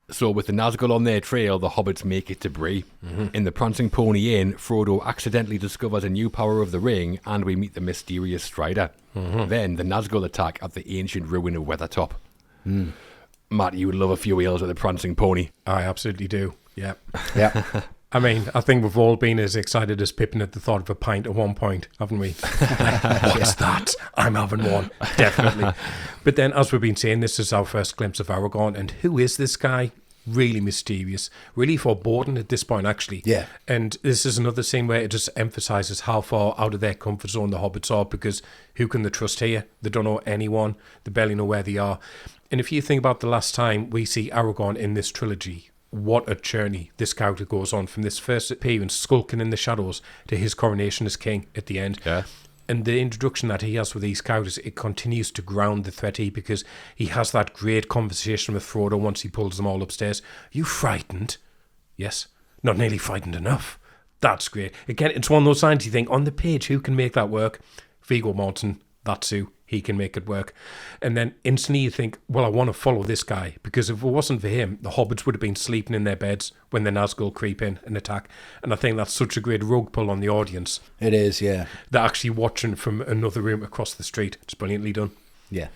Speaker 1: So with the Nazgul on their trail, the hobbits make it to Bree. In the Prancing Pony Inn, Frodo accidentally discovers a new power of the ring, and we meet the mysterious Strider. Then the Nazgul attack at the ancient ruin of Weathertop. Matt, you would love a few ales at the Prancing Pony.
Speaker 2: I absolutely do, yeah.
Speaker 3: Yeah.
Speaker 2: I mean, I think we've all been as excited as Pippin at the thought of a pint at one point, haven't we? What's that? I'm having one, definitely. But then, as we've been saying, this is our first glimpse of Aragorn. And who is this guy? Really mysterious, really foreboding at this point, actually.
Speaker 3: Yeah.
Speaker 2: And this is another scene where it just emphasises how far out of their comfort zone the hobbits are, because who can they trust here? They don't know anyone. They barely know where they are. And if you think about the last time we see Aragorn in this trilogy, what a journey this character goes on from this first appearance, skulking in the shadows, to his coronation as king at the end.
Speaker 1: Yeah.
Speaker 2: And the introduction that he has with these characters, it continues to ground the threat, because he has that great conversation with Frodo once he pulls them all upstairs. Are you frightened? Yes. Not nearly frightened enough. That's great. Again, it's one of those signs you think, on the page, who can make that work? Viggo Mortensen, that's who. He can make it work. And then instantly you think, well, I want to follow this guy, because if it wasn't for him, the hobbits would have been sleeping in their beds when the Nazgul creep in and attack. And I think that's such a great rug pull on the audience.
Speaker 3: It is, yeah.
Speaker 2: They're actually watching from another room across the street. It's brilliantly done.
Speaker 3: Yeah.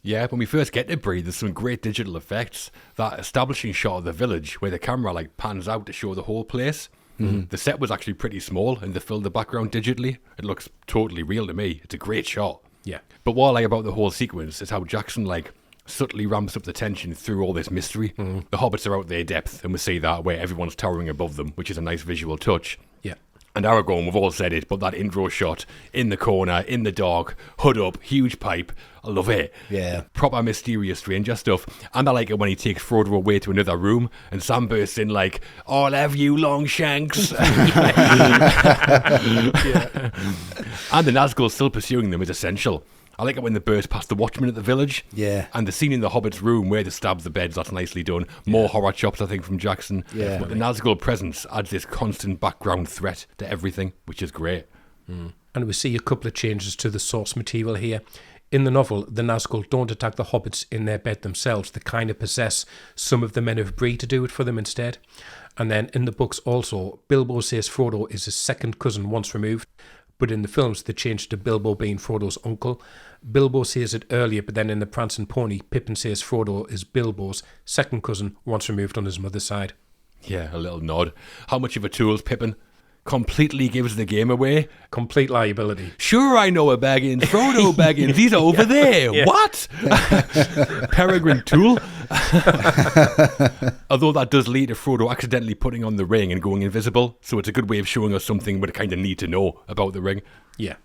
Speaker 1: Yeah, when we first get to Bree, there's some great digital effects. That establishing shot of the village where the camera like pans out to show the whole place. The set was actually pretty small, and they filled the background digitally. It looks totally real to me. It's a great shot.
Speaker 2: Yeah.
Speaker 1: But what I like about the whole sequence is how Jackson like subtly ramps up the tension through all this mystery. The hobbits are out their depth, and we see that where everyone's towering above them, which is a nice visual touch.
Speaker 2: Yeah.
Speaker 1: And Aragorn, we've all said it, but that intro shot in the corner, in the dark, hood up, huge pipe, I love it.
Speaker 3: Yeah.
Speaker 1: Proper mysterious stranger stuff. And I like it when he takes Frodo away to another room and Sam bursts in like, I'll have you, Longshanks. And the Nazgul still pursuing them is essential. I like it when they burst past the watchmen at the village.
Speaker 3: Yeah.
Speaker 1: And the scene in the Hobbit's room where they stab the beds, that's nicely done. More horror chops, I think, from Jackson.
Speaker 3: Yeah.
Speaker 1: But the Nazgul presence adds this constant background threat to everything, which is great.
Speaker 2: And we see a couple of changes to the source material here. In the novel, the Nazgul don't attack the hobbits in their bed themselves. They kind of possess some of the men of Bree to do it for them instead. And then in the books also, Bilbo says Frodo is his second cousin once removed. But in the films, they changed to Bilbo being Frodo's uncle. Bilbo says it earlier, but then in the Prancing Pony, Pippin says Frodo is Bilbo's second cousin once removed on his mother's side.
Speaker 1: Yeah, a little nod. How much of a tool is Pippin? Completely gives the game away.
Speaker 2: Complete liability.
Speaker 1: Sure, I know a Baggins. Frodo Baggins. He's over there.
Speaker 2: Yeah.
Speaker 1: What? Peregrine Tool? Although that does lead to Frodo accidentally putting on the ring and going invisible, so it's a good way of showing us something we kind of need to know about the ring.
Speaker 2: Yeah.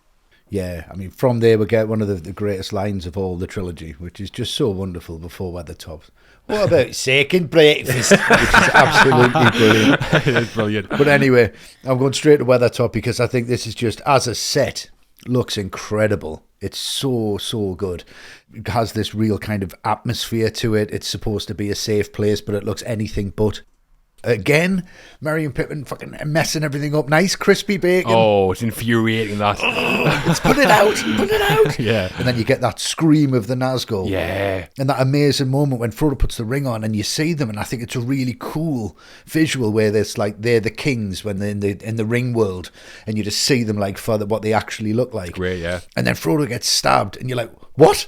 Speaker 3: Yeah, I mean, from there we get one of the greatest lines of all the trilogy, which is just so wonderful before Weathertop. What about second breakfast? Which is absolutely brilliant.
Speaker 1: It's brilliant.
Speaker 3: But anyway, I'm going straight to Weathertop because I think this is just, as a set, looks incredible. It's so, so good. It has this real kind of atmosphere to it. It's supposed to be a safe place, but it looks anything but. Again, Merry and Pippin fucking messing everything up. Nice crispy bacon.
Speaker 1: Oh, it's infuriating that.
Speaker 3: Let's put it out. Put it out.
Speaker 1: Yeah.
Speaker 3: And then you get that scream of the Nazgul.
Speaker 1: Yeah.
Speaker 3: And that amazing moment when Frodo puts the ring on and you see them, and I think it's a really cool visual where there's like they're the kings when they're in the ring world, and you just see them like for what they actually look like.
Speaker 1: Great, yeah.
Speaker 3: And then Frodo gets stabbed, and you're like, what?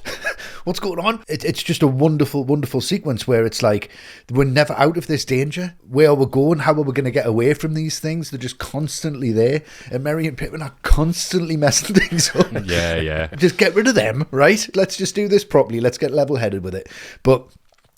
Speaker 3: What's going on? It's just a wonderful, wonderful sequence where it's like we're never out of this danger. Where are we going? How are we going to get away from these things? They're just constantly there, and Merry and Pippin are constantly messing things up.
Speaker 1: Yeah, yeah.
Speaker 3: Just get rid of them, right? Let's just do this properly. Let's get level-headed with it. But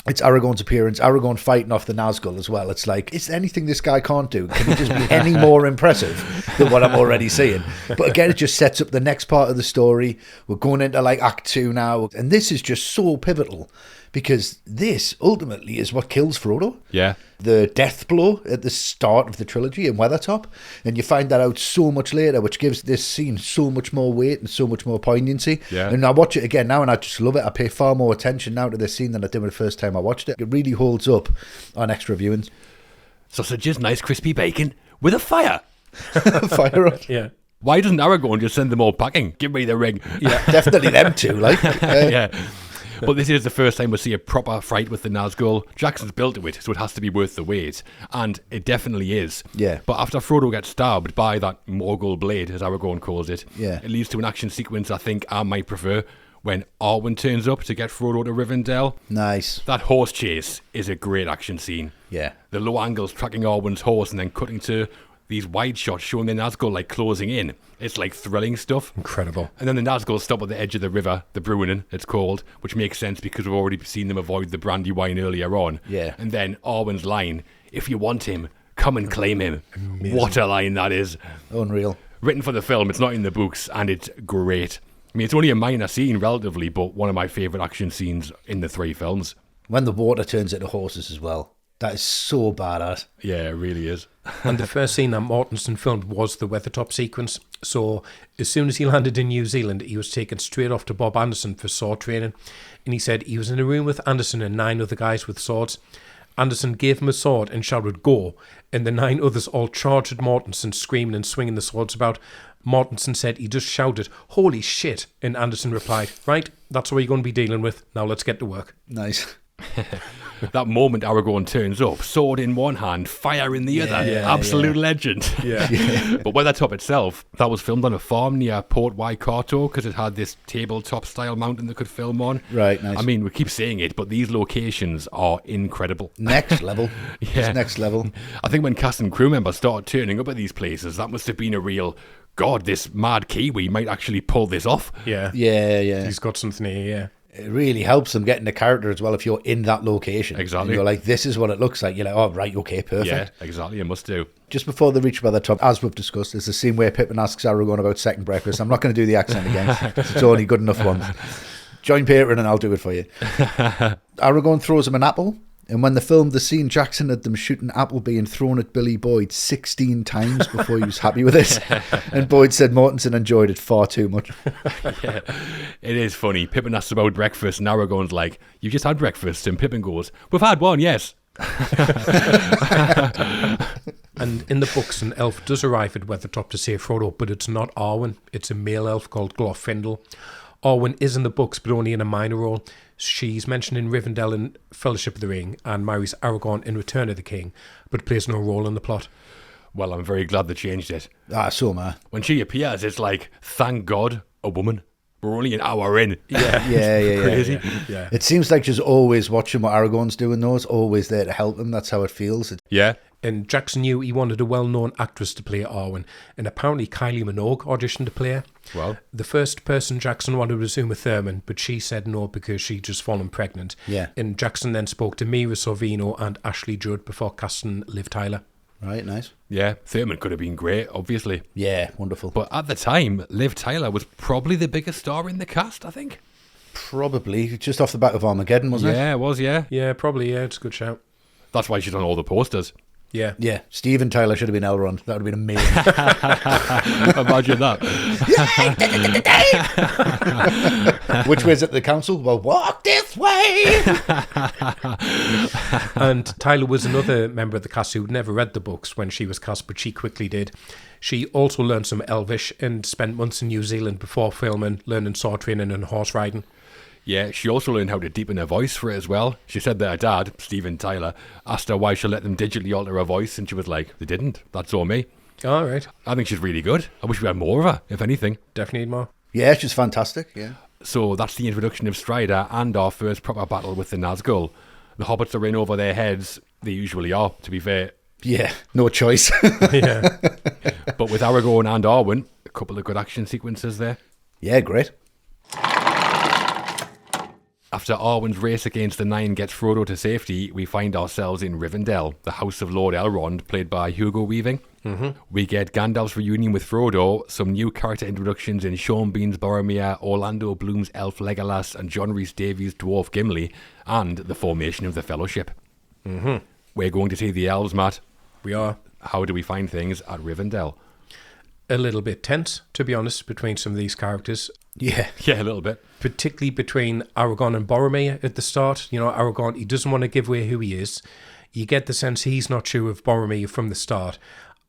Speaker 3: it's Aragorn's appearance, Aragorn fighting off the Nazgul as well. It's like, is there anything this guy can't do? Can he just be any more impressive than what I'm already seeing? But again, it just sets up the next part of the story. We're going into like Act 2 now. And this is just so pivotal because this ultimately is what kills Frodo.
Speaker 1: Yeah.
Speaker 3: The death blow at the start of the trilogy in Weathertop. And you find that out so much later, which gives this scene so much more weight and so much more poignancy.
Speaker 1: Yeah.
Speaker 3: And I watch it again now and I just love it. I pay far more attention now to this scene than I did the first time I watched it. It really holds up on extra viewings.
Speaker 1: Sausages, nice crispy bacon with a fire.
Speaker 3: Fire up.
Speaker 2: Yeah.
Speaker 1: Why doesn't Aragorn just send them all packing? Give me the ring.
Speaker 3: Yeah, definitely them two. Like,
Speaker 1: Yeah. But this is the first time we see a proper fight with the Nazgul. Jackson's built to it, so it has to be worth the wait. And it definitely is.
Speaker 3: Yeah.
Speaker 1: But after Frodo gets stabbed by that Morgul blade, as Aragorn calls it,
Speaker 3: Yeah.
Speaker 1: it leads to an action sequence I think I might prefer when Arwen turns up to get Frodo to Rivendell.
Speaker 3: nice.
Speaker 1: That horse chase is a great action scene.
Speaker 3: Yeah.
Speaker 1: The low angles tracking Arwen's horse and then cutting to these wide shots showing the Nazgul like closing in. It's like thrilling stuff.
Speaker 2: Incredible.
Speaker 1: And then the Nazgul stop at the edge of the river, the Bruinen, it's called, which makes sense because we've already seen them avoid the Brandywine earlier on.
Speaker 3: Yeah.
Speaker 1: And then Arwen's line, if you want him, come and claim him.
Speaker 2: Amazing.
Speaker 1: What a line that is.
Speaker 3: Unreal.
Speaker 1: Written for the film, it's not in the books, and it's great. I mean, it's only a minor scene relatively, but one of my favourite action scenes in the three films.
Speaker 3: When the water turns into horses as well. That is so badass.
Speaker 1: Yeah, it really is.
Speaker 2: And the first scene that Mortensen filmed was the Weathertop sequence. So as soon as he landed in New Zealand, he was taken straight off to Bob Anderson for sword training. And he said he was in a room with Anderson and 9 other guys with swords. Anderson gave him a sword and shouted, "Go!" And the 9 others all charged at Mortensen, screaming and swinging the swords about. Mortensen said he just shouted, "Holy shit!" And Anderson replied, "Right, that's what you're going to be dealing with. Now let's get to work."
Speaker 3: Nice.
Speaker 1: That moment Aragorn turns up, sword in one hand, fire in the other.
Speaker 3: Yeah,
Speaker 1: Absolute legend.
Speaker 2: Yeah.
Speaker 1: But Weathertop itself, that was filmed on a farm near Port Waikato because it had this tabletop style mountain that could film on.
Speaker 3: Right, nice.
Speaker 1: I mean, we keep saying it, but these locations are incredible.
Speaker 3: Next level.
Speaker 1: Yeah.
Speaker 3: Just next level.
Speaker 1: I think when cast and crew members started turning up at these places, that must have been a real, God, this mad Kiwi might actually pull this off.
Speaker 2: Yeah.
Speaker 3: Yeah.
Speaker 2: He's got something here, yeah.
Speaker 3: It really helps them get in the character as well if you're in that location.
Speaker 1: Exactly.
Speaker 3: And you're like, this is what it looks like. You're like, oh, right, okay, perfect.
Speaker 1: Yeah, exactly, it must do.
Speaker 3: Just before they reach Weathertop, as we've discussed, there's the scene where Pippin asks Aragorn about second breakfast. I'm not going to do the accent again. It's only good enough once. Join Patreon and I'll do it for you. Aragorn throws him an apple. And when they filmed the scene, Jackson had them shooting apple being thrown at Billy Boyd 16 times before he was happy with it. And Boyd said Mortensen enjoyed it far too much.
Speaker 1: Yeah, it is funny. Pippin asks about breakfast and Aragorn's like, you just had breakfast? And Pippin goes, we've had one, yes.
Speaker 2: And in the books, an elf does arrive at Weathertop to save Frodo, but it's not Arwen. It's a male elf called Glorfindel. Arwen is in the books, but only in a minor role. She's mentioned in Rivendell in Fellowship of the Ring and marries Aragorn in Return of the King, but plays no role in the plot.
Speaker 1: Well, I'm very glad they changed it.
Speaker 3: So am I.
Speaker 1: When she appears, it's like, thank God, a woman. We're only an hour in.
Speaker 3: Yeah.
Speaker 1: Crazy.
Speaker 2: Yeah.
Speaker 3: It seems like she's always watching what Aragorn's doing, though. It's always there to help him. That's how it feels.
Speaker 1: Yeah.
Speaker 2: And Jackson knew he wanted a well-known actress to play Arwen, and apparently Kylie Minogue auditioned to play her.
Speaker 1: Well.
Speaker 2: The first person Jackson wanted was Uma Thurman, but she said no because she'd just fallen pregnant.
Speaker 3: Yeah.
Speaker 2: And Jackson then spoke to Mira Sorvino and Ashley Judd before casting Liv Tyler.
Speaker 3: Right, nice.
Speaker 1: Yeah, Thurman could have been great, obviously.
Speaker 3: Yeah, wonderful.
Speaker 1: But at the time, Liv Tyler was probably the biggest star in the cast, I think.
Speaker 3: Probably just off the back of Armageddon, wasn't it?
Speaker 1: Yeah, it was, yeah.
Speaker 2: Yeah, probably, yeah, it's a good shout.
Speaker 1: That's why she's on all the posters.
Speaker 2: Yeah.
Speaker 3: Yeah, Steven Tyler should have been Elrond. That would have been amazing.
Speaker 1: Imagine that.
Speaker 3: Which way's at the council? Well, walk this way.
Speaker 2: And Tyler was another member of the cast who'd never read the books when she was cast, but she quickly did. She also learned some Elvish and spent months in New Zealand before filming, learning sword training and horse riding.
Speaker 1: Yeah, she also learned how to deepen her voice for it as well. She said that her dad, Steven Tyler, asked her why she let them digitally alter her voice, and she was like, they didn't. That's all me.
Speaker 2: All right.
Speaker 1: I think she's really good. I wish we had more of her, if anything.
Speaker 2: Definitely need more.
Speaker 3: Yeah, she's fantastic, yeah.
Speaker 1: So that's the introduction of Strider and our first proper battle with the Nazgul. The hobbits are in over their heads. They usually are, to be fair.
Speaker 3: Yeah, no choice.
Speaker 2: Yeah.
Speaker 1: But with Aragorn and Arwen, a couple of good action sequences there.
Speaker 3: Yeah, great.
Speaker 1: After Arwen's race against the Nine gets Frodo to safety, we find ourselves in Rivendell, the house of Lord Elrond, played by Hugo Weaving. Mm-hmm. We get Gandalf's reunion with Frodo, some new character introductions in Sean Bean's Boromir, Orlando Bloom's Elf Legolas, and John Rhys Davies' Dwarf Gimli, and the formation of the Fellowship.
Speaker 2: Mm-hmm.
Speaker 1: We're going to see the elves, Matt.
Speaker 2: We are.
Speaker 1: How do we find things at Rivendell?
Speaker 2: A little bit tense, to be honest, between some of these characters.
Speaker 3: Yeah.
Speaker 1: Yeah, a little bit.
Speaker 2: Particularly between Aragorn and Boromir at the start. You know, Aragorn, he doesn't want to give away who he is. You get the sense he's not sure of Boromir from the start.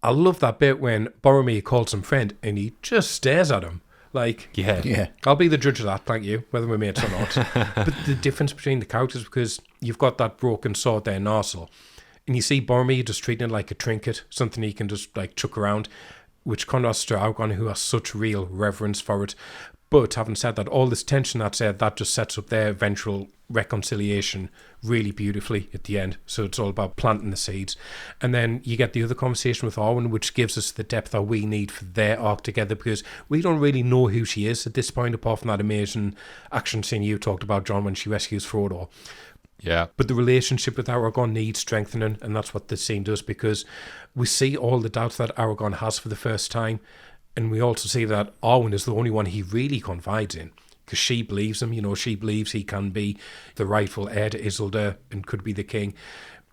Speaker 2: I love that bit when Boromir calls him friend and he just stares at him. Like,
Speaker 3: Yeah.
Speaker 2: I'll be the judge of that, thank you, whether we're mates or not. But the difference between the characters, because you've got that broken sword there, Narsil, and you see Boromir just treating it like a trinket, something he can just like chuck around, which contrasts to Aragorn, who has such real reverence for it. But having said that, all this tension that's there, that just sets up their eventual reconciliation really beautifully at the end. So it's all about planting the seeds. And then you get the other conversation with Arwen, which gives us the depth that we need for their arc together, because we don't really know who she is at this point, apart from that amazing action scene you talked about, John, when she rescues Frodo.
Speaker 1: Yeah.
Speaker 2: But the relationship with Aragorn needs strengthening, and that's what this scene does, because we see all the doubts that Aragorn has for the first time, and we also see that Arwen is the only one he really confides in, because she believes him. You know, she believes he can be the rightful heir to Isildur and could be the king.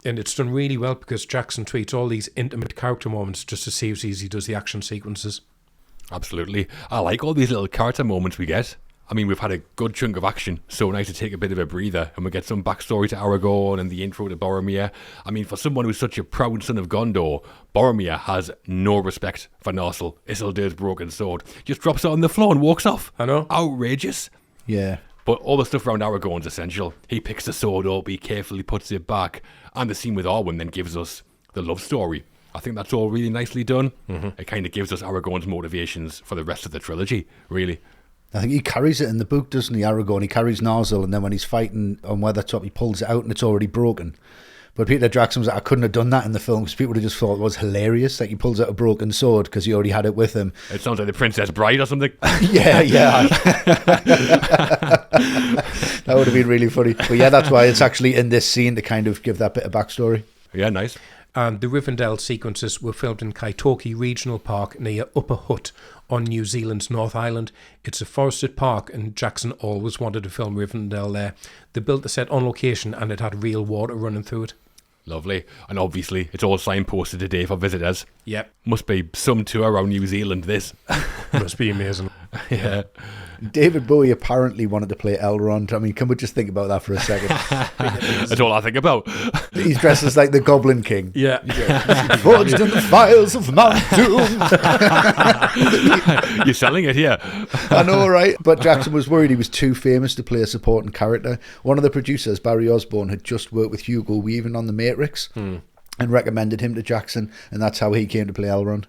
Speaker 2: And it's done really well because Jackson tweets all these intimate character moments just to see as he does the action sequences.
Speaker 1: Absolutely. I like all these little character moments we get. I mean, we've had a good chunk of action, so nice to take a bit of a breather, and we get some backstory to Aragorn and the intro to Boromir. I mean, for someone who's such a proud son of Gondor, Boromir has no respect for Narsil, Isildur's broken sword. Just drops it on the floor and walks off.
Speaker 2: I know.
Speaker 1: Outrageous.
Speaker 3: Yeah.
Speaker 1: But all the stuff around Aragorn's essential. He picks the sword up, he carefully puts it back, and the scene with Arwen then gives us the love story. I think that's all really nicely done. Mm-hmm. It kind of gives us Aragorn's motivations for the rest of the trilogy, really.
Speaker 3: I think he carries it in the book, doesn't he, Aragorn? He carries Narsil, and then when he's fighting on Weathertop, he pulls it out and it's already broken. But Peter Jackson was like, I couldn't have done that in the film because people would have just thought it was hilarious. Like, he pulls out a broken sword because he already had it with him.
Speaker 1: It sounds like the Princess Bride or something.
Speaker 3: Yeah. That would have been really funny. But yeah, that's why it's actually in this scene to kind of give that bit of backstory.
Speaker 1: Yeah, nice.
Speaker 2: And the Rivendell sequences were filmed in Kaitoke Regional Park near Upper Hutt on New Zealand's North Island. It's a forested park, and Jackson always wanted to film Rivendell there. They built the set on location, and it had real water running through it.
Speaker 1: Lovely. And obviously, it's all signposted today for visitors.
Speaker 2: Yep.
Speaker 1: Must be some tour around New Zealand, this.
Speaker 2: Must be amazing.
Speaker 1: Yeah.
Speaker 3: David Bowie apparently wanted to play Elrond. I mean, can we just think about that for a second?
Speaker 1: That's all I think about.
Speaker 3: He's dressed as like the Goblin King.
Speaker 2: Yeah.
Speaker 3: Forged in the files of Mount Doom.
Speaker 1: You're selling it here.
Speaker 3: I know, right? But Jackson was worried he was too famous to play a supporting character. One of the producers, Barry Osborne, had just worked with Hugo Weaving on The Matrix and recommended him to Jackson, and that's how he came to play Elrond.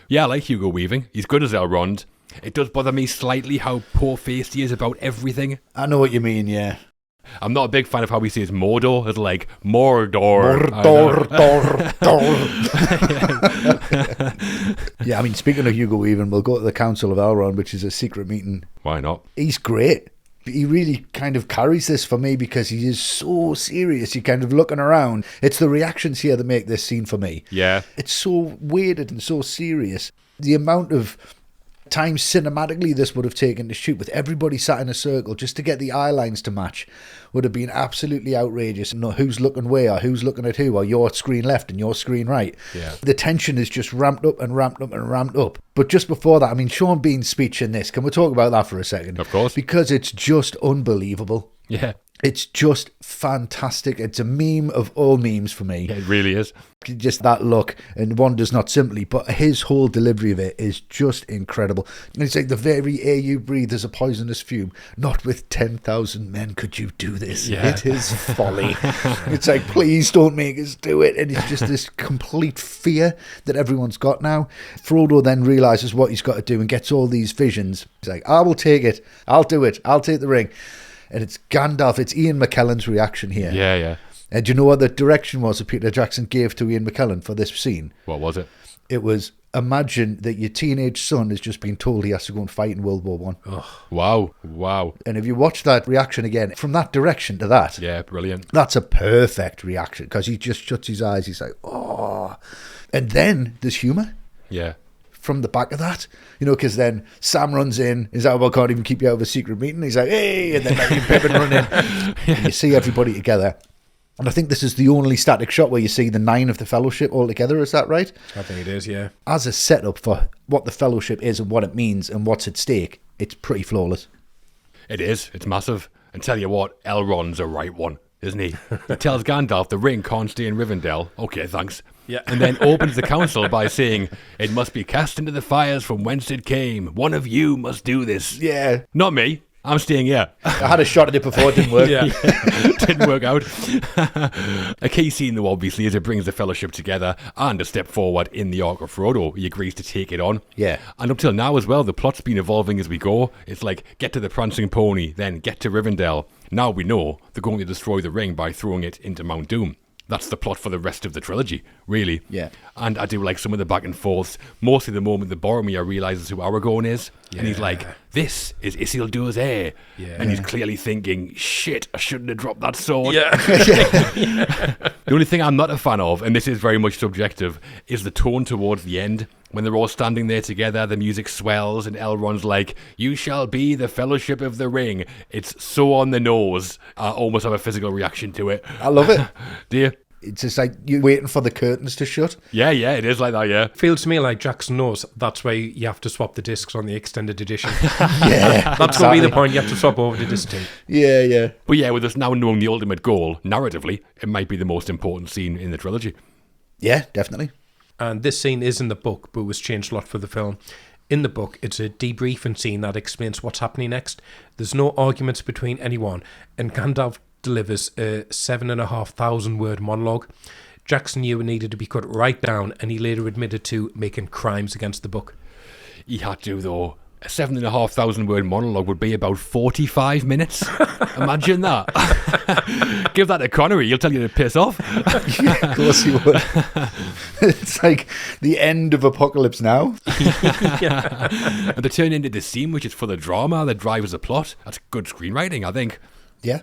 Speaker 1: Yeah, I like Hugo Weaving. He's good as Elrond. It does bother me slightly how poor-faced he is about everything.
Speaker 3: I know what you mean, yeah.
Speaker 1: I'm not a big fan of how he says Mordor. It's like Mordor.
Speaker 3: Yeah, I mean, speaking of Hugo Weaving, we'll go to the Council of Elrond, which is a secret meeting.
Speaker 1: Why not?
Speaker 3: He's great. he really kind of carries this for me because he is so serious. You're kind of looking around. It's the reactions here that make this scene for me.
Speaker 1: Yeah.
Speaker 3: It's so weighted and so serious. The amount of time cinematically this would have taken to shoot with everybody sat in a circle just to get the eye lines to match would have been absolutely outrageous. You know, who's looking where, who's looking at who, or your screen left and your screen right.
Speaker 1: Yeah.
Speaker 3: The tension is just ramped up and ramped up and ramped up. But just before that, I mean, Sean Bean's speech in this, can we talk about that for a second?
Speaker 1: Of course.
Speaker 3: Because it's just unbelievable.
Speaker 1: Yeah.
Speaker 3: It's just fantastic. It's a meme of all memes for me.
Speaker 1: It really is.
Speaker 3: Just that look, and one does not simply, but his whole delivery of it is just incredible. And it's like, the very air you breathe is a poisonous fume. Not with 10,000 men could you do this.
Speaker 1: Yeah.
Speaker 3: It is folly. It's like, please don't make us do it. And it's just this complete fear that everyone's got now. Frodo then realizes what he's got to do and gets all these visions. He's like, I will take it. I'll do it. I'll take the ring. And it's Gandalf. It's Ian McKellen's reaction here.
Speaker 1: Yeah, yeah.
Speaker 3: And do you know what the direction was that Peter Jackson gave to Ian McKellen for this scene?
Speaker 1: What was it?
Speaker 3: It was, imagine that your teenage son has just been told he has to go and fight in World War One.
Speaker 1: Oh. Wow. Wow.
Speaker 3: And if you watch that reaction again, from that direction to that,
Speaker 1: Yeah, brilliant.
Speaker 3: that's a perfect reaction, because he just shuts his eyes. He's like, oh. And then there's humour
Speaker 1: Yeah.
Speaker 3: from the back of that, you know, because then Sam runs in. He's like, well, I can't even keep you out of a secret meeting. He's like, hey, and then Merry and Pippin run in. And you see everybody together. And I think this is the only static shot where you see the 9 of the Fellowship all together. Is that right?
Speaker 2: I think it is, yeah.
Speaker 3: As a setup for what the Fellowship is and what it means and what's at stake, it's pretty flawless.
Speaker 1: It is. It's massive. And tell you what, Elrond's a right one, isn't he? He tells Gandalf the ring can't stay in Rivendell. Okay, thanks.
Speaker 2: Yeah.
Speaker 1: And then opens the council by saying, it must be cast into the fires from whence it came. One of you must do this.
Speaker 3: Yeah.
Speaker 1: Not me. I'm staying here.
Speaker 3: I had a shot at it before, it didn't work.
Speaker 2: Yeah.
Speaker 1: Didn't work out. A key scene, though, obviously, is it brings the Fellowship together and a step forward in the arc of Frodo. He agrees to take it on.
Speaker 3: Yeah.
Speaker 1: And up till now as well, the plot's been evolving as we go. It's like, get to the Prancing Pony, then get to Rivendell. Now we know they're going to destroy the ring by throwing it into Mount Doom. That's the plot for the rest of the trilogy, really.
Speaker 3: Yeah.
Speaker 1: And I do like some of the back and forths. Mostly the moment that Boromir realises who Aragorn is. Yeah. And he's like, this is Isildur's heir.
Speaker 2: Yeah.
Speaker 1: And he's clearly thinking, shit, I shouldn't have dropped that sword.
Speaker 2: Yeah.
Speaker 1: The only thing I'm not a fan of, and this is very much subjective, is the tone towards the end. When they're all standing there together, the music swells, and Elrond's like, you shall be the Fellowship of the Ring. It's so on the nose. I almost have a physical reaction to it.
Speaker 3: I love it.
Speaker 1: Do you?
Speaker 3: It's just like you're waiting for the curtains to shut.
Speaker 1: Yeah, it is like that, yeah.
Speaker 2: Feels to me like Jackson knows that's why you have to swap the discs on the extended edition.
Speaker 3: Yeah.
Speaker 2: That's going to be the point. You have to swap over to disc 2.
Speaker 3: Yeah, yeah.
Speaker 1: But yeah, with us now knowing the ultimate goal, narratively, it might be the most important scene in the trilogy.
Speaker 3: Yeah, definitely.
Speaker 2: And this scene is in the book, but was changed a lot for the film. In the book, it's a debriefing scene that explains what's happening next. There's no arguments between anyone, and Gandalf delivers a 7,500 word monologue. Jackson knew it needed to be cut right down, and he later admitted to making crimes against the book.
Speaker 1: He had to, though. A 7,500 word monologue would be about 45 minutes. Imagine that. Give that to Connery, he'll tell you to piss off.
Speaker 3: Yeah, of course he would. It's like the end of Apocalypse Now.
Speaker 1: And to turn into the scene which is for the drama that drives the plot, that's good screenwriting, I think.
Speaker 3: Yeah.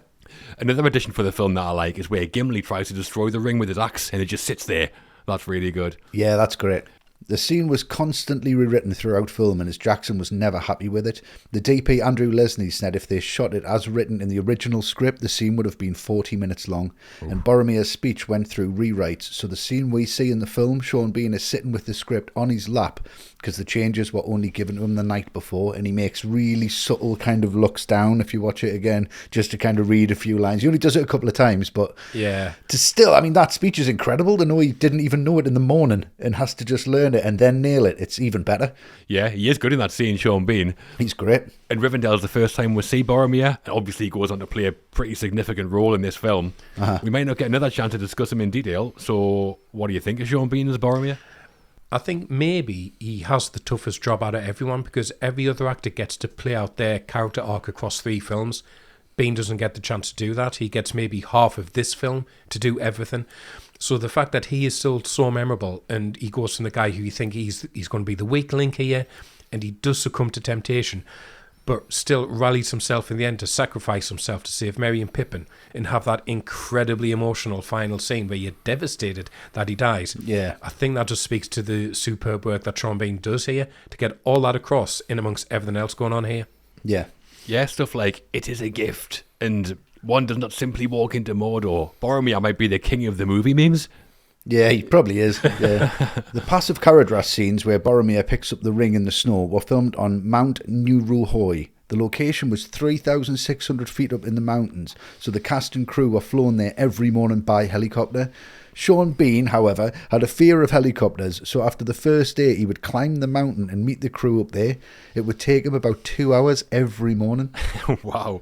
Speaker 1: Another addition for the film that I like is where Gimli tries to destroy the ring with his axe and it just sits there. That's really good.
Speaker 3: Yeah, that's great. The scene was constantly rewritten throughout filming as Jackson was never happy with it. The DP Andrew Lesney said if they shot it as written in the original script, the scene would have been 40 minutes long. Ooh. And Boromir's speech went through rewrites, so the scene we see in the film, Sean Bean is sitting with the script on his lap because the changes were only given to him the night before, and he makes really subtle kind of looks down if you watch it again, just to kind of read a few lines. He only does it a couple of times, but
Speaker 2: yeah,
Speaker 3: to still, I mean, that speech is incredible. To know he didn't even know it in the morning and has to just learn it and then nail it, it's even better.
Speaker 1: Yeah, he is good in that scene, Sean Bean.
Speaker 3: He's great.
Speaker 1: And Rivendell's the first time we see Boromir, and obviously he goes on to play a pretty significant role in this film. We might not get another chance to discuss him in detail, so what do you think of Sean Bean as Boromir?
Speaker 2: I think maybe he has the toughest job out of everyone because every other actor gets to play out their character arc across 3 films. Bean doesn't get the chance to do that. He gets maybe half of this film to do everything. So the fact that he is still so memorable and he goes from the guy who you think he's going to be the weak link here and he does succumb to temptation, but still rallies himself in the end to sacrifice himself to save Merry and Pippin and have that incredibly emotional final scene where you're devastated that he dies.
Speaker 3: Yeah.
Speaker 2: I think that just speaks to the superb work that Sean Bean does here to get all that across in amongst everything else going on here.
Speaker 3: Yeah.
Speaker 1: Yeah, stuff like, it is a gift, and one does not simply walk into Mordor. Boromir might be the king of the movie memes.
Speaker 3: Yeah, he probably is. Yeah. The passive Caradhras scenes where Boromir picks up the ring in the snow were filmed on Mount Nuruhoy. The location was 3,600 feet up in the mountains, so the cast and crew were flown there every morning by helicopter. Sean Bean, however, had a fear of helicopters, so after the first day he would climb the mountain and meet the crew up there. It would take him about 2 hours every morning.
Speaker 1: Wow.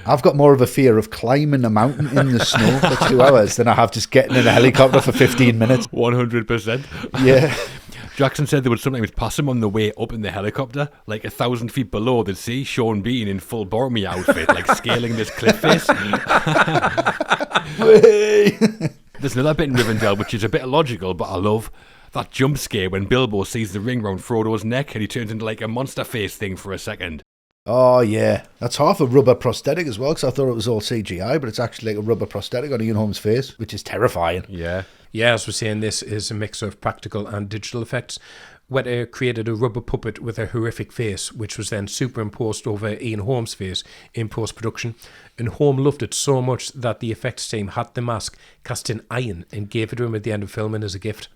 Speaker 3: I've got more of a fear of climbing a mountain in the snow for 2 hours than I have just getting in a helicopter for 15 minutes.
Speaker 1: 100%.
Speaker 3: Yeah.
Speaker 1: Jackson said they would sometimes pass him on the way up in the helicopter. Like 1,000 feet below, they'd see Sean Bean in full Boromir outfit, like scaling this cliff face. There's another bit in Rivendell which is a bit illogical, but I love that jump scare when Bilbo sees the ring round Frodo's neck and he turns into like a monster face thing for a second.
Speaker 3: Oh, yeah. That's half a rubber prosthetic as well, because I thought it was all CGI, but it's actually like a rubber prosthetic on Ian Holmes' face, which is terrifying.
Speaker 1: Yeah.
Speaker 2: Yeah, as we're saying, this is a mix of practical and digital effects. Weta created a rubber puppet with a horrific face, which was then superimposed over Ian Holmes' face in post-production. And Holm loved it so much that the effects team had the mask cast in iron and gave it to him at the end of filming as a gift.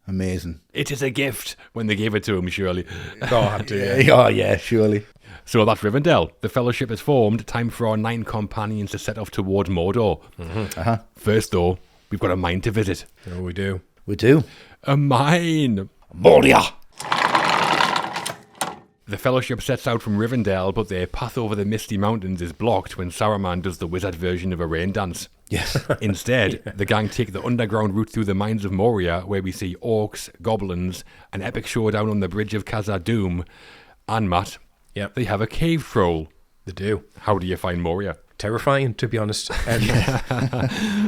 Speaker 3: Amazing.
Speaker 1: It is a gift when they gave it to him, surely.
Speaker 2: Oh, I do, yeah.
Speaker 3: Oh, yeah, surely.
Speaker 1: So that's Rivendell. The Fellowship is formed. Time for our 9 companions to set off towards Mordor.
Speaker 3: Uh-huh.
Speaker 1: First, though, we've got a mine to visit.
Speaker 2: Oh, we do.
Speaker 3: We do.
Speaker 1: A mine!
Speaker 3: Moria!
Speaker 1: The Fellowship sets out from Rivendell, but their path over the Misty Mountains is blocked when Saruman does the wizard version of a rain dance.
Speaker 3: Yes.
Speaker 1: Instead, the gang take the underground route through the mines of Moria, where we see orcs, goblins, an epic showdown on the bridge of Khazad-dûm, and Matt,
Speaker 2: Yep.
Speaker 1: they have a cave troll.
Speaker 2: They do.
Speaker 1: How do you find Moria?
Speaker 2: Terrifying, to be honest.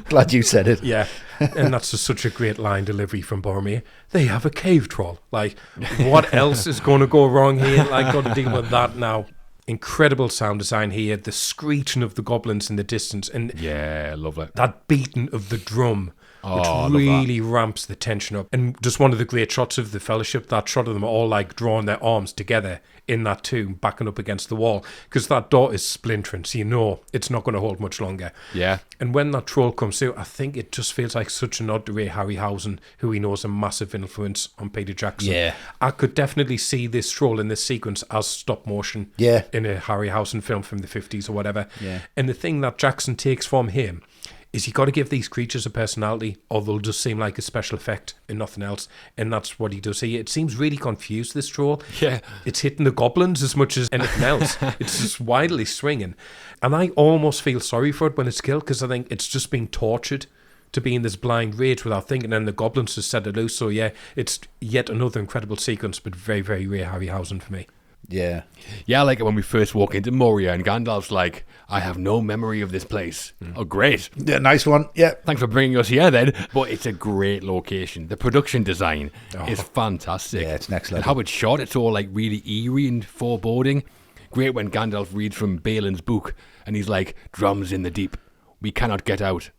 Speaker 3: Glad you said it.
Speaker 2: Yeah, and that's just such a great line delivery from Boromir. They have a cave troll. Like, what else is going to go wrong here? Like, got to deal with that now. Incredible sound design here. The screeching of the goblins in the distance, and
Speaker 1: Yeah, love it.
Speaker 2: that beating of the drum,
Speaker 1: I
Speaker 2: which
Speaker 1: love
Speaker 2: really ramps the tension up. And just one of the great shots of the Fellowship, that shot of them all like drawing their arms together in that tomb, backing up against the wall, because that door is splintering, so you know it's not going to hold much longer.
Speaker 1: Yeah.
Speaker 2: And when that troll comes through, I think it just feels like such a nod to Ray Harryhausen, who he knows a massive influence on Peter Jackson.
Speaker 3: Yeah.
Speaker 2: I could definitely see this troll in this sequence as stop motion
Speaker 3: Yeah.
Speaker 2: in a Harryhausen film from the 50s or whatever.
Speaker 3: Yeah.
Speaker 2: And the thing that Jackson takes from him is you got to give these creatures a personality, or they'll just seem like a special effect and nothing else. And that's what he does here. It seems really confused, this troll.
Speaker 1: Yeah.
Speaker 2: It's hitting the goblins as much as anything else. It's just wildly swinging. And I almost feel sorry for it when it's killed, because I think it's just being tortured to be in this blind rage without thinking, and the goblins just set it loose. So yeah, it's yet another incredible sequence, but very, very Ray Harryhausen for me.
Speaker 3: Yeah.
Speaker 1: Yeah, I like it when we first walk into Moria and Gandalf's like, I have no memory of this place. Oh, great.
Speaker 3: Yeah, nice one. Yeah.
Speaker 1: Thanks for bringing us here then. But it's a great location. The production design is fantastic.
Speaker 3: Yeah, it's next level.
Speaker 1: And how it's shot, it's all like really eerie and foreboding. Great when Gandalf reads from Balin's book and he's like, drums in the deep. We cannot get out.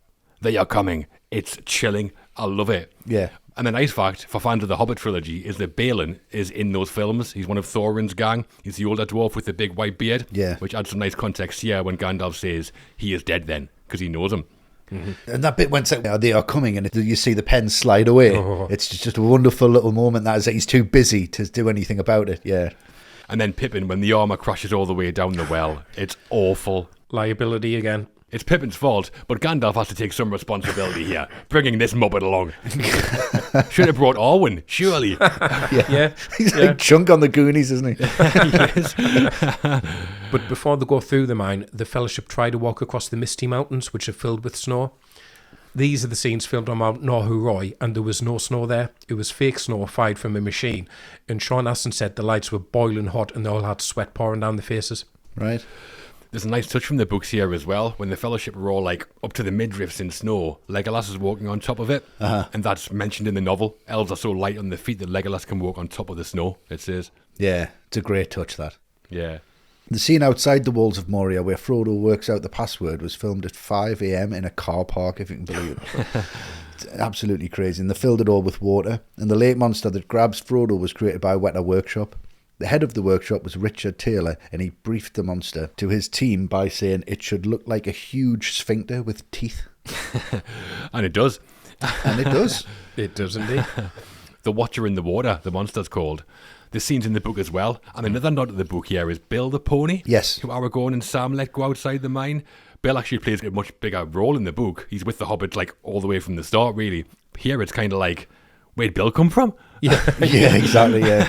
Speaker 1: They are coming. It's chilling. I love it.
Speaker 3: Yeah.
Speaker 1: And the nice fact for fans of the Hobbit trilogy is that Balin is in those films. He's one of Thorin's gang. He's the older dwarf with the big white beard.
Speaker 3: Yeah.
Speaker 1: Which adds some nice context here when Gandalf says he is dead then, because he knows him.
Speaker 3: And that bit when they are coming and you see the pen slide away.
Speaker 2: Oh.
Speaker 3: It's just a wonderful little moment that is that he's too busy to do anything about it. Yeah.
Speaker 1: And then Pippin, when the armour crashes all the way down the well. It's awful.
Speaker 2: Liability again.
Speaker 1: It's Pippin's fault, but Gandalf has to take some responsibility here, bringing this muppet along. Should have brought Arwen, surely.
Speaker 2: Yeah.
Speaker 3: He's like Chunk on the Goonies, isn't he?
Speaker 1: Yes.
Speaker 2: But before they go through the mine, the Fellowship try to walk across the Misty Mountains, which are filled with snow. These are the scenes filmed on Mount Norhuroy, and there was no snow there. It was fake snow fired from a machine. And Sean Astin said the lights were boiling hot and they all had sweat pouring down their faces.
Speaker 3: Right.
Speaker 1: There's a nice touch from the books here as well. When the Fellowship are all like up to the midriffs in snow, Legolas is walking on top of it. And that's mentioned in the novel. Elves are so light on the feet that Legolas can walk on top of the snow, it says.
Speaker 3: Yeah. It's a great touch, that.
Speaker 1: Yeah.
Speaker 3: The scene outside the walls of Moria where Frodo works out the password was filmed at 5 a.m. in a car park, if you can believe it. It's absolutely crazy. And they filled it all with water. And the lake monster that grabs Frodo was created by Weta Workshop. The head of the workshop was Richard Taylor, and he briefed the monster to his team by saying it should look like a huge sphincter with teeth.
Speaker 1: And it does.
Speaker 3: And it does.
Speaker 2: It does indeed.
Speaker 1: The Watcher in the Water, the monster's called. The scene's in the book as well. And another nod to the book here is Bill the pony.
Speaker 3: Yes.
Speaker 1: Who Aragorn and Sam let go outside the mine. Bill actually plays a much bigger role in the book. He's with the Hobbit like all the way from the start, really. Here it's kind of like, where'd Bill come from?
Speaker 3: Yeah, yeah, exactly, yeah.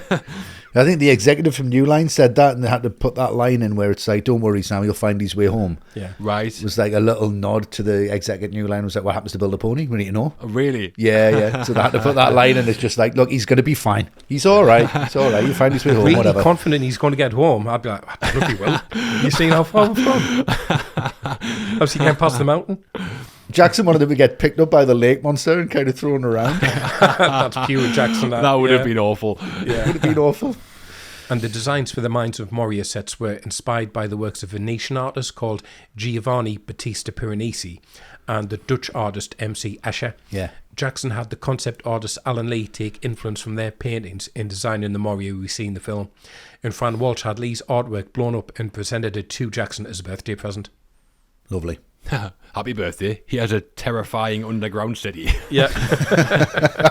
Speaker 3: I think the executive from New Line said that, and they had to put that line in where it's like, don't worry, Sam, he'll find his way home.
Speaker 2: Yeah.
Speaker 1: Right.
Speaker 3: It was like a little nod to the executive New Line. It was like, what happens to Bill the Pony? We need to know.
Speaker 1: Really?
Speaker 3: Yeah, yeah. So they had to put that line in. It's just like, look, he's going to be fine. He's all right. He's all right. He'll find his way home,
Speaker 2: Really
Speaker 3: whatever.
Speaker 2: confident he's going to get home. I'd be like, look, he will. You seen how far we've gone? How's he getting past the mountain?
Speaker 3: Jackson wanted him to get picked up by the lake monster and kind of thrown around.
Speaker 2: That's pure Jackson.
Speaker 1: That would have been awful.
Speaker 2: Yeah.
Speaker 3: Would have been awful.
Speaker 2: And the designs for the Mines of Moria sets were inspired by the works of a Venetian artist called Giovanni Battista Piranesi and the Dutch artist M.C. Escher.
Speaker 3: Yeah.
Speaker 2: Jackson had the concept artist Alan Lee take influence from their paintings in designing the Moria we see in the film. And Fran Walsh had Lee's artwork blown up and presented it to Jackson as a birthday present.
Speaker 3: Lovely.
Speaker 1: Happy birthday. He has a terrifying underground city.
Speaker 2: Yeah.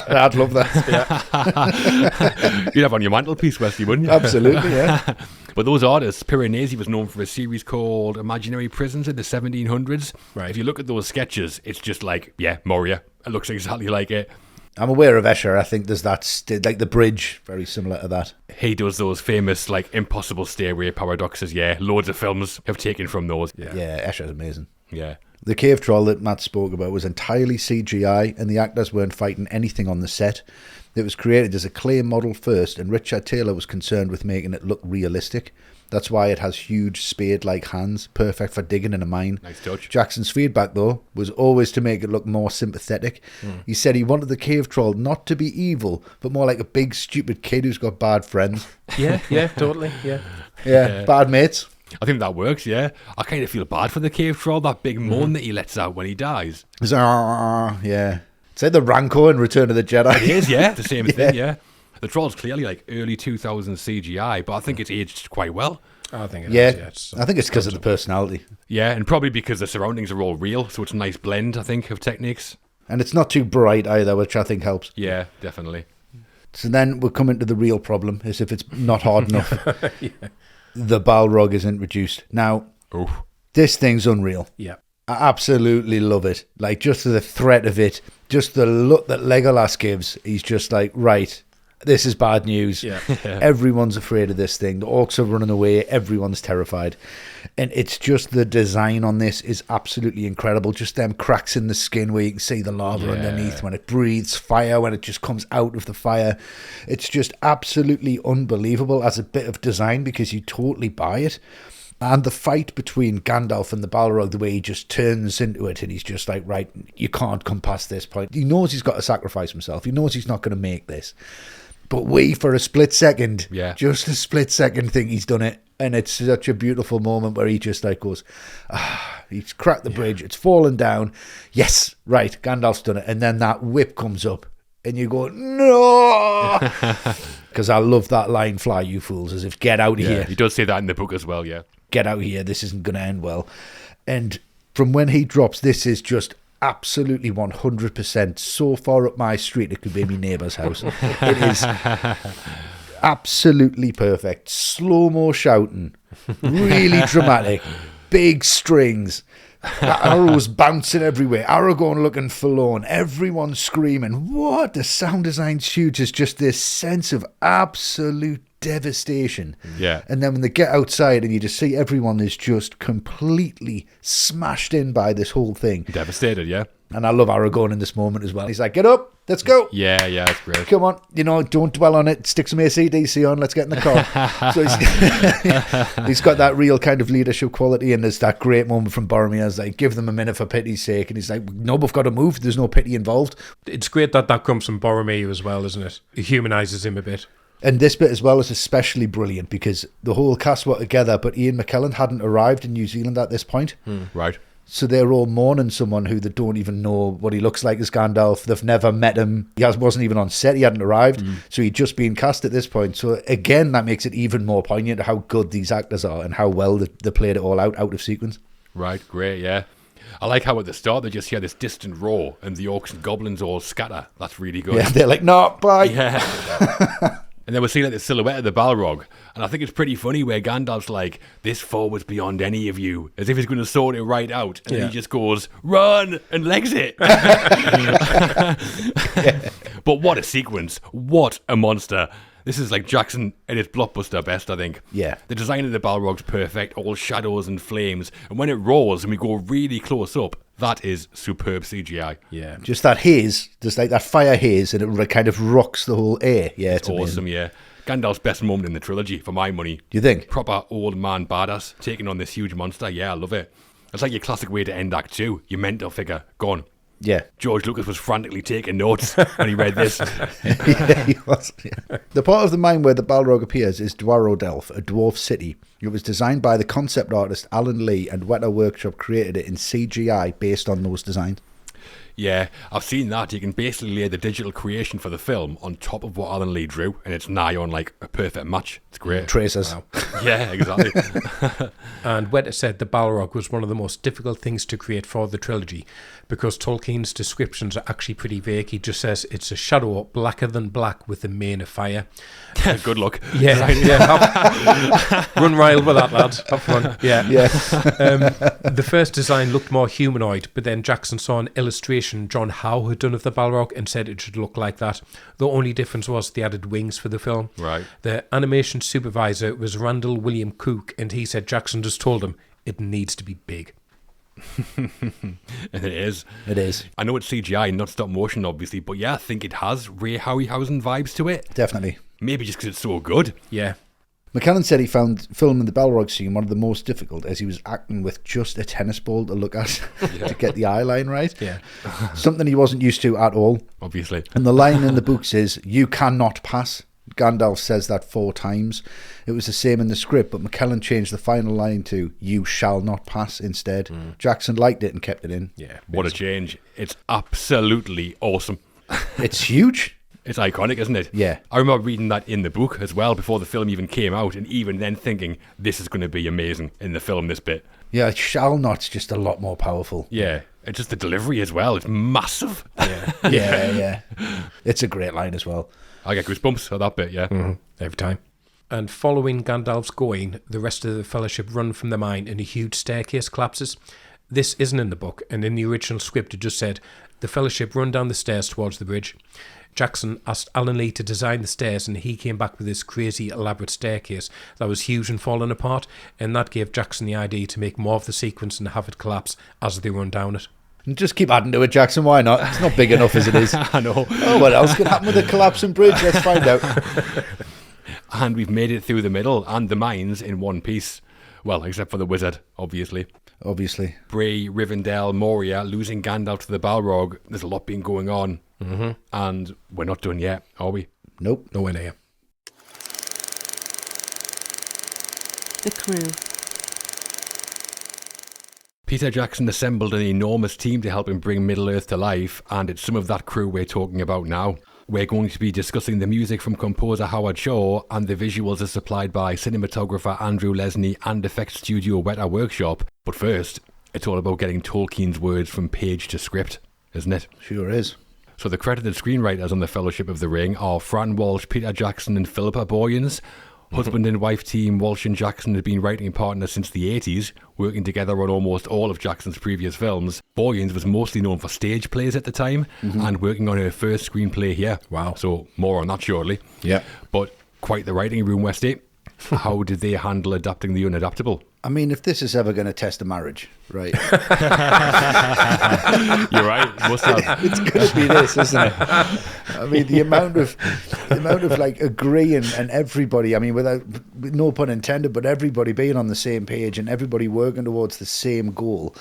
Speaker 3: I'd love that.
Speaker 1: You'd have on your mantelpiece, Westy, wouldn't you?
Speaker 3: Absolutely, yeah.
Speaker 1: But those artists, Piranesi was known for a series called Imaginary Prisons in the 1700s.
Speaker 2: Right.
Speaker 1: If you look at those sketches, it's just like, yeah, Moria. It looks exactly like it.
Speaker 3: I'm aware of Escher. I think there's that, like the bridge, very similar to that.
Speaker 1: He does those famous, like, impossible stairway paradoxes, yeah. Loads of films have taken from those.
Speaker 3: Yeah, Escher's amazing.
Speaker 1: Yeah.
Speaker 3: The cave troll that Matt spoke about was entirely CGI, and the actors weren't fighting anything on the set. It was created as a clay model first, and Richard Taylor was concerned with making it look realistic. That's why it has huge spade-like hands, perfect for digging in a mine.
Speaker 1: Nice touch.
Speaker 3: Jackson's feedback, though, was always to make it look more sympathetic. He said he wanted the cave troll not to be evil, but more like a big, stupid kid who's got bad friends.
Speaker 2: Yeah, totally, yeah.
Speaker 3: Yeah, bad mates.
Speaker 1: I think that works, yeah. I kind of feel bad for the cave troll, that big moan that he lets out when he dies.
Speaker 3: It's, yeah. It's like the Rancor in Return of the Jedi.
Speaker 1: It is, yeah. The same thing, yeah. The troll's clearly like early 2000s CGI, but I think it's aged quite well.
Speaker 2: I think it
Speaker 3: Yeah,
Speaker 2: is,
Speaker 3: I think it's because of the personality.
Speaker 1: Yeah, and probably because the surroundings are all real, so it's a nice blend, I think, of techniques.
Speaker 3: And it's not too bright either, which I think helps.
Speaker 1: Yeah, definitely.
Speaker 3: So then we're coming to the real problem, is if it's not hard enough, the Balrog is introduced. Now,
Speaker 1: Oh,
Speaker 3: this thing's unreal.
Speaker 2: Yeah.
Speaker 3: I absolutely love it. Like, just the threat of it, just the look that Legolas gives, he's just like, right, this is bad news.
Speaker 2: Yeah.
Speaker 3: Everyone's afraid of this thing. The orcs are running away. Everyone's terrified. And it's just the design on this is absolutely incredible. Just them cracks in the skin where you can see the lava underneath, when it breathes fire, when it just comes out of the fire. It's just absolutely unbelievable as a bit of design because you totally buy it. And the fight between Gandalf and the Balrog, the way he just turns into it and he's just like, right, you can't come past this point. He knows he's got to sacrifice himself. He knows he's not going to make this. But for a split second, just a split second, think he's done it. And it's such a beautiful moment where he just like goes, he's cracked the bridge, it's fallen down. Yes, right, Gandalf's done it. And then that whip comes up and you go, no! Because I love that line, fly you fools, as if get out of here.
Speaker 1: He does say that in the book as well, yeah.
Speaker 3: Get out of here, this isn't going to end well. And from when he drops, this is just absolutely 100% so far up my street it could be my neighbour's house. It is absolutely perfect. Slow-mo shouting, really dramatic, big strings, arrows bouncing everywhere, Aragorn looking forlorn, everyone screaming. What? The sound design's huge. It's just this sense of absolute devastation.
Speaker 1: Yeah.
Speaker 3: And then when they get outside and you just see everyone is just completely smashed in by this whole thing.
Speaker 1: Devastated, yeah.
Speaker 3: And I love Aragorn in this moment as well. He's like, get up, let's go.
Speaker 1: Yeah, that's great.
Speaker 3: Come on, don't dwell on it. Stick some AC/DC on, let's get in the car. So he's got that real kind of leadership quality, and there's that great moment from Boromir's like, give them a minute for pity's sake. And he's like, no, we've got to move. There's no pity involved.
Speaker 2: It's great that comes from Boromir as well, isn't it? It humanises him a bit.
Speaker 3: And this bit as well is especially brilliant because the whole cast were together, but Ian McKellen hadn't arrived in New Zealand at this point.
Speaker 1: Right.
Speaker 3: So they're all mourning someone who they don't even know what he looks like as Gandalf. They've never met him. He wasn't even on set. He hadn't arrived. So he'd just been cast at this point. So again, that makes it even more poignant how good these actors are and how well they played it all out of sequence.
Speaker 1: Right, great, yeah. I like how at the start they just hear this distant roar and the orcs and goblins all scatter. That's really good.
Speaker 3: Yeah, they're like, no, bye.
Speaker 1: Yeah. And then we're seeing like the silhouette of the Balrog. And I think it's pretty funny where Gandalf's like, this foe was beyond any of you. As if he's going to sort it right out. And then he just goes, run! And legs it. But what a sequence. What a monster. This is like Jackson at his blockbuster best, I think.
Speaker 3: Yeah.
Speaker 1: The design of the Balrog's perfect, all shadows and flames. And when it roars and we go really close up, that is superb CGI.
Speaker 2: Yeah.
Speaker 3: Just that haze, just like that fire haze, and it kind of rocks the whole air. Yeah, it's
Speaker 1: Awesome,
Speaker 3: amazing.
Speaker 1: yeah. Gandalf's best moment in the trilogy, for my money.
Speaker 3: Do you think?
Speaker 1: Proper old man badass, taking on this huge monster. Yeah, I love it. It's like your classic way to end Act 2. Your mentor figure, gone.
Speaker 3: Yeah.
Speaker 1: George Lucas was frantically taking notes when he read this.
Speaker 3: Yeah, he was. Yeah. The part of the mine where the Balrog appears is Dwarrodelf, a dwarf city. It was designed by the concept artist Alan Lee, and Weta Workshop created it in CGI based on those designs.
Speaker 1: Yeah, I've seen that. You can basically lay the digital creation for the film on top of what Alan Lee drew, and it's nigh on like a perfect match. It's great.
Speaker 3: Tracers.
Speaker 2: Wow.
Speaker 1: Yeah, exactly.
Speaker 2: And Weta said the Balrog was one of the most difficult things to create for the trilogy because Tolkien's descriptions are actually pretty vague. He just says it's a shadow blacker than black with a mane of fire.
Speaker 1: Good luck.
Speaker 2: Yeah, yeah. Run wild with that, lads. Have fun. Yeah.
Speaker 3: Yeah.
Speaker 2: The first design looked more humanoid, but then Jackson saw an illustration John Howe had done of the Balrog and said it should look like that. The only difference was they added wings for the film.
Speaker 1: Right.
Speaker 2: The animation supervisor was Randall William Cook, and he said Jackson just told him it needs to be big.
Speaker 1: And it is.
Speaker 3: It is.
Speaker 1: I know it's CGI, not stop motion, obviously, but yeah, I think it has Ray Harryhausen vibes to it.
Speaker 3: Definitely.
Speaker 1: Maybe just because it's so good.
Speaker 2: Yeah.
Speaker 3: McKellen said he found filming the Balrog scene one of the most difficult as he was acting with just a tennis ball to look at to get the eye line right.
Speaker 2: Yeah.
Speaker 3: Something he wasn't used to at all.
Speaker 1: Obviously.
Speaker 3: And the line in the books is, "You cannot pass." Gandalf says that 4 times. It was the same in the script, but McKellen changed the final line to, "You shall not pass," instead. Jackson liked it and kept it in.
Speaker 2: Yeah.
Speaker 1: What a change. It's absolutely awesome.
Speaker 3: It's huge.
Speaker 1: It's iconic, isn't it?
Speaker 3: Yeah.
Speaker 1: I remember reading that in the book as well before the film even came out, and even then thinking, this is going to be amazing in the film, this bit.
Speaker 3: Yeah, it shall not's just a lot more powerful.
Speaker 1: Yeah. It's just the delivery as well. It's massive.
Speaker 2: Yeah.
Speaker 3: Yeah. It's a great line as well.
Speaker 1: I get goosebumps at that bit, yeah.
Speaker 2: Every time. And following Gandalf's going, the rest of the Fellowship run from the mine and a huge staircase collapses. This isn't in the book, and in the original script it just said, the Fellowship run down the stairs towards the bridge. Jackson asked Alan Lee to design the stairs, and he came back with this crazy elaborate staircase that was huge and falling apart, and that gave Jackson the idea to make more of the sequence and have it collapse as they run down it.
Speaker 3: And just keep adding to it, Jackson. Why not? It's not big enough as it is.
Speaker 1: I know.
Speaker 3: Oh, what else could happen with a collapsing bridge? Let's find out.
Speaker 1: And we've made it through the middle and the mines in one piece. Well, except for the wizard, obviously.
Speaker 3: Obviously.
Speaker 1: Bray, Rivendell, Moria, losing Gandalf to the Balrog. There's a lot been going on. And we're not done yet, are we?
Speaker 3: Nope.
Speaker 2: Nowhere near.
Speaker 4: The crew.
Speaker 1: Peter Jackson assembled an enormous team to help him bring Middle-earth to life, and it's some of that crew we're talking about now. We're going to be discussing the music from composer Howard Shore, and the visuals are supplied by cinematographer Andrew Lesney and effects studio Weta Workshop. But first, it's all about getting Tolkien's words from page to script, isn't it?
Speaker 3: Sure is.
Speaker 1: So the credited screenwriters on The Fellowship of the Ring are Fran Walsh, Peter Jackson and Philippa Boyens. Husband and wife team Walsh and Jackson had been writing partners since the 80s, working together on almost all of Jackson's previous films. Boyens was mostly known for stage plays at the time and working on her first screenplay here.
Speaker 2: Wow.
Speaker 1: So more on that shortly.
Speaker 2: Yeah.
Speaker 1: But quite the writing room, Westy. How did they handle adapting the unadaptable?
Speaker 3: I mean, if this is ever going to test a marriage, right?
Speaker 1: You're right, must have.
Speaker 3: It's going to be this, isn't it? I mean, the amount of like agreeing and everybody, I mean, with no pun intended, but everybody being on the same page and everybody working towards the same goal.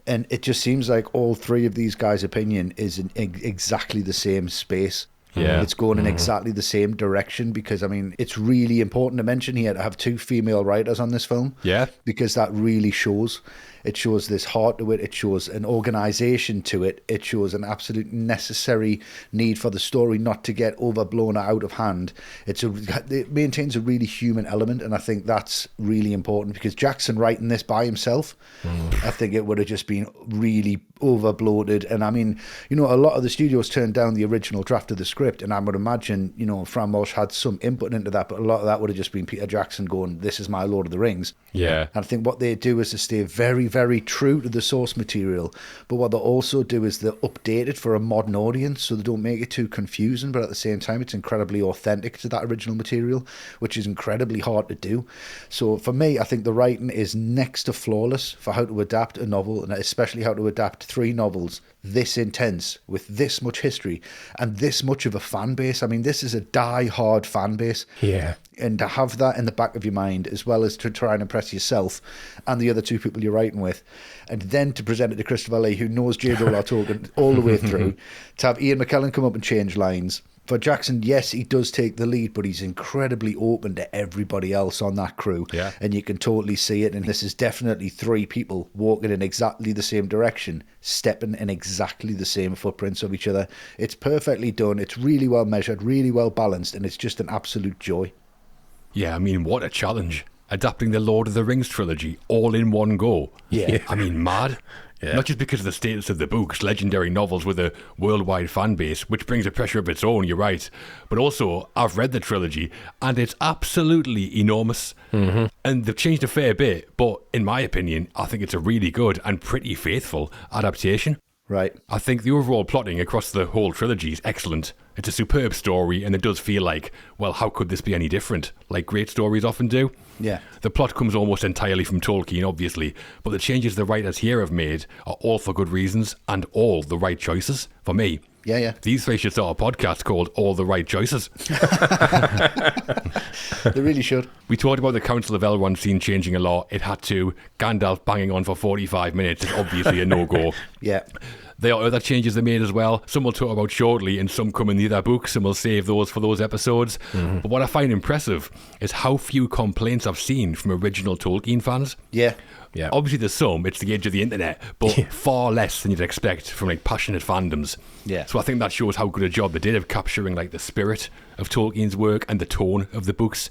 Speaker 3: And it just seems like all 3 of these guys' opinion is in exactly the same space.
Speaker 1: Yeah.
Speaker 3: It's going in exactly the same direction because, I mean, it's really important to mention here to have 2 female writers on this film.
Speaker 1: Yeah.
Speaker 3: Because that really shows. It shows this heart to it. It shows an organisation to it. It shows an absolute necessary need for the story not to get overblown or out of hand. It maintains a really human element, and I think that's really important because Jackson writing this by himself, I think it would have just been really overbloated. And I mean, you know, a lot of the studios turned down the original draft of the script, and I would imagine, you know, Fran Walsh had some input into that, but a lot of that would have just been Peter Jackson going, this is my Lord of the Rings.
Speaker 1: Yeah.
Speaker 3: And I think what they do is to stay very, very true to the source material, but what they also do is they update it for a modern audience, so they don't make it too confusing, but at the same time it's incredibly authentic to that original material, which is incredibly hard to do. So for me, I think the writing is next to flawless for how to adapt a novel, and especially how to adapt 3 novels this intense with this much history and this much of a fan base. I mean, this is a die-hard fan base.
Speaker 2: Yeah.
Speaker 3: And to have that in the back of your mind, as well as to try and impress yourself and the other 2 people you're writing with, and then to present it to Christopher Lee, who knows J.R.R. Tolkien all the way through, to have Ian McKellen come up and change lines. For Jackson, yes, he does take the lead, but he's incredibly open to everybody else on that crew.
Speaker 1: Yeah.
Speaker 3: And you can totally see it. And this is definitely 3 people walking in exactly the same direction, stepping in exactly the same footprints of each other. It's perfectly done. It's really well measured, really well balanced, and it's just an absolute joy.
Speaker 1: Yeah, I mean, what a challenge. Adapting the Lord of the Rings trilogy all in one go.
Speaker 3: Yeah.
Speaker 1: I mean, mad.
Speaker 2: Yeah.
Speaker 1: Not just because of the status of the books, legendary novels with a worldwide fan base, which brings a pressure of its own, you're right. But also, I've read the trilogy, and it's absolutely enormous. Mm-hmm. And they've changed a fair bit, but in my opinion, I think it's a really good and pretty faithful adaptation.
Speaker 3: Right.
Speaker 1: I think the overall plotting across the whole trilogy is excellent. It's a superb story, and it does feel like, well, how could this be any different? Like great stories often do.
Speaker 3: Yeah.
Speaker 1: The plot comes almost entirely from Tolkien, obviously, but the changes the writers here have made are all for good reasons and all the right choices, for me.
Speaker 3: Yeah.
Speaker 1: These 3 should start a podcast called All the Right Choices.
Speaker 3: They really should.
Speaker 1: We talked about the Council of Elrond scene changing a lot. It had to. Gandalf banging on for 45 minutes is obviously a no-go.
Speaker 3: Yeah.
Speaker 1: There are other changes they made as well. Some we'll talk about shortly, and some come in the other books, and we'll save those for those episodes. Mm-hmm. But what I find impressive is how few complaints I've seen from original Tolkien fans.
Speaker 3: Yeah.
Speaker 2: Yeah.
Speaker 1: Obviously there's some, it's the age of the internet, but far less than you'd expect from like passionate fandoms.
Speaker 3: Yeah.
Speaker 1: So I think that shows how good a job they did of capturing like the spirit of Tolkien's work and the tone of the books.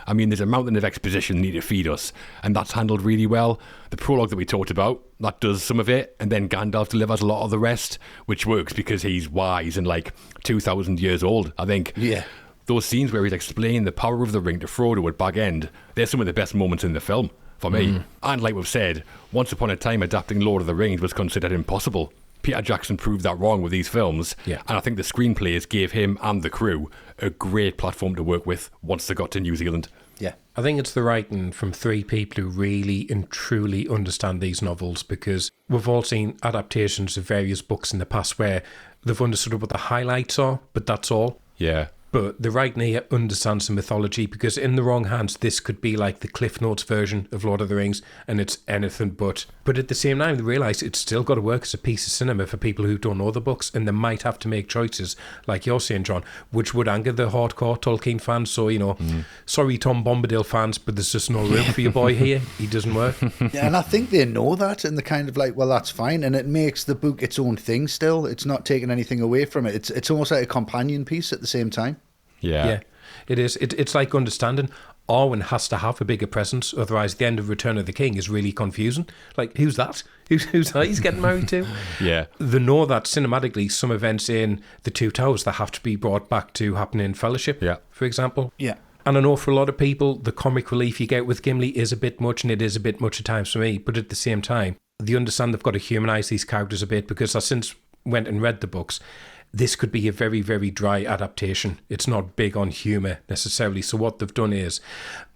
Speaker 1: I mean, there's a mountain of exposition they need to feed us, and that's handled really well. The prologue that we talked about, that does some of it, and then Gandalf delivers a lot of the rest, which works because he's wise and like 2,000 years old, I think.
Speaker 3: Yeah.
Speaker 1: Those scenes where he's explaining the power of the ring to Frodo at Bag End, they're some of the best moments in the film. For me. And like we've said, once upon a time adapting Lord of the Rings was considered impossible. Peter Jackson proved that wrong with these films, and I think the screenplays gave him and the crew a great platform to work with once they got to New Zealand.
Speaker 3: Yeah.
Speaker 2: I think it's the writing from 3 people who really and truly understand these novels, because we've all seen adaptations of various books in the past where they've understood what the highlights are, but that's all.
Speaker 1: Yeah.
Speaker 2: But the writer here understands the mythology, because in the wrong hands, this could be like the Cliff Notes version of Lord of the Rings, and it's anything but. But at the same time, they realise it's still got to work as a piece of cinema for people who don't know the books, and they might have to make choices, like you're saying, John, which would anger the hardcore Tolkien fans. So, you know, sorry, Tom Bombadil fans, but there's just no room for your boy here. He doesn't work.
Speaker 3: Yeah, and I think they know that, and they're kind of like, well, that's fine, and it makes the book its own thing still. It's not taking anything away from it. It's almost like a companion piece at the same time.
Speaker 1: Yeah,
Speaker 2: it is. It's like understanding Arwen has to have a bigger presence, otherwise the end of Return of the King is really confusing. Like, who's that? Who's that he's getting married to?
Speaker 1: Yeah.
Speaker 2: They know that cinematically some events in The Two Towers that have to be brought back to happen in Fellowship, for example.
Speaker 3: Yeah.
Speaker 2: And I know for a lot of people, the comic relief you get with Gimli is a bit much, and it is a bit much at times for me, but at the same time, they understand they've got to humanise these characters a bit, because I since went and read the books. This could be a very, very dry adaptation. It's not big on humour necessarily. So what they've done is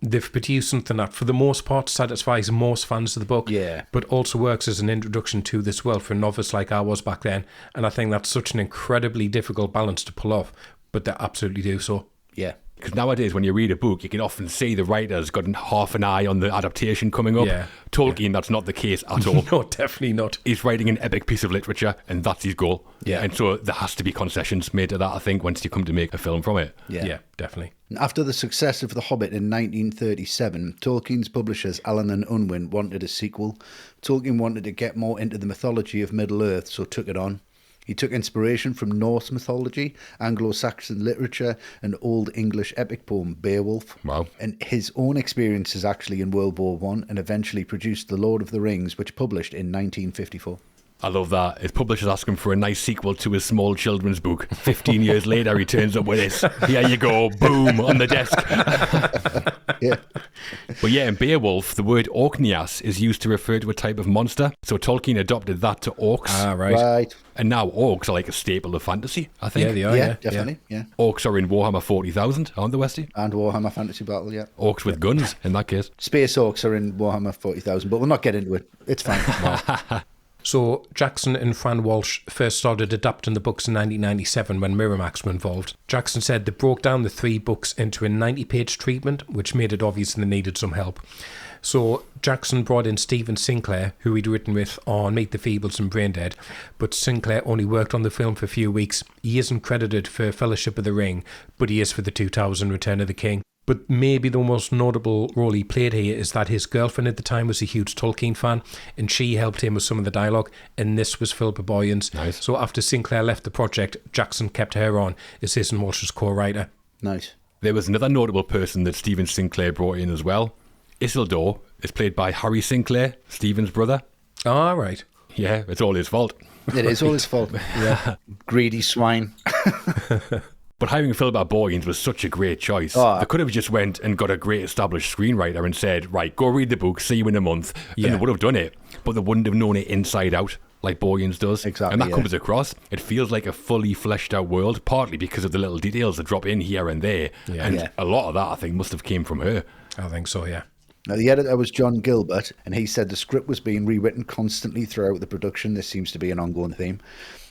Speaker 2: they've produced something that, for the most part, satisfies most fans of the book, but also works as an introduction to this world for a novice like I was back then. And I think that's such an incredibly difficult balance to pull off, but they absolutely do so.
Speaker 3: Yeah.
Speaker 1: Because nowadays, when you read a book, you can often see the writer's got half an eye on the adaptation coming up.
Speaker 2: Yeah.
Speaker 1: Tolkien, that's not the case at all.
Speaker 2: No, definitely not.
Speaker 1: He's writing an epic piece of literature, and that's his goal.
Speaker 2: Yeah.
Speaker 1: And so there has to be concessions made to that, I think, once you come to make a film from it.
Speaker 2: Yeah, definitely.
Speaker 3: After the success of The Hobbit in 1937, Tolkien's publishers Allen and Unwin wanted a sequel. Tolkien wanted to get more into the mythology of Middle-earth, so took it on. He took inspiration from Norse mythology, Anglo-Saxon literature, and Old English epic poem Beowulf.
Speaker 1: Wow.
Speaker 3: And his own experiences actually in World War I, and eventually produced The Lord of the Rings, which published in 1954.
Speaker 1: I love that. His publisher's asking for a nice sequel to his small children's book. 15 years later, he turns up with this. Here you go, boom, on the desk.
Speaker 3: Yeah.
Speaker 1: But yeah, in Beowulf, the word Orkneas is used to refer to a type of monster. So Tolkien adopted that to orcs.
Speaker 2: Ah, right.
Speaker 3: Right.
Speaker 1: And now orcs are like a staple of fantasy, I think.
Speaker 2: Yeah, they are.
Speaker 3: Yeah, definitely. Yeah.
Speaker 1: Orcs are in Warhammer 40,000, aren't they, Westy?
Speaker 3: And Warhammer Fantasy Battle, yeah.
Speaker 1: Orcs with guns, in that case.
Speaker 3: Space Orcs are in Warhammer 40,000, but we'll not get into it. It's fine.
Speaker 2: So Jackson and Fran Walsh first started adapting the books in 1997 when Miramax were involved. Jackson said they broke down the 3 books into a 90-page treatment, which made it obvious they needed some help. So Jackson brought in Stephen Sinclair, who he'd written with on Meet the Feebles and Braindead, but Sinclair only worked on the film for a few weeks. He isn't credited for Fellowship of the Ring, but he is for the 2000 Return of the King. But maybe the most notable role he played here is that his girlfriend at the time was a huge Tolkien fan, and she helped him with some of the dialogue, and this was Philippa Boyens.
Speaker 1: Nice.
Speaker 2: So after Sinclair left the project, Jackson kept her on as his and Walsh's co-writer.
Speaker 3: Nice.
Speaker 1: There was another notable person that Stephen Sinclair brought in as well. Isildur is played by Harry Sinclair, Stephen's brother.
Speaker 2: All right.
Speaker 1: Yeah, it's all his fault.
Speaker 3: It is all his fault. Yeah. Greedy swine.
Speaker 1: But hiring Philippa Boyens was such a great choice.
Speaker 3: Oh.
Speaker 1: They could have just went and got a great established screenwriter and said, right, go read the book, see you in a month.
Speaker 2: Yeah.
Speaker 1: And they would have done it. But they wouldn't have known it inside out like Boyens does.
Speaker 3: Exactly,
Speaker 1: And that
Speaker 3: yeah.
Speaker 1: comes across. It feels like a fully fleshed out world, partly because of the little details that drop in here and there.
Speaker 2: Yeah.
Speaker 1: And
Speaker 3: Yeah.
Speaker 1: a lot of that, I think, must have came from her.
Speaker 2: I think so, yeah.
Speaker 3: Now, the editor was John Gilbert, and he said the script was being rewritten constantly throughout the production. This seems to be an ongoing theme.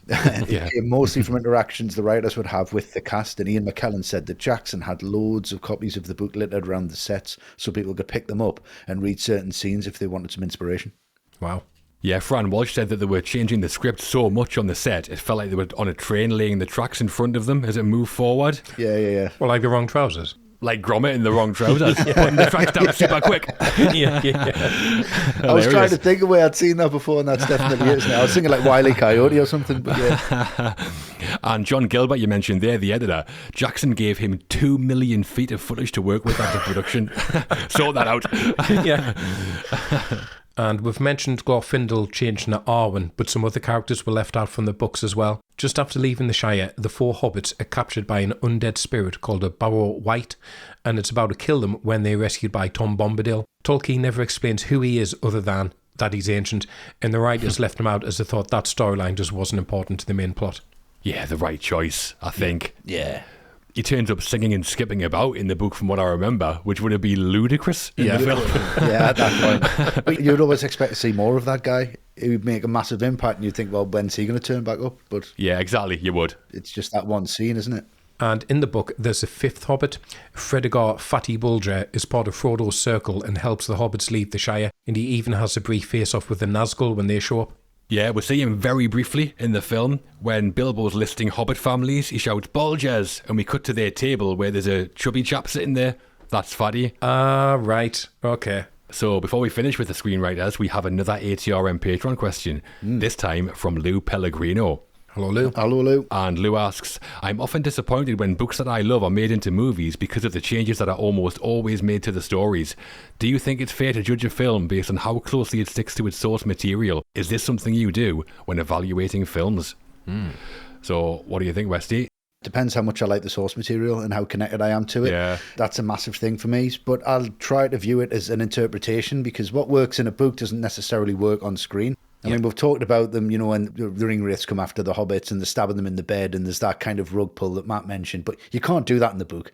Speaker 3: It
Speaker 1: Yeah.
Speaker 3: came mostly from interactions the writers would have with the cast, and Ian McKellen said that Jackson had loads of copies of the book littered around the sets so people could pick them up and read certain scenes if they wanted some inspiration.
Speaker 2: Wow.
Speaker 1: Yeah, Fran Walsh said that they were changing the script so much on the set, it felt like they were on a train laying the tracks in front of them as it moved forward.
Speaker 3: Yeah.
Speaker 2: Well, like the wrong trousers.
Speaker 1: Like Gromit in the wrong trousers, putting the tracks down super quick.
Speaker 2: yeah.
Speaker 3: I was trying to think of where I'd seen that before, and that's definitely it. I was thinking like Wile E. Coyote or something, but yeah.
Speaker 1: And John Gilbert, you mentioned there, the editor, Jackson gave him 2 million feet of footage to work with after production. Sort that out.
Speaker 2: Yeah. And we've mentioned Glorfindel changing to Arwen, but some other characters were left out from the books as well. Just after leaving the Shire, the 4 hobbits are captured by an undead spirit called a Barrow Wight, and it's about to kill them when they're rescued by Tom Bombadil. Tolkien never explains who he is other than that he's ancient, and the writers left him out as they thought that storyline just wasn't important to the main plot.
Speaker 1: Yeah, the right choice, I think.
Speaker 3: Yeah.
Speaker 1: He turns up singing and skipping about in the book from what I remember, which would have been ludicrous in the film.
Speaker 3: Yeah, at that point. But you'd always expect to see more of that guy. He would make a massive impact, and you'd think, well, when's he going to turn back up? But
Speaker 1: Yeah, exactly, you would.
Speaker 3: it's just that one scene, isn't it?
Speaker 2: And in the book, there's a 5th hobbit. Fredegar Fatty Bulger is part of Frodo's circle and helps the hobbits leave the Shire, and he even has a brief face-off with the Nazgul when they show up.
Speaker 1: Yeah, we see him very briefly in the film. When Bilbo's listing hobbit families, he shouts, Bulgers! And we cut to their table where there's a chubby chap sitting there. That's Fatty.
Speaker 2: Ah, right. Okay.
Speaker 1: So before we finish with the screenwriters, we have another ATRM Patreon question. This time from Lou Pellegrino.
Speaker 2: Hello, Lou.
Speaker 3: Hello, Lou.
Speaker 1: And Lou asks, I'm often disappointed when books that I love are made into movies because of the changes that are almost always made to the stories. Do you think it's fair to judge a film based on how closely it sticks to its source material? Is this something you do when evaluating films? So what do you think, Westy?
Speaker 3: Depends how much I like the source material and how connected I am to it.
Speaker 1: Yeah.
Speaker 3: That's a massive thing for me. But I'll try to view it as an interpretation, because what works in a book doesn't necessarily work on screen. I mean, we've talked about them, you know, when the Ringwraiths come after the hobbits and they're stabbing them in the bed, and there's that kind of rug pull that Matt mentioned. But you can't do that in the book.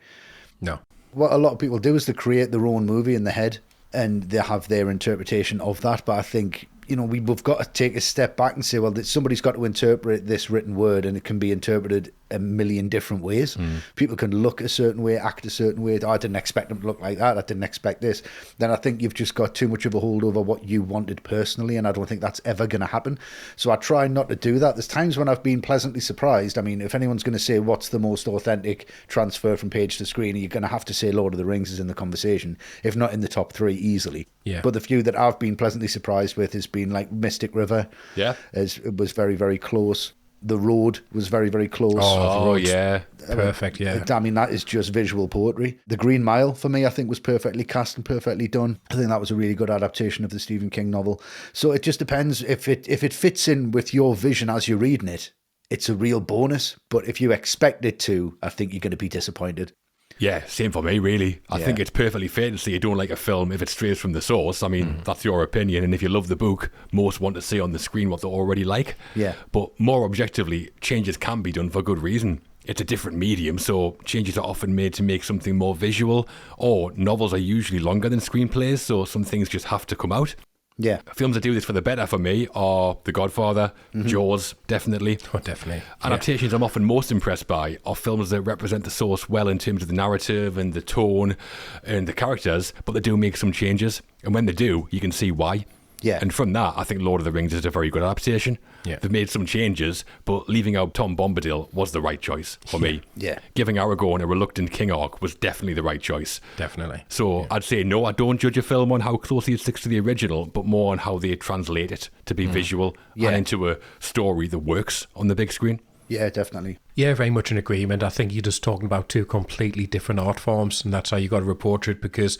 Speaker 2: No.
Speaker 3: What a lot of people do is they create their own movie in their head and they have their interpretation of that. But I think, you know, we've got to take a step back and say, well, somebody's got to interpret this written word, and it can be interpreted a million different ways. People can look a certain way, act a certain way. I didn't expect them to look like that. I didn't expect this. Then I think you've just got too much of a hold over what you wanted personally, and I don't think that's ever going to happen. So I try not to do that. There's times when I've been pleasantly surprised. I mean, if anyone's going to say what's the most authentic transfer from page to screen, you're going to have to say Lord of the Rings is in the conversation, if not in the top 3 easily.
Speaker 2: Yeah.
Speaker 3: But the few that I've been pleasantly surprised with has been like Mystic River.
Speaker 1: Yeah.
Speaker 3: It was very, very close. The Road was very, very close.
Speaker 1: Oh, yeah.
Speaker 2: Perfect, yeah.
Speaker 3: I mean, that is just visual poetry. The Green Mile, for me, I think was perfectly cast and perfectly done. I think that was a really good adaptation of the Stephen King novel. So it just depends. If it fits in with your vision as you're reading it, it's a real bonus. But if you expect it to, I think you're going to be disappointed.
Speaker 1: Yeah, same for me, really. I think it's perfectly fair to say you don't like a film if it strays from the source. I mean, that's your opinion, and if you love the book, most want to see on the screen what they already like.
Speaker 3: Yeah.
Speaker 1: But more objectively, changes can be done for good reason. It's a different medium, so changes are often made to make something more visual, or novels are usually longer than screenplays, so some things just have to come out.
Speaker 3: Yeah.
Speaker 1: Films that do this for the better for me are The Godfather, Jaws, definitely.
Speaker 2: Oh, definitely.
Speaker 1: Adaptations I'm often most impressed by are films that represent the source well in terms of the narrative and the tone and the characters, but they do make some changes. And when they do, you can see why.
Speaker 3: Yeah.
Speaker 1: And from that, I think Lord of the Rings is a very good adaptation.
Speaker 2: Yeah.
Speaker 1: They've made some changes, but leaving out Tom Bombadil was the right choice for me.
Speaker 3: Yeah.
Speaker 1: Giving Aragorn a reluctant king arc was definitely the right choice.
Speaker 2: Definitely.
Speaker 1: So I'd say no, I don't judge a film on how closely it sticks to the original, but more on how they translate it to be visual and into a story that works on the big screen.
Speaker 3: Yeah, definitely.
Speaker 2: Yeah, very much in agreement. I think you're just talking about 2 completely different art forms, and that's how you got to approach it, because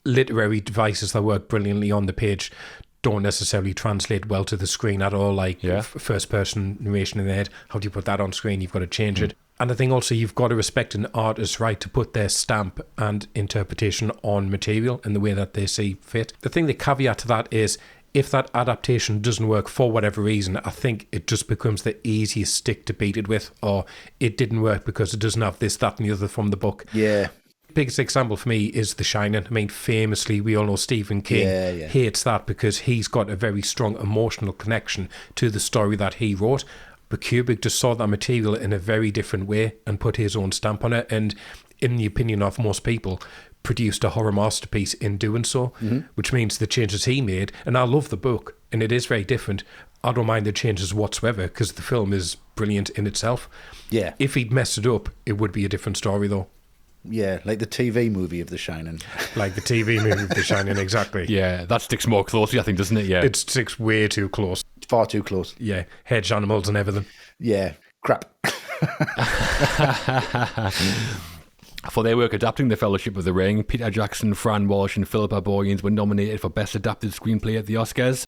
Speaker 2: literary devices that work brilliantly on the page don't necessarily translate well to the screen at all, like first-person narration in the head. How do you put that on screen? You've got to change it. And I think also you've got to respect an artist's right to put their stamp and interpretation on material in the way that they see fit. The thing, the caveat to that is, if that adaptation doesn't work for whatever reason, I think it just becomes the easiest stick to beat it with, or it didn't work because it doesn't have this, that, and the other from the book.
Speaker 3: Yeah.
Speaker 2: Biggest example for me is The Shining. I mean, famously, we all know Stephen King hates that because he's got a very strong emotional connection to the story that he wrote. But Kubrick just saw that material in a very different way and put his own stamp on it, and in the opinion of most people, produced a horror masterpiece in doing so, which means the changes he made, and I love the book, and it is very different. I don't mind the changes whatsoever because the film is brilliant in itself.
Speaker 3: Yeah.
Speaker 2: If he'd messed it up, it would be a different story, though.
Speaker 3: Yeah, like the TV movie of The Shining.
Speaker 2: Like the TV movie of The Shining, exactly.
Speaker 1: Yeah, that sticks more closely, I think, doesn't it? Yeah.
Speaker 2: It sticks way too close.
Speaker 3: Far too close.
Speaker 2: Yeah, hedge animals and everything.
Speaker 3: Yeah, crap.
Speaker 1: For their work adapting The Fellowship of the Ring, Peter Jackson, Fran Walsh and Philippa Boyens were nominated for Best Adapted Screenplay at the Oscars.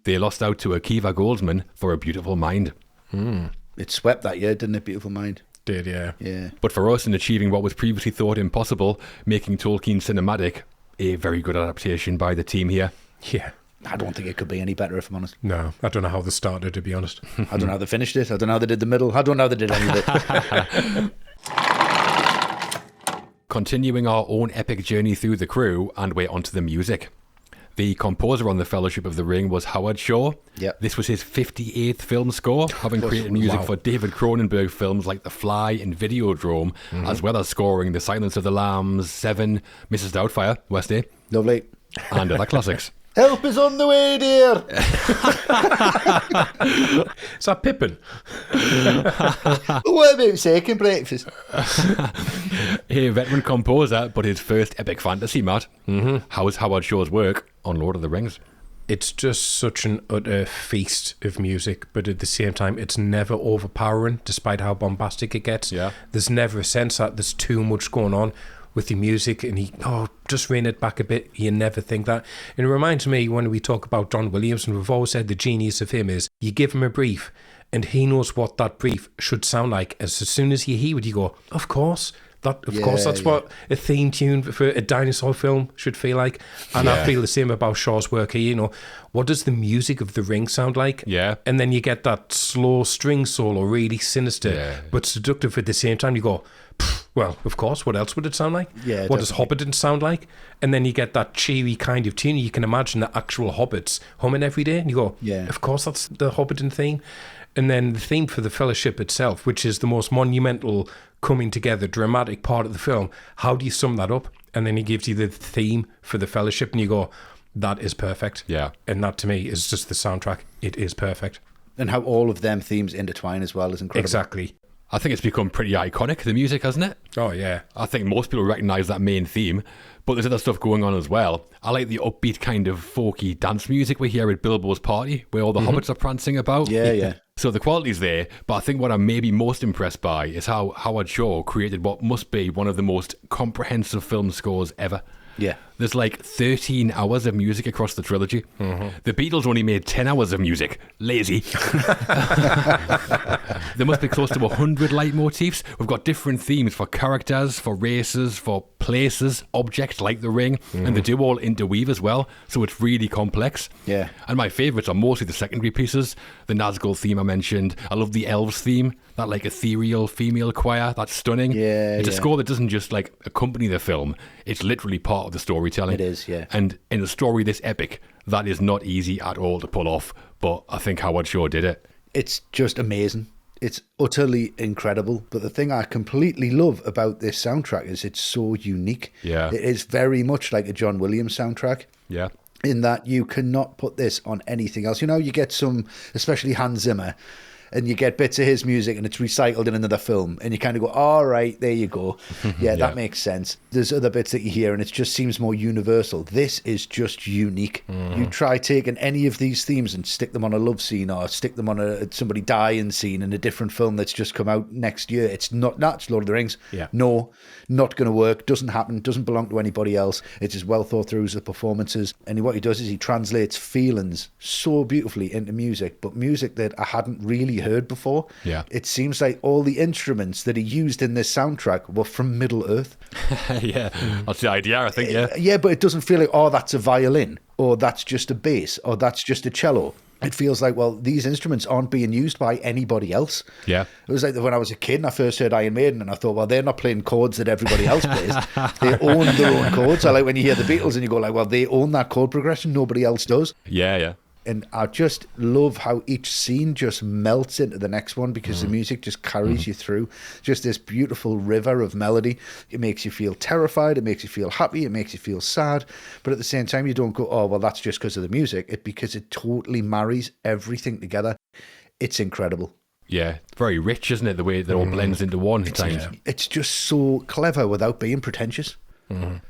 Speaker 1: They lost out to Akiva Goldsman for A Beautiful Mind.
Speaker 3: It swept that year, didn't it? Beautiful Mind.
Speaker 2: Did, yeah.
Speaker 3: Yeah.
Speaker 1: But for us, in achieving what was previously thought impossible, making Tolkien cinematic, a very good adaptation by the team here.
Speaker 2: Yeah.
Speaker 3: I don't think it could be any better, if I'm honest.
Speaker 2: No, I don't know how they started, to be honest.
Speaker 3: I don't know how they finished it. I don't know how they did the middle. I don't know how they did any of it.
Speaker 1: Continuing our own epic journey through the crew, and we're onto the music. The composer on The Fellowship of the Ring was Howard Shore.
Speaker 3: Yep.
Speaker 1: This was his 58th film score, having created music for David Cronenberg films like The Fly and Videodrome, as well as scoring The Silence of the Lambs, Seven, Mrs. Doubtfire, Westy,
Speaker 3: Lovely.
Speaker 1: and other classics.
Speaker 3: Help is on the way, dear.
Speaker 2: Is that Pippin?
Speaker 3: What about second breakfast?
Speaker 1: A veteran composer, but his first epic fantasy, Matt. How is Howard Shore's work on Lord of the Rings?
Speaker 2: It's just such an utter feast of music, but at the same time, it's never overpowering, despite how bombastic it gets.
Speaker 1: Yeah.
Speaker 2: There's never a sense that there's too much going on with the music, and just rein it back a bit. You never think that. And it reminds me when we talk about John Williams, and we've always said the genius of him is you give him a brief, and he knows what that brief should sound like. As soon as you hear it, you go, of course. Of course, that's what a theme tune for a dinosaur film should feel like. And I feel the same about Shaw's work here. What does the music of The Ring sound like?
Speaker 1: Yeah.
Speaker 2: And then you get that slow string solo, really sinister, but seductive at the same time. You go, well, of course, what else would it sound like?
Speaker 3: Yeah,
Speaker 2: what does Hobbiton sound like? And then you get that cheery kind of tune. You can imagine the actual hobbits humming every day. And you go, of course, that's the Hobbiton theme. And then the theme for the Fellowship itself, which is the most monumental coming together, dramatic part of the film. How do you sum that up? And then he gives you the theme for the Fellowship and you go, that is perfect.
Speaker 1: Yeah.
Speaker 2: And that to me is just the soundtrack. It is perfect.
Speaker 3: And how all of them themes intertwine as well is incredible.
Speaker 2: Exactly.
Speaker 1: I think it's become pretty iconic, the music, hasn't it?
Speaker 2: Oh, yeah.
Speaker 1: I think most people recognise that main theme, but there's other stuff going on as well. I like the upbeat kind of folky dance music we hear at Bilbo's party, where all the hobbits are prancing about.
Speaker 3: Yeah.
Speaker 1: So the quality's there, but I think what I'm maybe most impressed by is how Howard Shore created what must be one of the most comprehensive film scores ever.
Speaker 3: Yeah.
Speaker 1: There's like 13 hours of music across the trilogy. The Beatles only made 10 hours of music. Lazy. There must be close to 100 leitmotifs. We've got different themes for characters, for races, for places, objects like the ring, and they do all interweave as well, so it's really complex.
Speaker 3: Yeah.
Speaker 1: And my favourites are mostly the secondary pieces. The Nazgul theme I mentioned. I love the Elves theme, that like ethereal female choir. That's stunning.
Speaker 3: Yeah,
Speaker 1: It's a
Speaker 3: yeah.
Speaker 1: score that doesn't just like accompany the film. It's literally part of the storytelling.
Speaker 3: It is, yeah.
Speaker 1: And in a story this epic, that is not easy at all to pull off, but I think Howard Shore did it.
Speaker 3: It's just amazing. It's utterly incredible. But the thing I completely love about this soundtrack is it's so unique.
Speaker 1: Yeah.
Speaker 3: It is very much like a John Williams soundtrack.
Speaker 1: Yeah.
Speaker 3: In that you cannot put this on anything else. You know, you get some, especially Hans Zimmer, and you get bits of his music and it's recycled in another film and you kind of go, all right, there you go. Yeah, that makes sense. There's other bits that you hear and it just seems more universal. This is just unique. You try taking any of these themes and stick them on a love scene or stick them on a somebody dying scene in a different film that's just come out next year. It's not it's Lord of the Rings.
Speaker 2: Yeah.
Speaker 3: No, not going to work. Doesn't happen. Doesn't belong to anybody else. It's as well thought through as the performances. And what he does is he translates feelings so beautifully into music, but music that I hadn't really heard before.
Speaker 1: Yeah.
Speaker 3: It seems like all the instruments that he used in this soundtrack were from Middle Earth.
Speaker 1: Yeah. That's the idea, I think, yeah.
Speaker 3: Yeah, but it doesn't feel like, oh, that's a violin, or that's just a bass, or that's just a cello. It feels like, well, these instruments aren't being used by anybody else.
Speaker 1: Yeah.
Speaker 3: It was like when I was a kid and I first heard Iron Maiden and I thought, well, they're not playing chords that everybody else plays. They own their own chords. I like when you hear the Beatles and you go like, well, they own that chord progression. Nobody else does.
Speaker 1: Yeah.
Speaker 3: And I just love how each scene just melts into the next one because the music just carries you through. Just this beautiful river of melody. It makes you feel terrified. It makes you feel happy. It makes you feel sad. But at the same time, you don't go, oh, well, that's just because of the music. Because it totally marries everything together. It's incredible.
Speaker 1: Yeah. Very rich, isn't it? The way that all blends into one at times.
Speaker 3: It's just so clever without being pretentious.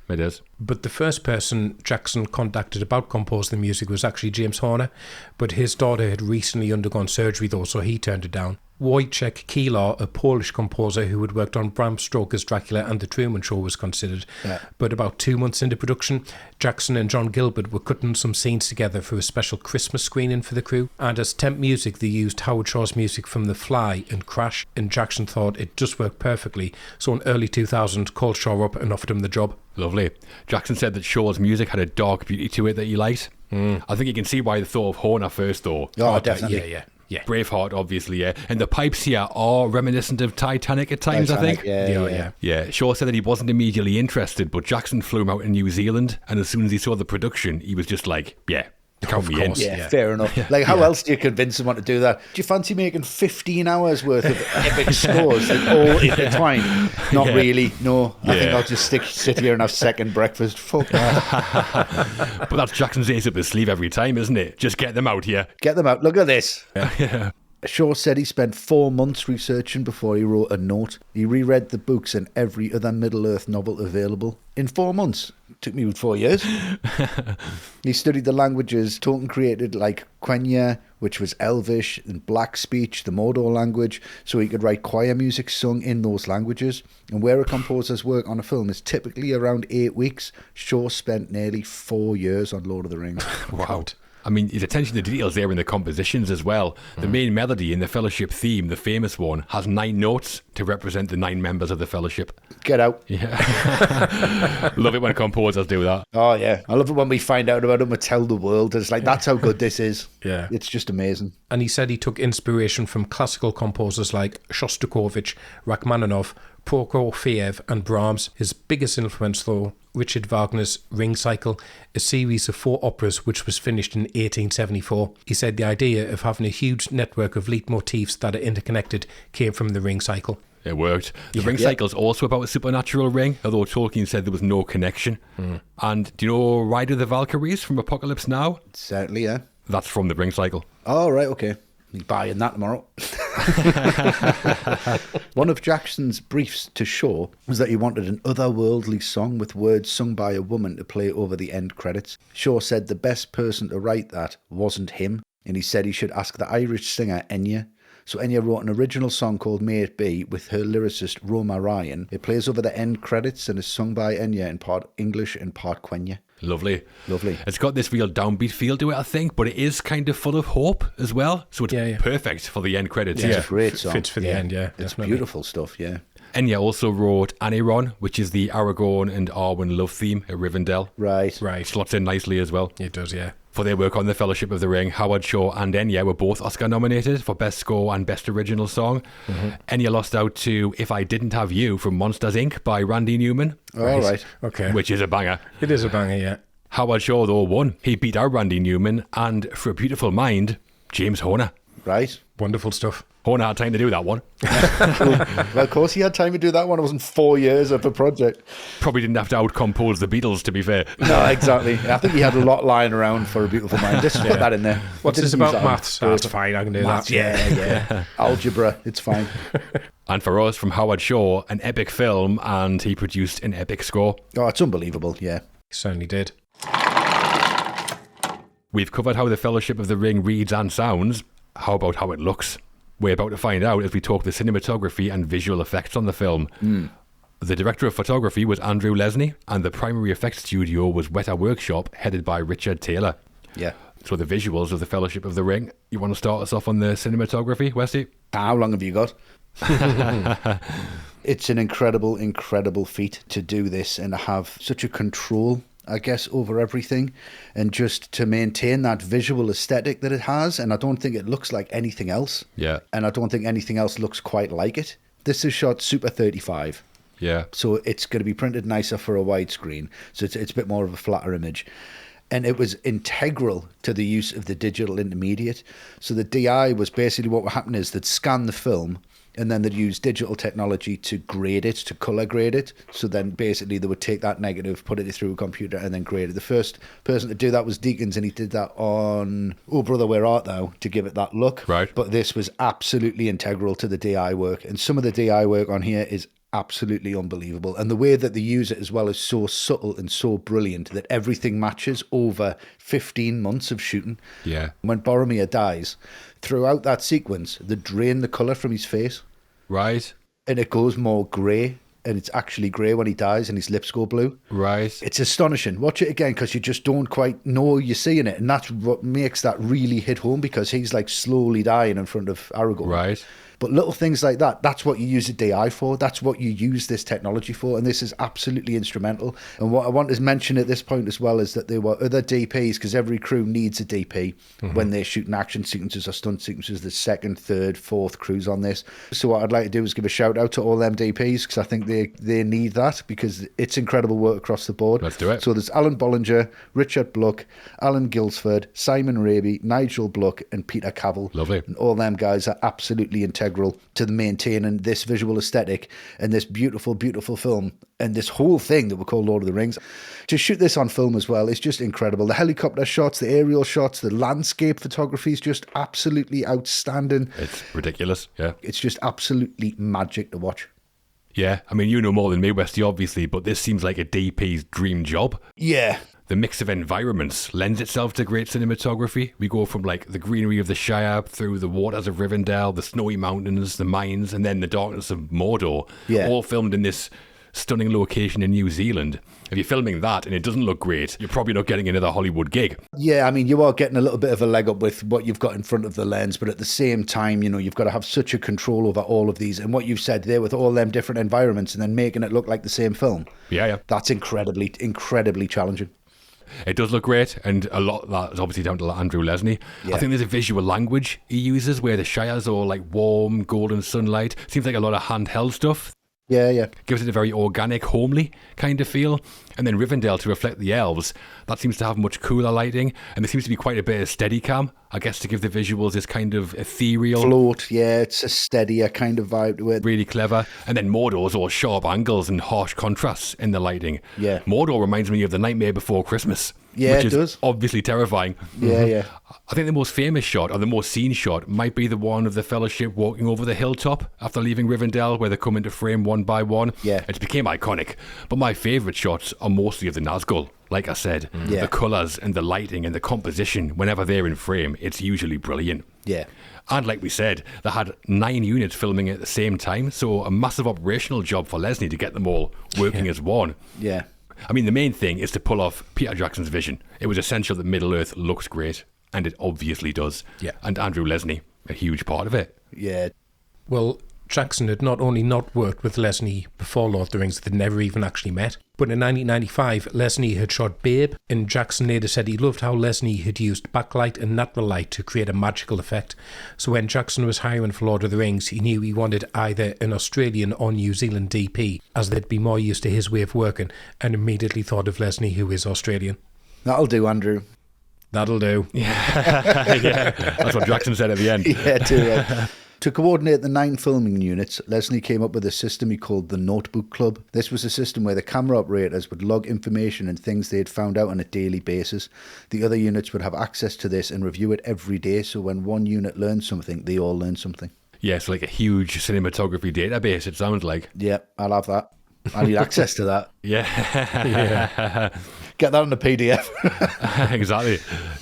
Speaker 1: It is.
Speaker 2: But the first person Jackson contacted about composing the music was actually James Horner, but his daughter had recently undergone surgery though, so he turned it down. Wojciech Kilar, a Polish composer who had worked on Bram Stoker's Dracula and The Truman Show, was considered.
Speaker 3: Yeah.
Speaker 2: But about 2 months into production, Jackson and John Gilbert were cutting some scenes together for a special Christmas screening for the crew. And as temp music, they used Howard Shore's music from The Fly and Crash, and Jackson thought it just worked perfectly. So in early 2000, called Shore up and offered him the job.
Speaker 1: Lovely. Jackson said that Shore's music had a dark beauty to it that he liked. I think you can see why they thought of Horner first, though.
Speaker 3: Oh, definitely.
Speaker 2: Yeah.
Speaker 1: Braveheart, obviously, yeah. And the pipes here are reminiscent of Titanic at times,
Speaker 3: Titanic,
Speaker 1: I think.
Speaker 3: Yeah.
Speaker 1: Yeah, Shaw said that he wasn't immediately interested, but Jackson flew him out in New Zealand, and as soon as he saw the production, he was just like, yeah, count me in.
Speaker 2: course.
Speaker 3: Yeah, fair enough. Like, how else do you convince someone to do that? Do you fancy making 15 hours worth of epic scores that all intertwine? Not really, no. I think I'll just sit here and have second breakfast. Fuck that.
Speaker 1: But that's Jackson's ace up his sleeve every time, isn't it? Just get them out here.
Speaker 3: Get them out. Look at this.
Speaker 1: Yeah.
Speaker 3: Shaw said he spent 4 months researching before he wrote a note. He reread the books and every other Middle-earth novel available. In 4 months. Took me 4 years. He studied the languages Tolkien created, like Quenya, which was Elvish, and Black Speech, the Mordor language, so he could write choir music sung in those languages. And where a composer's work on a film is typically around 8 weeks, Shaw spent nearly 4 years on Lord of the Rings.
Speaker 1: Wow. I mean, his attention to details there in the compositions as well. The main melody in the Fellowship theme, the famous one, has 9 notes to represent the 9 members of the Fellowship.
Speaker 3: Get out.
Speaker 1: Yeah. Love it when composers do that.
Speaker 3: Oh, yeah. I love it when we find out about him and tell the world. It's like, that's how good this is.
Speaker 2: Yeah.
Speaker 3: It's just amazing.
Speaker 2: And he said he took inspiration from classical composers like Shostakovich, Rachmaninoff, Prokofiev and Brahms. His biggest influence, though, Richard Wagner's Ring Cycle, a series of 4 operas which was finished in 1874. He said the idea of having a huge network of leitmotifs that are interconnected came from the Ring Cycle.
Speaker 1: It worked. The Ring Cycle is also about a supernatural ring, although Tolkien said there was no connection. And do you know Ride of the Valkyries from Apocalypse Now?
Speaker 3: Certainly, yeah.
Speaker 1: That's from the Ring Cycle.
Speaker 3: Oh, right, okay. He's buying that tomorrow. One of Jackson's briefs to Shaw was that he wanted an otherworldly song with words sung by a woman to play over the end credits. Shaw said the best person to write that wasn't him, and he said he should ask the Irish singer Enya. So Enya wrote an original song called May It Be with her lyricist Roma Ryan. It plays over the end credits and is sung by Enya in part English and part Quenya.
Speaker 1: Lovely.
Speaker 3: Lovely.
Speaker 1: It's got this real downbeat feel to it, I think, but it is kind of full of hope as well. So it's perfect for the end credits.
Speaker 3: It's a great song.
Speaker 2: Fits for the end, yeah.
Speaker 3: It's
Speaker 2: definitely.
Speaker 3: beautiful stuff, yeah.
Speaker 1: Enya also wrote Aniron, which is the Aragorn and Arwen love theme at Rivendell.
Speaker 3: Right.
Speaker 2: Right.
Speaker 1: Slots in nicely as well.
Speaker 2: It does, yeah.
Speaker 1: For their work on The Fellowship of the Ring, Howard Shore and Enya were both Oscar nominated for Best Score and Best Original Song. Enya lost out to If I Didn't Have You from Monsters, Inc. by Randy Newman.
Speaker 3: All right.
Speaker 2: Okay.
Speaker 1: Which is a banger.
Speaker 2: It is a banger, yeah.
Speaker 1: Howard Shore, though, won. He beat out Randy Newman and, for a beautiful mind, James Horner.
Speaker 3: Right.
Speaker 2: Wonderful stuff.
Speaker 1: Horner had time to do that one.
Speaker 3: Well, of course he had time to do that one. It wasn't 4 years of a project.
Speaker 1: Probably didn't have to outcompose the Beatles, to be fair.
Speaker 3: No, exactly. I think he had a lot lying around for A Beautiful Mind. Just put that in there.
Speaker 2: What's this
Speaker 3: Didn't use
Speaker 2: about
Speaker 3: that
Speaker 2: maths?
Speaker 3: on
Speaker 2: Oh, it's fine, I can do
Speaker 3: maths,
Speaker 2: that.
Speaker 3: yeah. Algebra, it's fine.
Speaker 1: And for us, from Howard Shore, an epic film, and he produced an epic score.
Speaker 3: Oh, it's unbelievable, yeah.
Speaker 2: Certainly did.
Speaker 1: We've covered how The Fellowship of the Ring reads and sounds. How about how it looks? We're about to find out as we talk the cinematography and visual effects on the film. The director of photography was Andrew Lesney, and the primary effects studio was Weta Workshop, headed by Richard Taylor.
Speaker 3: Yeah.
Speaker 1: So the visuals of The Fellowship of the Ring. You want to start us off on the cinematography, Westy?
Speaker 3: How long have you got? It's an incredible, incredible feat to do this and to have such a control, I guess, over everything, and just to maintain that visual aesthetic that it has. And I don't think it looks like anything else.
Speaker 1: Yeah.
Speaker 3: And I don't think anything else looks quite like it. This is shot Super 35.
Speaker 1: Yeah.
Speaker 3: So it's going to be printed nicer for a widescreen. So it's a bit more of a flatter image. And it was integral to the use of the digital intermediate. So the DI was basically what would happen is they'd scan the film and then they'd use digital technology to grade it, to color grade it. So then basically they would take that negative, put it through a computer and then grade it. The first person to do that was Deakins, and he did that on Oh Brother, Where Art Thou? To give it that look.
Speaker 1: Right.
Speaker 3: But this was absolutely integral to the DI work. And some of the DI work on here is absolutely unbelievable, and the way that they use it as well is so subtle and so brilliant that everything matches over 15 months of shooting.
Speaker 1: Yeah.
Speaker 3: When Boromir dies, throughout that sequence they drain the colour from his face
Speaker 1: Right.
Speaker 3: and it goes more grey, and it's actually grey when he dies and his lips go blue.
Speaker 1: Right.
Speaker 3: It's astonishing. Watch it again because you just don't quite know you're seeing it, and that's what makes that really hit home, because he's like slowly dying in front of Aragorn.
Speaker 1: Right.
Speaker 3: But little things like that, that's what you use a DI for. That's what you use this technology for. And this is absolutely instrumental. And what I want to mention at this point as well is that there were other DPs, because every crew needs a DP when they're shooting action sequences or stunt sequences. There's second, third, fourth crews on this. So what I'd like to do is give a shout out to all them DPs, because I think they need that, because it's incredible work across the board.
Speaker 1: Let's do it.
Speaker 3: So there's Alan Bollinger, Richard Bluck, Alan Gilsford, Simon Raby, Nigel Bluck and Peter Cavill.
Speaker 1: Lovely.
Speaker 3: And all them guys are absolutely integral to the maintaining this visual aesthetic and this beautiful, beautiful film and this whole thing that we call Lord of the Rings. To shoot this on film as well is just incredible. The helicopter shots, the aerial shots, the landscape photography is just absolutely outstanding.
Speaker 1: It's ridiculous. Yeah.
Speaker 3: It's just absolutely magic to watch.
Speaker 1: Yeah. I mean, you know more than me, Westy, obviously, but this seems like a DP's dream job.
Speaker 3: Yeah.
Speaker 1: The mix of environments lends itself to great cinematography. We go from like the greenery of the Shire through the waters of Rivendell, the snowy mountains, the mines, and then the darkness of Mordor.
Speaker 3: Yeah.
Speaker 1: All filmed in this stunning location in New Zealand. If you're filming that and it doesn't look great, you're probably not getting another Hollywood gig.
Speaker 3: Yeah, I mean, you are getting a little bit of a leg up with what you've got in front of the lens, but at the same time, you know, you've got to have such a control over all of these. And what you've said there with all them different environments and then making it look like the same film.
Speaker 1: Yeah.
Speaker 3: That's incredibly, incredibly challenging.
Speaker 1: It does look great, and a lot of that is obviously down to Andrew Lesney.
Speaker 3: Yeah.
Speaker 1: I think there's a visual language he uses where the Shire's all like warm, golden sunlight. Seems like a lot of handheld stuff.
Speaker 3: Yeah, yeah.
Speaker 1: Gives it a very organic, homely kind of feel. And then Rivendell to reflect the elves, that seems to have much cooler lighting, and there seems to be quite a bit of Steadicam, I guess, to give the visuals this kind of ethereal...
Speaker 3: Float, yeah, it's a steadier kind of vibe to it.
Speaker 1: Really clever. And then Mordor's all sharp angles and harsh contrasts in the lighting.
Speaker 3: Yeah.
Speaker 1: Mordor reminds me of The Nightmare Before Christmas.
Speaker 3: Yeah,
Speaker 1: which
Speaker 3: it
Speaker 1: is
Speaker 3: does.
Speaker 1: obviously terrifying.
Speaker 3: Yeah, yeah.
Speaker 1: I think the most famous shot, or the most seen shot, might be the one of the Fellowship walking over the hilltop after leaving Rivendell, where they come into frame one by one.
Speaker 3: Yeah.
Speaker 1: It became iconic. But my favourite shots are mostly of the Nazgul. Like I said,
Speaker 3: Yeah.
Speaker 1: the colours and the lighting and the composition, whenever they're in frame, it's usually brilliant.
Speaker 3: Yeah.
Speaker 1: And like we said, they had 9 units filming at the same time, so a massive operational job for Leslie to get them all working as one.
Speaker 3: Yeah.
Speaker 1: I mean, the main thing is to pull off Peter Jackson's vision. It was essential that Middle-earth looks great, and it obviously does.
Speaker 2: Yeah.
Speaker 1: And Andrew Lesnie, a huge part of it.
Speaker 3: Yeah.
Speaker 2: Well, Jackson had not only not worked with Lesnie before Lord of the Rings, they'd never even actually met, but in 1995, Lesnie had shot Babe, and Jackson later said he loved how Lesnie had used backlight and natural light to create a magical effect. So when Jackson was hiring for Lord of the Rings, he knew he wanted either an Australian or New Zealand DP, as they'd be more used to his way of working, and immediately thought of Lesnie, who is Australian.
Speaker 3: That'll do, Andrew.
Speaker 2: That'll do.
Speaker 1: Yeah, that's what Jackson said at the end.
Speaker 3: Yeah, too, yeah. To coordinate the 9 filming units, Leslie came up with a system he called the Notebook Club. This was a system where the camera operators would log information and things they had found out on a daily basis. The other units would have access to this and review it every day, so when one unit learned something, they all learned something.
Speaker 1: Yeah, so like a huge cinematography database, it sounds like.
Speaker 3: Yeah, I'll have that. I need access to that.
Speaker 1: Yeah.
Speaker 3: Get that on the PDF.
Speaker 1: Exactly.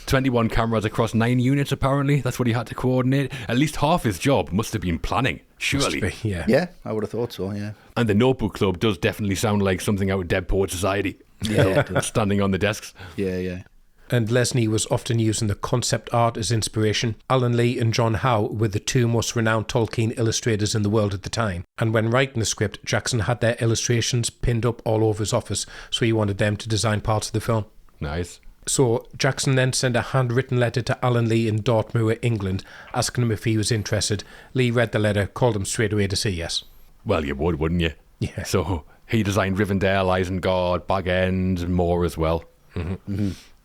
Speaker 1: 21 cameras across 9 units, apparently. That's what he had to coordinate. At least half his job must have been planning, surely.
Speaker 2: Must be, yeah.
Speaker 3: Yeah, I would have thought so, yeah.
Speaker 1: And the Notebook Club does definitely sound like something out of Dead Poet Society.
Speaker 3: Yeah.
Speaker 1: Standing on the desks.
Speaker 3: Yeah, yeah.
Speaker 2: And Lesnie was often using the concept art as inspiration. Alan Lee and John Howe were the 2 most renowned Tolkien illustrators in the world at the time. And when writing the script, Jackson had their illustrations pinned up all over his office, so he wanted them to design parts of the film.
Speaker 1: Nice.
Speaker 2: So Jackson then sent a handwritten letter to Alan Lee in Dartmoor, England, asking him if he was interested. Lee read the letter, called him straight away to say yes.
Speaker 1: Well, you would, wouldn't you?
Speaker 2: Yeah.
Speaker 1: So he designed Rivendell, Isengard, Bag End, and more as well.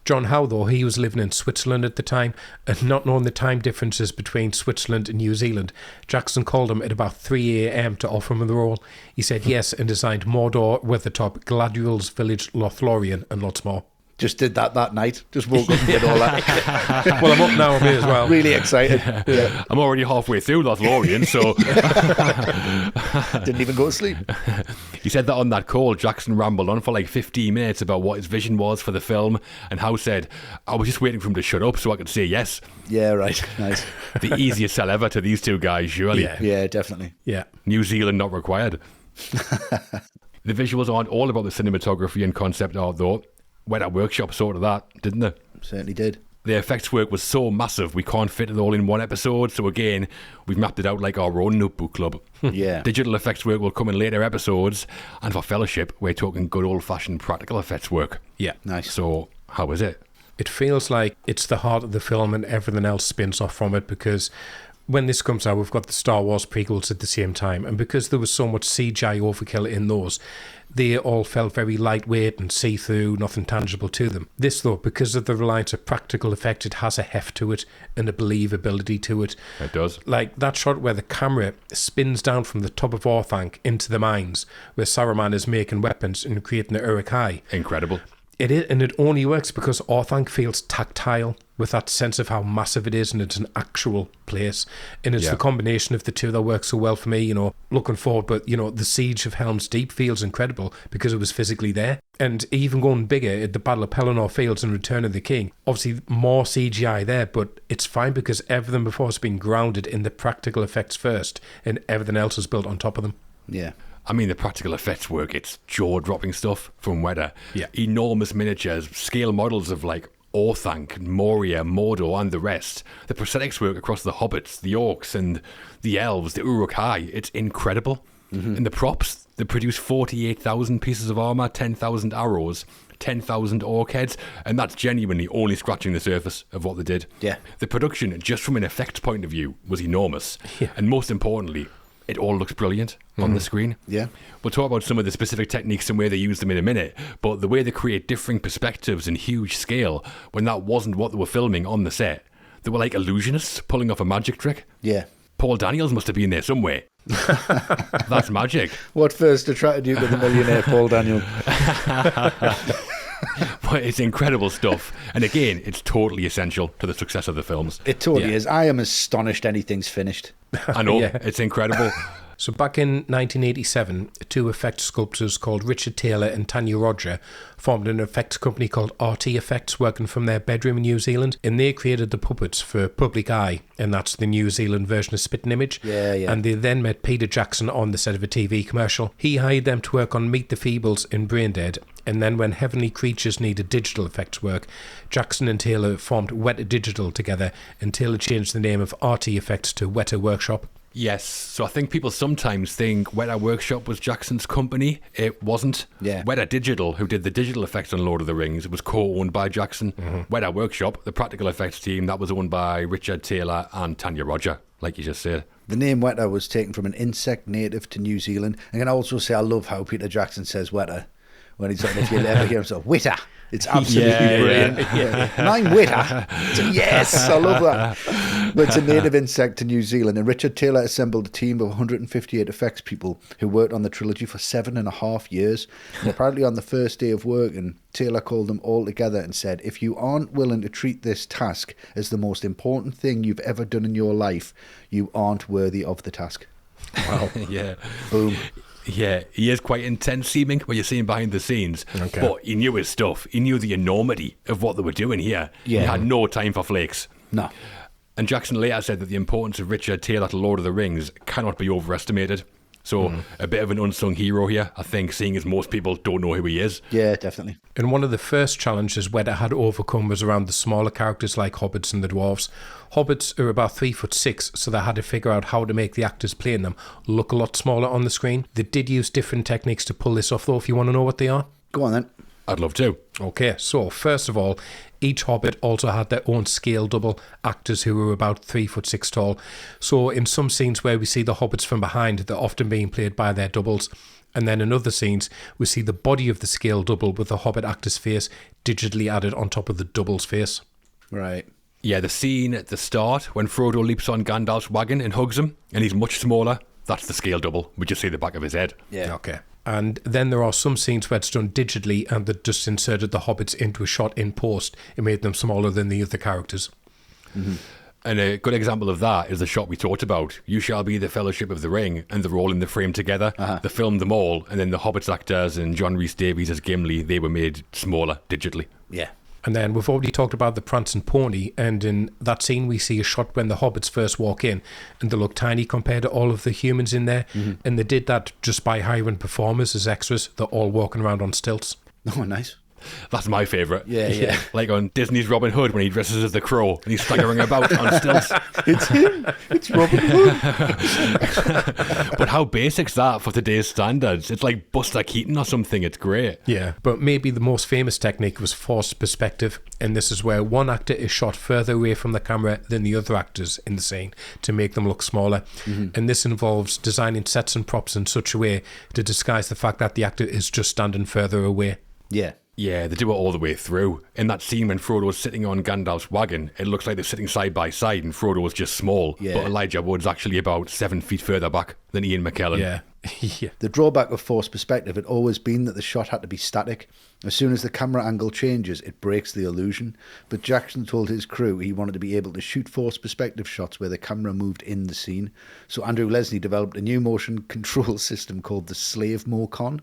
Speaker 2: John Howe, though, he was living in Switzerland at the time, and not knowing the time differences between Switzerland and New Zealand, Jackson called him at about 3 a.m. to offer him the role. He said yes and designed Mordor, Weathertop, Gladriel's Village, Lothlorien, and lots more.
Speaker 3: Just did that night. Just woke up and did all that.
Speaker 2: Well, I'm up now, me as well.
Speaker 3: Really excited. Yeah.
Speaker 1: I'm already halfway through Lothlorien, so...
Speaker 3: Didn't even go to sleep.
Speaker 1: He said that on that call, Jackson rambled on for like 15 minutes about what his vision was for the film, and Howe said, I was just waiting for him to shut up so I could say yes.
Speaker 3: Yeah, right. Nice.
Speaker 1: The easiest sell ever to these 2 guys, surely.
Speaker 2: Yeah.
Speaker 3: Yeah, definitely.
Speaker 2: Yeah.
Speaker 1: New Zealand not required. The visuals aren't all about the cinematography and concept art, though. Weta Workshop sorted that, didn't they?
Speaker 3: Certainly did.
Speaker 1: The effects work was so massive we can't fit it all in one episode, so again, we've mapped it out like our own Notebook Club.
Speaker 3: Yeah.
Speaker 1: Digital effects work will come in later episodes, and for Fellowship, we're talking good old-fashioned practical effects work.
Speaker 2: Yeah.
Speaker 3: Nice.
Speaker 1: So, how is it?
Speaker 2: It feels like it's the heart of the film and everything else spins off from it, because when this comes out, we've got the Star Wars prequels at the same time, and because there was so much CGI overkill in those, they all felt very lightweight and see-through, nothing tangible to them. This, though, because of the reliance of practical effect, it has a heft to it and a believability to it.
Speaker 1: It does.
Speaker 2: Like that shot where the camera spins down from the top of Orthanc into the mines, where Saruman is making weapons and creating the Uruk-hai.
Speaker 1: Incredible.
Speaker 2: It is, and it only works because Orthanc feels tactile, with that sense of how massive it is, and it's an actual place. And it's the combination of the 2 that works so well for me, looking forward. But, the Siege of Helm's Deep feels incredible because it was physically there. And even going bigger at the Battle of Pelennor Fields and Return of the King, obviously more CGI there, but it's fine because everything before has been grounded in the practical effects first, and everything else is built on top of them.
Speaker 3: Yeah.
Speaker 1: I mean, the practical effects work, it's jaw-dropping stuff from Weta.
Speaker 2: Yeah.
Speaker 1: Enormous miniatures, scale models of like Orthanc, Moria, Mordor and the rest. The prosthetics work across the hobbits, the orcs and the elves, the Uruk-hai. It's incredible. And the props, they produce 48,000 pieces of armour, 10,000 arrows, 10,000 orc heads, and that's genuinely only scratching the surface of what they did.
Speaker 3: Yeah.
Speaker 1: The production, just from an effects point of view, was enormous.
Speaker 2: Yeah.
Speaker 1: And most importantly, it all looks brilliant on the screen.
Speaker 3: Yeah.
Speaker 1: We'll talk about some of the specific techniques and where they use them in a minute, but the way they create differing perspectives and huge scale, when that wasn't what they were filming on the set, they were like illusionists pulling off a magic trick.
Speaker 3: Yeah.
Speaker 1: Paul Daniels must have been there somewhere. That's magic.
Speaker 3: What first attracted you to the millionaire Paul Daniel?
Speaker 1: But it's incredible stuff. And again, it's totally essential to the success of the films.
Speaker 3: It totally is. I am astonished anything's finished.
Speaker 1: I know,
Speaker 2: Yeah.
Speaker 1: it's incredible.
Speaker 2: So back in 1987, two effects sculptors called Richard Taylor and Tanya Roger formed an effects company called RT Effects, working from their bedroom in New Zealand, and they created the puppets for Public Eye, and that's the New Zealand version of Spitting Image.
Speaker 3: Yeah, yeah.
Speaker 2: And they then met Peter Jackson on the set of a TV commercial. He hired them to work on Meet the Feebles and Braindead, and then when Heavenly Creatures needed digital effects work, Jackson and Taylor formed Weta Digital together, and Taylor changed the name of RT Effects to Weta Workshop.
Speaker 1: Yes, so I think people sometimes think Weta Workshop was Jackson's company. It wasn't.
Speaker 3: Yeah.
Speaker 1: Weta Digital, who did the digital effects on Lord of the Rings, was co-owned by Jackson. Weta Workshop, the practical effects team, that was owned by Richard Taylor and Tanya Roger, like you just said.
Speaker 3: The name Weta was taken from an insect native to New Zealand. I can also say I love how Peter Jackson says Weta. When he's like, if you ever hear him say, Witter. It's absolutely brilliant. Yeah. And I'm Witter. Yes, I love that. But it's a native insect to New Zealand. And Richard Taylor assembled a team of 158 effects people who worked on the trilogy for 7.5 years. And apparently on the first day of work, and Taylor called them all together and said, if you aren't willing to treat this task as the most important thing you've ever done in your life, you aren't worthy of the task.
Speaker 1: Wow. Yeah.
Speaker 3: Boom.
Speaker 1: Yeah, he is quite intense seeming when you see him behind the scenes.
Speaker 2: Okay.
Speaker 1: But he knew his stuff. He knew the enormity of what they were doing here.
Speaker 3: Yeah.
Speaker 1: He had no time for flakes.
Speaker 3: No.
Speaker 1: And Jackson later said that the importance of Richard Taylor to Lord of the Rings cannot be overestimated. So a bit of an unsung hero here, I think, seeing as most people don't know who he is.
Speaker 3: Yeah, definitely.
Speaker 2: And one of the first challenges Weta had to overcome was around the smaller characters like hobbits and the dwarves. Hobbits are about 3'6", so they had to figure out how to make the actors playing them look a lot smaller on the screen. They did use different techniques to pull this off, though, if you want to know what they are.
Speaker 3: Go on then.
Speaker 1: I'd love to.
Speaker 2: Okay, so first of all, each hobbit also had their own scale double, actors who were about 3'6" tall. So in some scenes where we see the hobbits from behind, they're often being played by their doubles. And then in other scenes, we see the body of the scale double with the hobbit actor's face digitally added on top of the double's face.
Speaker 3: Right.
Speaker 1: Yeah, the scene at the start when Frodo leaps on Gandalf's wagon and hugs him, and he's much smaller, that's the scale double. We just see the back of his head.
Speaker 3: Yeah.
Speaker 2: Okay. And then there are some scenes where it's done digitally and that just inserted the hobbits into a shot in post. It made them smaller than the other characters.
Speaker 3: Mm-hmm.
Speaker 1: And a good example of that is the shot we talked about. You shall be the Fellowship of the Ring, and they're all in the frame together. They filmed them all, and then the Hobbits actors and John Rhys Davies as Gimli, they were made smaller digitally.
Speaker 3: Yeah.
Speaker 2: And then we've already talked about the Prancing Pony, and in that scene we see a shot when the hobbits first walk in, and they look tiny compared to all of the humans in there. And they did that just by hiring performers as extras. They're all walking around on stilts.
Speaker 3: Oh, nice.
Speaker 1: That's my favourite.
Speaker 3: Yeah.
Speaker 1: Like on Disney's Robin Hood when he dresses as the Crow and he's staggering about on stilts.
Speaker 3: It's him. It's Robin Hood.
Speaker 1: But how basic's that for today's standards? It's like Buster Keaton or something. It's great.
Speaker 2: Yeah, but maybe the most famous technique was forced perspective, and this is where one actor is shot further away from the camera than the other actors in the scene to make them look smaller. And this involves designing sets and props in such a way to disguise the fact that the actor is just standing further away.
Speaker 3: Yeah.
Speaker 1: Yeah, they do it all the way through. In that scene when Frodo's sitting on Gandalf's wagon, it looks like they're sitting side by side and Frodo's just small.
Speaker 3: Yeah.
Speaker 1: But Elijah Wood's actually about 7 feet further back than Ian McKellen.
Speaker 2: Yeah. Yeah.
Speaker 3: The drawback of forced perspective had always been that the shot had to be static. As soon as the camera angle changes, it breaks the illusion. But Jackson told his crew he wanted to be able to shoot forced perspective shots where the camera moved in the scene. So Andrew Leslie developed a new motion control system called the Slave Mocon.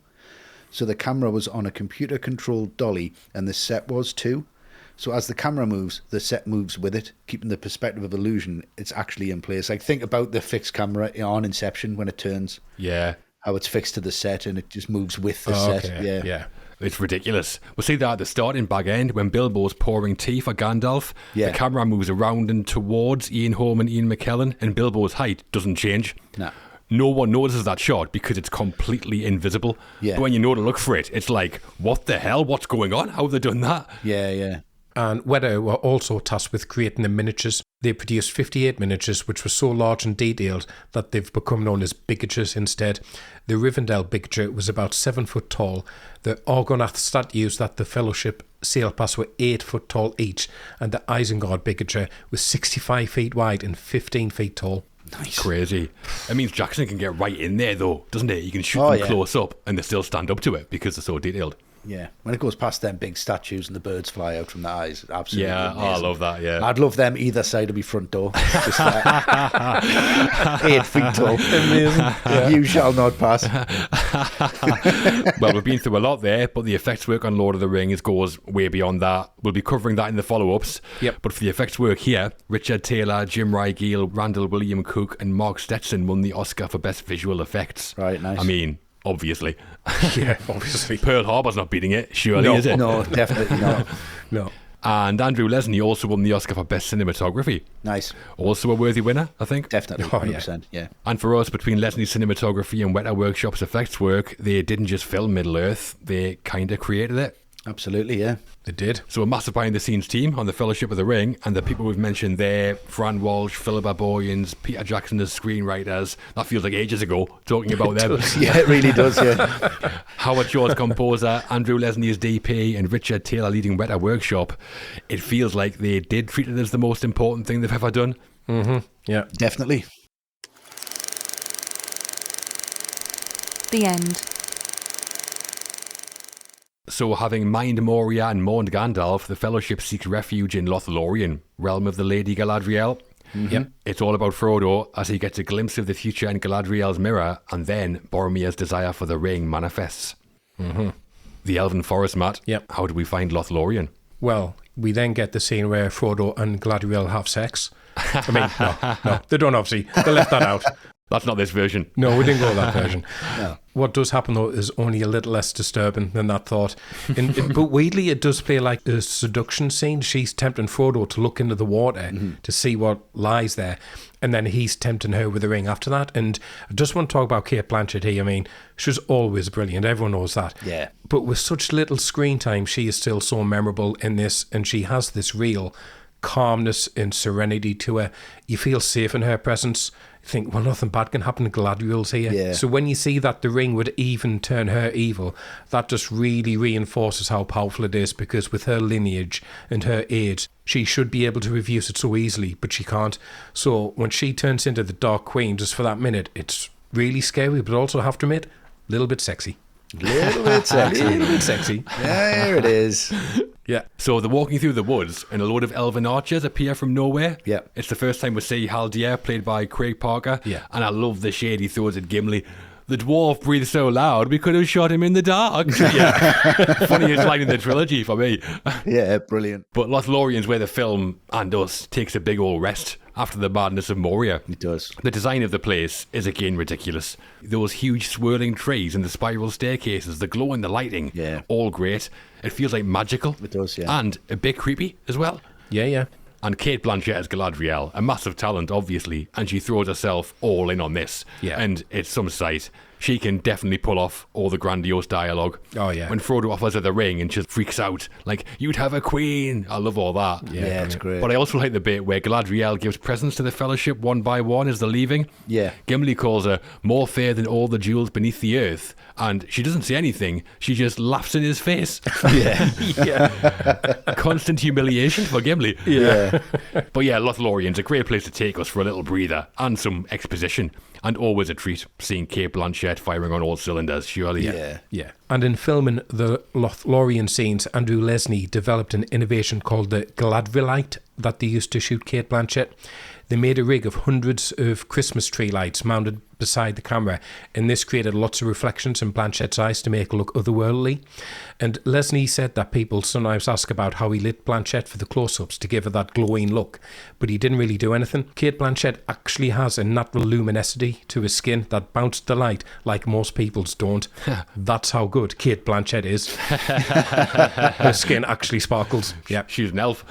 Speaker 3: So the camera was on a computer-controlled dolly, and the set was too. So as the camera moves, the set moves with it, keeping the perspective of illusion. It's actually in place. Like, think about the fixed camera on Inception when it turns.
Speaker 1: Yeah.
Speaker 3: How it's fixed to the set and it just moves with the set.
Speaker 2: Okay. Yeah.
Speaker 1: It's ridiculous. We'll see that at the starting back end when Bilbo's pouring tea for Gandalf.
Speaker 3: Yeah.
Speaker 1: The camera moves around and towards Ian Holm and Ian McKellen, and Bilbo's height doesn't change.
Speaker 3: No.
Speaker 1: No one notices that shot because it's completely invisible.
Speaker 3: Yeah.
Speaker 1: But when you know to look for it, it's like, what the hell? What's going on? How have they done that?
Speaker 3: Yeah.
Speaker 2: And Weta were also tasked with creating the miniatures. They produced 58 miniatures, which were so large and detailed that they've become known as bigatures instead. The Rivendell bigature was about 7 foot tall. The Argonath statues that the Fellowship sailed past were 8 foot tall each, and the Isengard bigature was 65 feet wide and 15 feet tall.
Speaker 3: Nice.
Speaker 1: Crazy. It means Jackson can get right in there, though, doesn't it? You can shoot them close up and they still stand up to it because they're so detailed.
Speaker 3: Yeah, when it goes past them big statues and the birds fly out from the eyes, absolutely amazing.
Speaker 1: I love that, yeah.
Speaker 3: I'd love them either side of my front door. Just 8 feet tall. Amazing. Yeah. You shall not pass.
Speaker 1: Well, we've been through a lot there, but the effects work on Lord of the Rings goes way beyond that. We'll be covering that in the follow-ups.
Speaker 2: Yep.
Speaker 1: But for the effects work here, Richard Taylor, Jim Rygeel, Randall William Cook and Mark Stetson won the Oscar for Best Visual Effects.
Speaker 3: Right, nice.
Speaker 1: I mean, obviously.
Speaker 2: Yeah, obviously.
Speaker 1: Pearl Harbor's not beating it, surely, is it?
Speaker 3: No, definitely not.
Speaker 2: No.
Speaker 1: And Andrew Lesnie also won the Oscar for Best Cinematography.
Speaker 3: Nice.
Speaker 1: Also a worthy winner, I think.
Speaker 3: Definitely,
Speaker 2: Oh, yeah.
Speaker 3: 100%. Yeah.
Speaker 1: And for us, between Leslie's cinematography and Weta Workshop's effects work, they didn't just film Middle-earth, they kind of created it.
Speaker 3: Absolutely, yeah.
Speaker 2: They did.
Speaker 1: So a massive behind-the-scenes team on the Fellowship of the Ring, and the people we've mentioned there, Fran Walsh, Philip Aboyans, Peter Jackson as screenwriters. That feels like ages ago, talking about them.
Speaker 3: Yeah, it really does, yeah.
Speaker 1: Howard Shaw's composer, Andrew Lesnie as DP, and Richard Taylor leading Weta Workshop. It feels like they did treat it as the most important thing they've ever done.
Speaker 2: Mm-hmm. Yeah.
Speaker 3: Definitely.
Speaker 4: The end.
Speaker 1: So, having mined Moria and mourned Gandalf, the Fellowship seeks refuge in Lothlorien, realm of the Lady Galadriel.
Speaker 2: Mm-hmm. Yep.
Speaker 1: It's all about Frodo as he gets a glimpse of the future in Galadriel's mirror, and then Boromir's desire for the ring manifests.
Speaker 2: Mm-hmm.
Speaker 1: The Elven Forest, Matt.
Speaker 2: Yep.
Speaker 1: How do we find Lothlorien?
Speaker 2: Well, we then get the scene where Frodo and Galadriel have sex. I mean, no, they don't obviously. They left that out.
Speaker 1: That's not this version.
Speaker 2: No, we didn't go that version.
Speaker 3: No.
Speaker 2: What does happen, though, is only a little less disturbing than that thought. But weirdly, it does play like a seduction scene. She's tempting Frodo to look into the water to see what lies there. And then he's tempting her with the ring after that. And I just want to talk about Kate Blanchett here. I mean, she's always brilliant. Everyone knows that.
Speaker 3: Yeah.
Speaker 2: But with such little screen time, she is still so memorable in this. And she has this real calmness and serenity to her. You feel safe in her presence. You think, well, nothing bad can happen to Galadriel's here.
Speaker 3: Yeah.
Speaker 2: So when you see that the ring would even turn her evil, that just really reinforces how powerful it is, because with her lineage and her age, she should be able to refuse it so easily, but she can't. So when she turns into the Dark Queen, just for that minute, it's really scary, but also, I have to admit, a little bit sexy.
Speaker 3: Little bit sexy.
Speaker 2: Little bit sexy.
Speaker 3: There it is.
Speaker 2: Yeah.
Speaker 1: So they're walking through the woods and a load of elven archers appear from nowhere.
Speaker 3: Yeah.
Speaker 1: It's the first time we see Haldir, played by Craig Parker.
Speaker 2: Yeah.
Speaker 1: And I love the shade he throws at Gimli. The dwarf breathes so loud, we could have shot him in the dark. Yeah. Funniest line in the trilogy for me.
Speaker 3: Yeah, brilliant.
Speaker 1: But Lothlorien's where the film and us takes a big old rest after the madness of Moria.
Speaker 3: It does.
Speaker 1: The design of the place is again ridiculous. Those huge swirling trees and the spiral staircases, the glow and the lighting,
Speaker 3: Yeah.
Speaker 1: all great. It feels like magical.
Speaker 3: It does, yeah.
Speaker 1: And a bit creepy as well.
Speaker 2: Yeah, yeah.
Speaker 1: And Kate Blanchett as Galadriel, a massive talent, obviously, and she throws herself all in on this.
Speaker 2: Yeah.
Speaker 1: And it's some sight. She can definitely pull off all the grandiose dialogue.
Speaker 2: Oh, yeah.
Speaker 1: When Frodo offers her the ring and she freaks out, like, you'd have a queen. I love all that.
Speaker 3: Yeah, it's great.
Speaker 1: But I also like the bit where Galadriel gives presents to the Fellowship one by one as they're leaving.
Speaker 3: Yeah.
Speaker 1: Gimli calls her more fair than all the jewels beneath the earth, and she doesn't say anything. She just laughs in his face.
Speaker 3: Yeah.
Speaker 2: Yeah.
Speaker 1: Constant humiliation for Gimli.
Speaker 3: Yeah.
Speaker 1: But yeah, Lothlorien's a great place to take us for a little breather and some exposition. And always a treat seeing Kate Blanchett firing on all cylinders, surely.
Speaker 3: Yeah.
Speaker 2: Yeah. And in filming the Lothlorien scenes, Andrew Lesnie developed an innovation called the Galadrielite that they used to shoot Kate Blanchett. They made a rig of hundreds of Christmas tree lights mounted beside the camera, and this created lots of reflections in Blanchett's eyes to make her look otherworldly. And Lesnie said that people sometimes ask about how he lit Blanchett for the close-ups to give her that glowing look, but he didn't really do anything. Kate Blanchett actually has a natural luminosity to her skin that bounced the light like most people's don't. That's how good good Kate Blanchett is. Her skin actually sparkles. Yeah.
Speaker 1: She's an elf.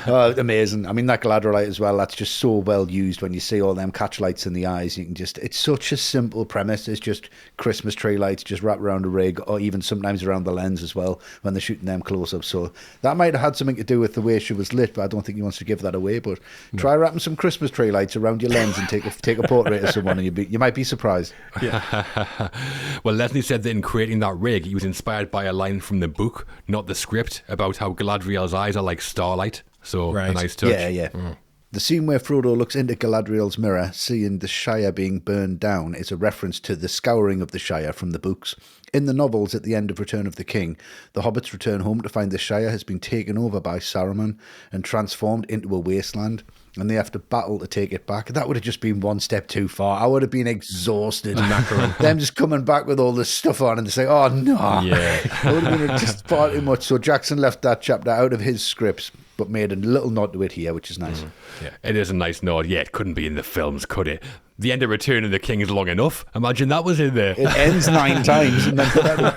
Speaker 3: Amazing. I mean, that Galadriel light as well, that's just so well used when you see all them catch lights in the eyes. You can just, it's such a simple premise. It's just Christmas tree lights just wrapped around a rig, or even sometimes around the lens as well when they're shooting them close-ups. So that might have had something to do with the way she was lit, but I don't think he wants to give that away. But try wrapping some Christmas tree lights around your lens and take a portrait of someone, and you might be surprised.
Speaker 1: Yeah. Well, Leslie said that in creating that rig, he was inspired by a line from the book, not the script, about how Galadriel's eyes are like starlight. So a nice touch.
Speaker 3: Yeah. The scene where Frodo looks into Galadriel's mirror, seeing the Shire being burned down, is a reference to the scouring of the Shire from the books. In the novels, at the end of Return of the King, the hobbits return home to find the Shire has been taken over by Saruman and transformed into a wasteland, and they have to battle to take it back. That would have just been one step too far. I would have been exhausted. Them just coming back with all this stuff on and they say, oh, no.
Speaker 1: Yeah.
Speaker 3: It would have been just far too much. So Jackson left that chapter out of his scripts, but made a little nod to it here, which is nice.
Speaker 1: Yeah, it is a nice nod. Yeah, it couldn't be in the films, could it? The end of Return of the King is long enough. Imagine that was in there.
Speaker 3: It ends 9 times. And then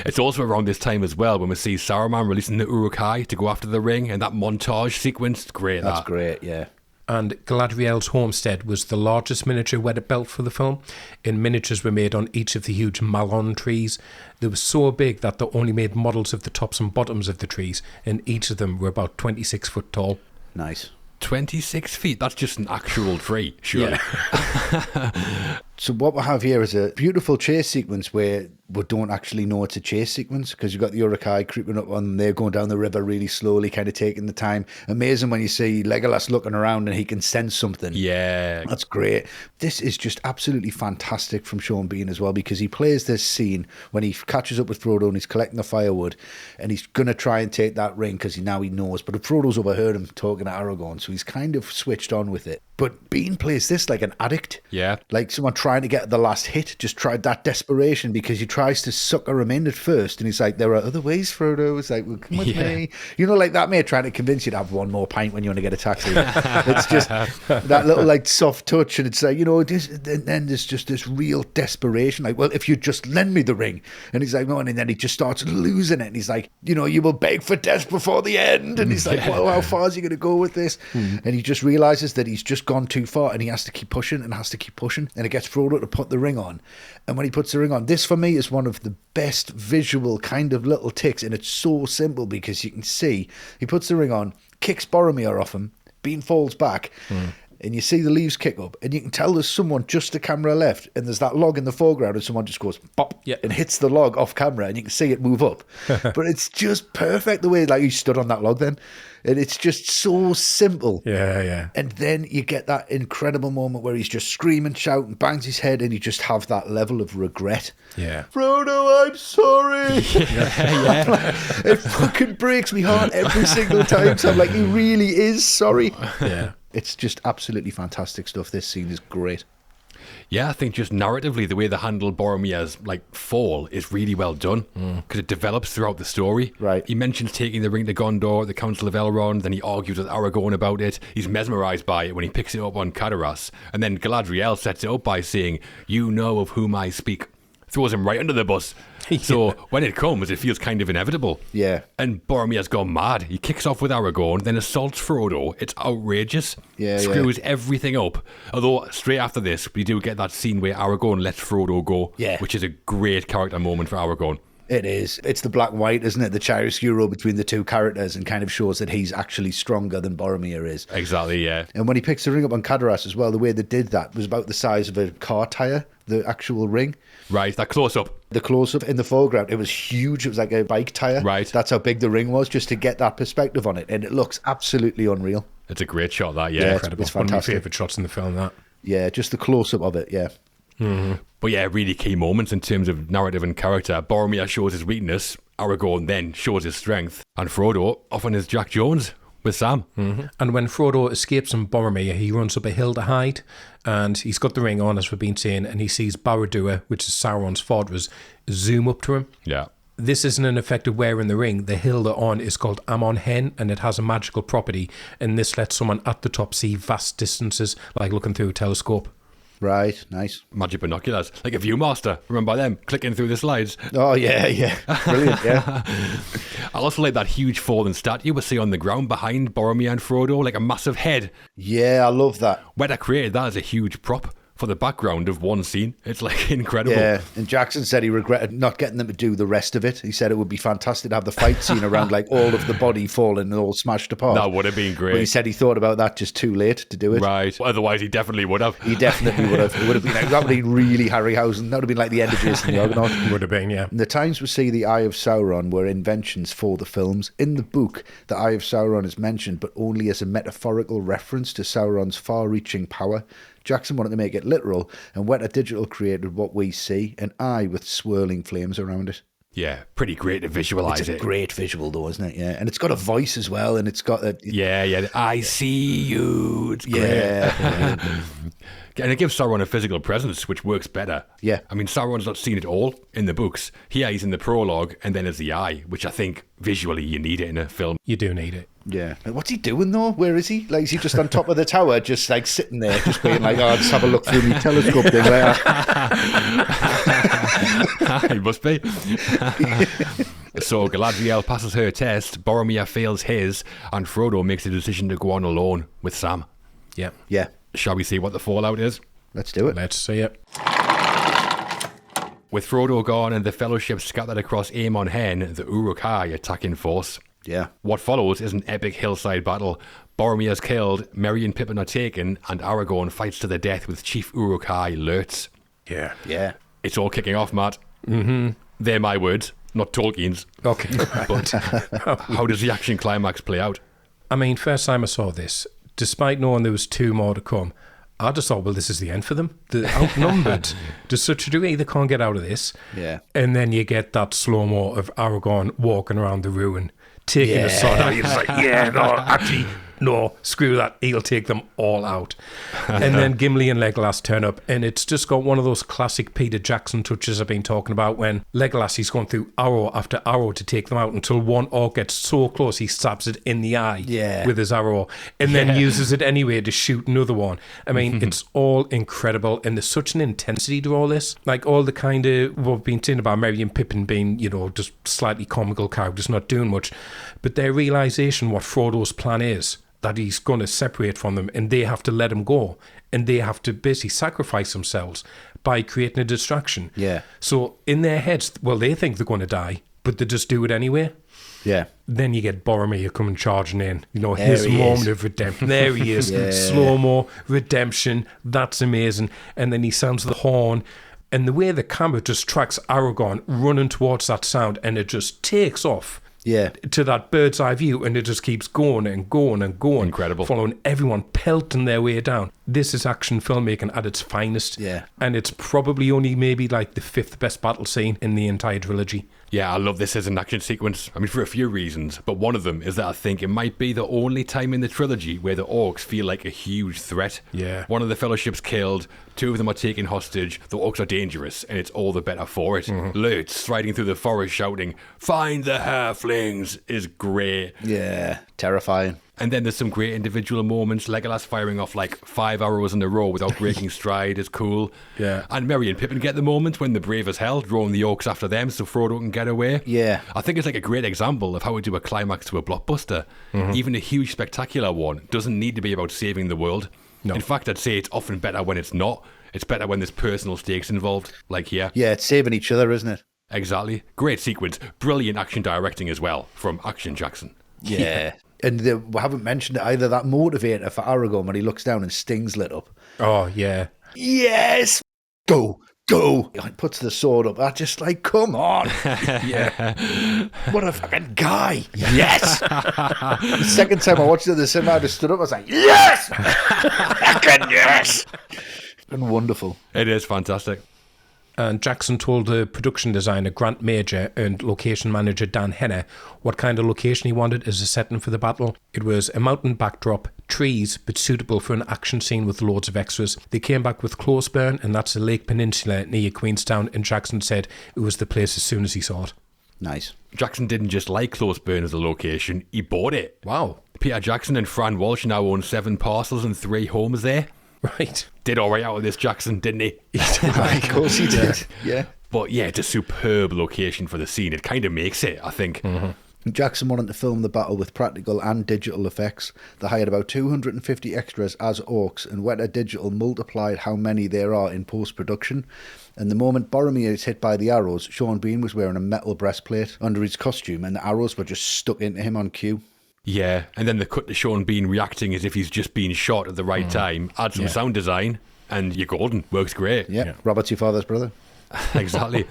Speaker 1: it's also around this time as well when we see Saruman releasing the Uruk-hai to go after the ring, and that montage sequence, great.
Speaker 3: That's great, yeah.
Speaker 2: And Galadriel's homestead was the largest miniature weather belt for the film, and miniatures were made on each of the huge malon trees. They were so big that they only made models of the tops and bottoms of the trees, and each of them were about 26 foot tall.
Speaker 3: Nice.
Speaker 1: 26 feet? That's just an actual tree, surely.
Speaker 2: Yeah.
Speaker 3: So what we have here is a beautiful chase sequence where we don't actually know it's a chase sequence, because you've got the Uruk-hai creeping up on them. They're going down the river really slowly, kind of taking the time. Amazing when you see Legolas looking around and he can sense something.
Speaker 1: Yeah.
Speaker 3: That's great. This is just absolutely fantastic from Sean Bean as well, because he plays this scene when he catches up with Frodo and he's collecting the firewood and he's going to try and take that ring because now he knows. But Frodo's overheard him talking to Aragorn, so he's kind of switched on with it. But Bean plays this like an addict.
Speaker 1: Yeah.
Speaker 3: Like someone trying to get the last hit, just tried that desperation, because he tries to sucker him in at first and he's like, there are other ways, Frodo. It's like, well, come with me. You know, like that mate trying to convince you to have one more pint when you want to get a taxi. It's just that little like soft touch, and it's like, you know, and then there's just this real desperation, like, well, if you just lend me the ring. And he's like, no, and then he just starts losing it, and he's like, you know, you will beg for death before the end. And he's like, well, how far is he going to go with this? And he just realizes that he's just gone too far, and he has to keep pushing and it gets Frodo to put the ring on. And when he puts the ring on, this for me is one of the best visual kind of little ticks, and it's so simple because you can see he puts the ring on, kicks Boromir off him, Bean falls back, and you see the leaves kick up, and you can tell there's someone just a camera left, and there's that log in the foreground, and someone just goes pop and hits the log off camera, and you can see it move up. But it's just perfect the way like he stood on that log then. And it's just so simple.
Speaker 2: Yeah.
Speaker 3: And then you get that incredible moment where he's just screaming, shouting, bangs his head, and you just have that level of regret.
Speaker 2: Yeah.
Speaker 3: Frodo, I'm sorry. It fucking breaks me heart every single time. So I'm like, he really is sorry.
Speaker 2: Yeah.
Speaker 3: It's just absolutely fantastic stuff. This scene is great.
Speaker 1: Yeah, I think just narratively, the way they handle Boromir's like fall is really well done, because it develops throughout the story.
Speaker 3: Right.
Speaker 1: He mentions taking the ring to Gondor at the Council of Elrond, then he argues with Aragorn about it. He's mesmerised by it when he picks it up on Cadaras, and then Galadriel sets it up by saying, "You know of whom I speak." Throws him right under the bus. So when it comes, it feels kind of inevitable.
Speaker 3: Yeah.
Speaker 1: And Boromir's gone mad. He kicks off with Aragorn, then assaults Frodo. It's outrageous. Screws everything up. Although straight after this, we do get that scene where Aragorn lets Frodo go, which is a great character moment for Aragorn.
Speaker 3: It is. It's the black and white, isn't it? The chiaroscuro between the two characters, and kind of shows that he's actually stronger than Boromir is.
Speaker 1: Exactly, yeah.
Speaker 3: And when he picks the ring up on Cadaras as well, the way they did that was about the size of a car tyre, the actual ring.
Speaker 1: Right, that close-up.
Speaker 3: The close-up in the foreground, it was huge. It was like a bike tyre.
Speaker 1: Right.
Speaker 3: That's how big the ring was, just to get that perspective on it. And it looks absolutely unreal.
Speaker 1: It's a great shot, that, yeah.
Speaker 3: Yeah,
Speaker 2: Incredible.
Speaker 3: it's
Speaker 2: One of my
Speaker 3: fantastic.
Speaker 2: favourite shots in the film, that.
Speaker 3: Yeah, just the close-up of it, yeah.
Speaker 1: But yeah, really key moments in terms of narrative and character. Boromir shows his weakness, Aragorn then shows his strength, and Frodo often is Jack Jones with Sam.
Speaker 2: And when Frodo escapes from Boromir, he runs up a hill to hide, and he's got the ring on, as we've been saying, and he sees Barad-dûr, which is Sauron's fortress, zoom up to him.
Speaker 1: Yeah.
Speaker 2: This isn't an effect of wearing the ring. The hill they're on is called Amon Hen, and it has a magical property, and this lets someone at the top see vast distances, like looking through a telescope.
Speaker 3: Right, nice.
Speaker 1: Magic binoculars. Like a Viewmaster. Remember them? Clicking through the slides.
Speaker 3: Oh, yeah. Brilliant, yeah.
Speaker 1: I also like that huge fallen statue we see on the ground behind Boromir and Frodo, like a massive head.
Speaker 3: Yeah, I love that.
Speaker 1: Weta created that as a huge prop for the background of one scene. It's like incredible.
Speaker 3: Yeah, and Jackson said he regretted not getting them to do the rest of it. He said it would be fantastic to have the fight scene around like all of the body falling and all smashed apart.
Speaker 1: That would have been great.
Speaker 3: But he said he thought about that just too late to do it.
Speaker 1: Right. Otherwise, he definitely would have.
Speaker 3: He definitely would have. It would have been like, that would have been really Harryhausen. That would have been like the end of Jason the Argonaut.
Speaker 2: Would have been, yeah.
Speaker 3: And the times we see the Eye of Sauron were inventions for the films. In the book, the Eye of Sauron is mentioned, but only as a metaphorical reference to Sauron's far-reaching power. Jackson wanted to make it literal, and Weta Digital created what we see, an eye with swirling flames around it.
Speaker 1: Yeah, pretty great to visualize
Speaker 3: It's a
Speaker 1: it.
Speaker 3: great visual, though, isn't it? Yeah, and it's got a voice as well, and it's got a...
Speaker 1: Yeah. I see you. It's great.
Speaker 3: Yeah.
Speaker 1: And it gives Sauron a physical presence, which works better.
Speaker 3: Yeah.
Speaker 1: I mean, Sauron's not seen it all in the books. Here he's in the prologue, and then as the eye, which I think visually you need it in a film.
Speaker 2: You do need it.
Speaker 3: Yeah. Like, what's he doing, though? Where is he? Like, is he just on top of the tower, just, like, sitting there, just being like, oh, just have a look through my telescope thing there.
Speaker 1: He must be. So Galadriel passes her test, Boromir fails his, and Frodo makes the decision to go on alone with Sam.
Speaker 2: Yeah.
Speaker 3: Yeah.
Speaker 1: Shall we see what the fallout is?
Speaker 3: Let's do it.
Speaker 2: Let's see it.
Speaker 1: With Frodo gone and the Fellowship scattered across Aemon Hen, the Uruk-hai attack in force.
Speaker 3: Yeah.
Speaker 1: What follows is an epic hillside battle. Boromir's killed, Merry and Pippin are taken, and Aragorn fights to the death with Chief Uruk-hai Lurtz.
Speaker 2: Yeah.
Speaker 3: Yeah.
Speaker 1: It's all kicking off, Matt. Mm-hmm. They're my words, not Tolkien's.
Speaker 2: Okay.
Speaker 1: But how does the action climax play out?
Speaker 2: I mean, first time I saw this, despite knowing there was 2 more to come, I just thought, well, this is the end for them. They're outnumbered to such a degree they can't get out of this.
Speaker 3: Yeah.
Speaker 2: And then you get that slow-mo of Aragorn walking around the ruin, taking a sword out. You're just like, yeah, no, actually, no, screw that. He'll take them all out. And then Gimli and Legolas turn up, and it's just got one of those classic Peter Jackson touches I've been talking about when Legolas, he's gone through arrow after arrow to take them out until one orc gets so close he stabs it in the eye with his arrow and then uses it anyway to shoot another one. I mean, it's all incredible, and there's such an intensity to all this. Like all the kind of, what we've been saying about Merry and Pippin being, you know, just slightly comical characters, not doing much, but their realisation what Frodo's plan is, that he's going to separate from them and they have to let him go and they have to basically sacrifice themselves by creating a distraction.
Speaker 3: Yeah.
Speaker 2: So in their heads, well, they think they're going to die, but they just do it anyway.
Speaker 3: Yeah.
Speaker 2: Then you get Boromir coming charging in, you know,
Speaker 3: There
Speaker 2: his
Speaker 3: he
Speaker 2: moment
Speaker 3: is.
Speaker 2: of redemption. There he is.
Speaker 3: Yeah.
Speaker 2: Slow-mo, redemption. That's amazing. And then he sounds the horn. And the way the camera just tracks Aragorn running towards that sound and it just takes off.
Speaker 3: Yeah.
Speaker 2: To that bird's eye view, and it just keeps going and going and going.
Speaker 1: Incredible.
Speaker 2: Following everyone pelting their way down. This is action filmmaking at its finest.
Speaker 3: Yeah.
Speaker 2: And it's probably only maybe like the 5th best battle scene in the entire trilogy.
Speaker 1: Yeah, I love this as an action sequence. I mean, for a few reasons, but one of them is that I think it might be the only time in the trilogy where the orcs feel like a huge threat.
Speaker 2: Yeah.
Speaker 1: One of the Fellowship's killed, 2 of them are taken hostage, the orcs are dangerous, and it's all the better for it. Lurtz striding through the forest shouting, "Find the halflings," is great.
Speaker 3: Yeah. Terrifying.
Speaker 1: And then there's some great individual moments. Legolas firing off like 5 arrows in a row without breaking stride is cool.
Speaker 2: Yeah.
Speaker 1: And Merry and Pippin get the moment when they're brave as hell, drawing the orcs after them so Frodo can get away.
Speaker 3: Yeah.
Speaker 1: I think it's like a great example of how we do a climax to a blockbuster. Even a huge, spectacular one doesn't need to be about saving the world.
Speaker 2: No.
Speaker 1: In fact, I'd say it's often better when it's not. It's better when there's personal stakes involved, like here.
Speaker 3: Yeah, it's saving each other, isn't it?
Speaker 1: Exactly. Great sequence. Brilliant action directing as well from Action Jackson.
Speaker 3: Yeah. And we haven't mentioned it either, that motivator for Aragorn when he looks down and Sting's lit up.
Speaker 2: Oh, yeah.
Speaker 3: Yes! Go! He puts the sword up. I just like, come on.
Speaker 2: Yeah.
Speaker 3: What a fucking guy. Yes! The second time I watched it in the cinema, I just stood up. I was like, yes! Fucking yes! And wonderful.
Speaker 1: It is fantastic.
Speaker 2: And Jackson told the production designer Grant Major and location manager Dan Henner what kind of location he wanted as a setting for the battle. It was a mountain backdrop, trees, but suitable for an action scene with loads of extras. They came back with Closeburn, and that's a lake peninsula near Queenstown, and Jackson said it was the place as soon as he saw it.
Speaker 3: Nice.
Speaker 1: Jackson didn't just like Closeburn as a location, he bought it.
Speaker 2: Wow.
Speaker 1: Peter Jackson and Fran Walsh now own 7 parcels and 3 homes there.
Speaker 2: Right.
Speaker 1: Did all right out of this, Jackson, didn't he?
Speaker 3: Of course he did. Yeah.
Speaker 1: But yeah, it's a superb location for the scene. It kind of makes it, I think.
Speaker 3: Jackson wanted to film the battle with practical and digital effects. They hired about 250 extras as orcs, and Weta Digital multiplied how many there are in post-production. And the moment Boromir is hit by the arrows, Sean Bean was wearing a metal breastplate under his costume, and the arrows were just stuck into him on cue.
Speaker 1: Yeah, and then the cut to Sean Bean reacting as if he's just been shot at the right time. Add some sound design, and you're golden. Works great.
Speaker 3: Yeah. Robert's your father's brother.
Speaker 1: Exactly.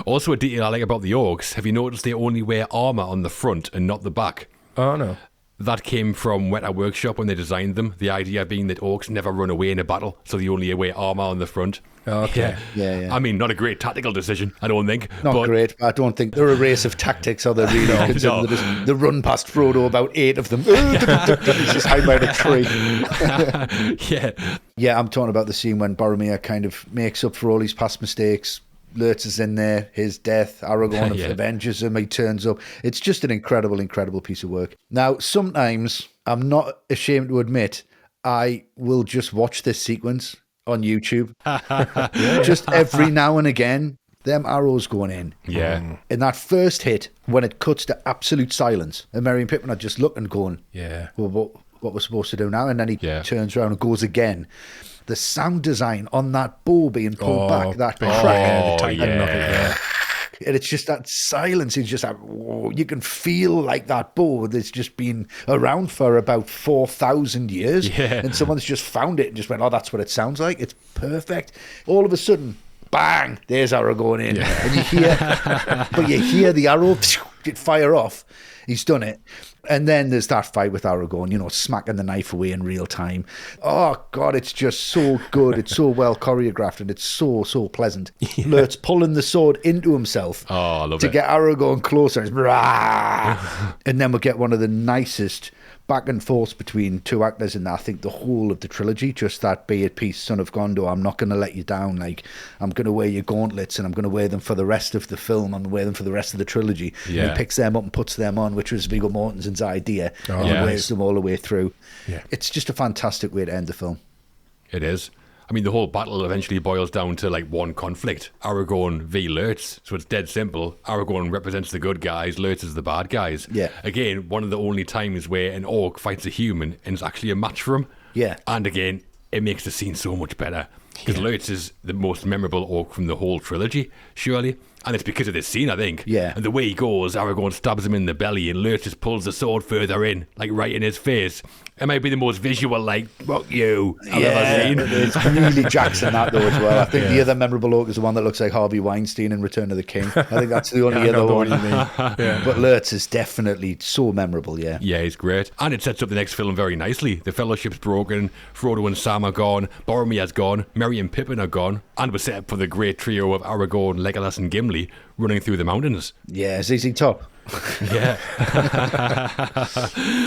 Speaker 1: Also, a detail I like about the orcs, have you noticed they only wear armour on the front and not the back?
Speaker 2: Oh, no.
Speaker 1: That came from Weta Workshop when they designed them. The idea being that orcs never run away in a battle, so they only wear armour on the front.
Speaker 2: Okay.
Speaker 3: Yeah.
Speaker 1: I mean, not a great tactical decision, I don't think.
Speaker 3: Not great. I don't think they're a race of tactics, are they really?
Speaker 1: No.
Speaker 3: They run past Frodo, about 8 of them. He's just hiding behind a tree. Yeah, I'm talking about the scene when Boromir kind of makes up for all his past mistakes. Lurtz is in there, his death, Aragorn avenges him, he turns up. It's just an incredible, incredible piece of work. Now, sometimes, I'm not ashamed to admit, I will just watch this sequence on YouTube. Just every now and again, them arrows going in.
Speaker 1: Yeah.
Speaker 3: In that first hit, when it cuts to absolute silence, and Merry and Pippin are just looking, going, well, what we're supposed to do now? And then he turns around and goes again. The sound design on that bow being pulled back, that crack, and it's just that silence. It's just like, whoa, you can feel like that bow that's just been around for about 4,000 years, and someone's just found it and just went, oh, that's what it sounds like. It's perfect. All of a sudden, bang, there's Aragorn in, and you hear the arrow fire off. He's done it. And then there's that fight with Aragorn, smacking the knife away in real time. Oh, God, it's just so good. It's so well choreographed, and it's so, so pleasant. Lurtz pulling the sword into himself to get Aragorn closer. And then we'll get one of the nicest back and forth between two actors in, I think, the whole of the trilogy. Just that, be at peace, son of Gondor, I'm not going to let you down. Like, I'm going to wear your gauntlets, and I'm going to wear them for the rest of the film. I'm going to wear them for the rest of the trilogy. And he picks them up and puts them on, which was Viggo Mortensen's idea. And he wears them all the way through. It's just a fantastic way to end the film.
Speaker 1: It is. I mean, the whole battle eventually boils down to like one conflict, Aragorn v Lurtz. So it's dead simple. Aragorn represents the good guys, Lurtz is the bad guys.
Speaker 3: Yeah.
Speaker 1: Again, one of the only times where an orc fights a human and it's actually a match for him.
Speaker 3: Yeah.
Speaker 1: And again, it makes the scene so much better. Because Lurtz is the most memorable orc from the whole trilogy, surely. And it's because of this scene, I think.
Speaker 3: Yeah.
Speaker 1: And the way he goes, Aragorn stabs him in the belly and Lurtz just pulls the sword further in, like right in his face. It might be the most visual, like, fuck you, I've ever seen.
Speaker 3: It's really Jackson, that, though, as well. I think the other memorable orc is the one that looks like Harvey Weinstein in Return of the King. I think that's the only other one. But Lurtz is definitely so memorable, Yeah,
Speaker 1: he's great. And it sets up the next film very nicely. The Fellowship's broken, Frodo and Sam are gone, Boromir's gone, Merry and Pippin are gone, and we're set up for the great trio of Aragorn, Legolas and Gimli running through the mountains.
Speaker 3: Yeah, ZZ Top.
Speaker 1: Yeah.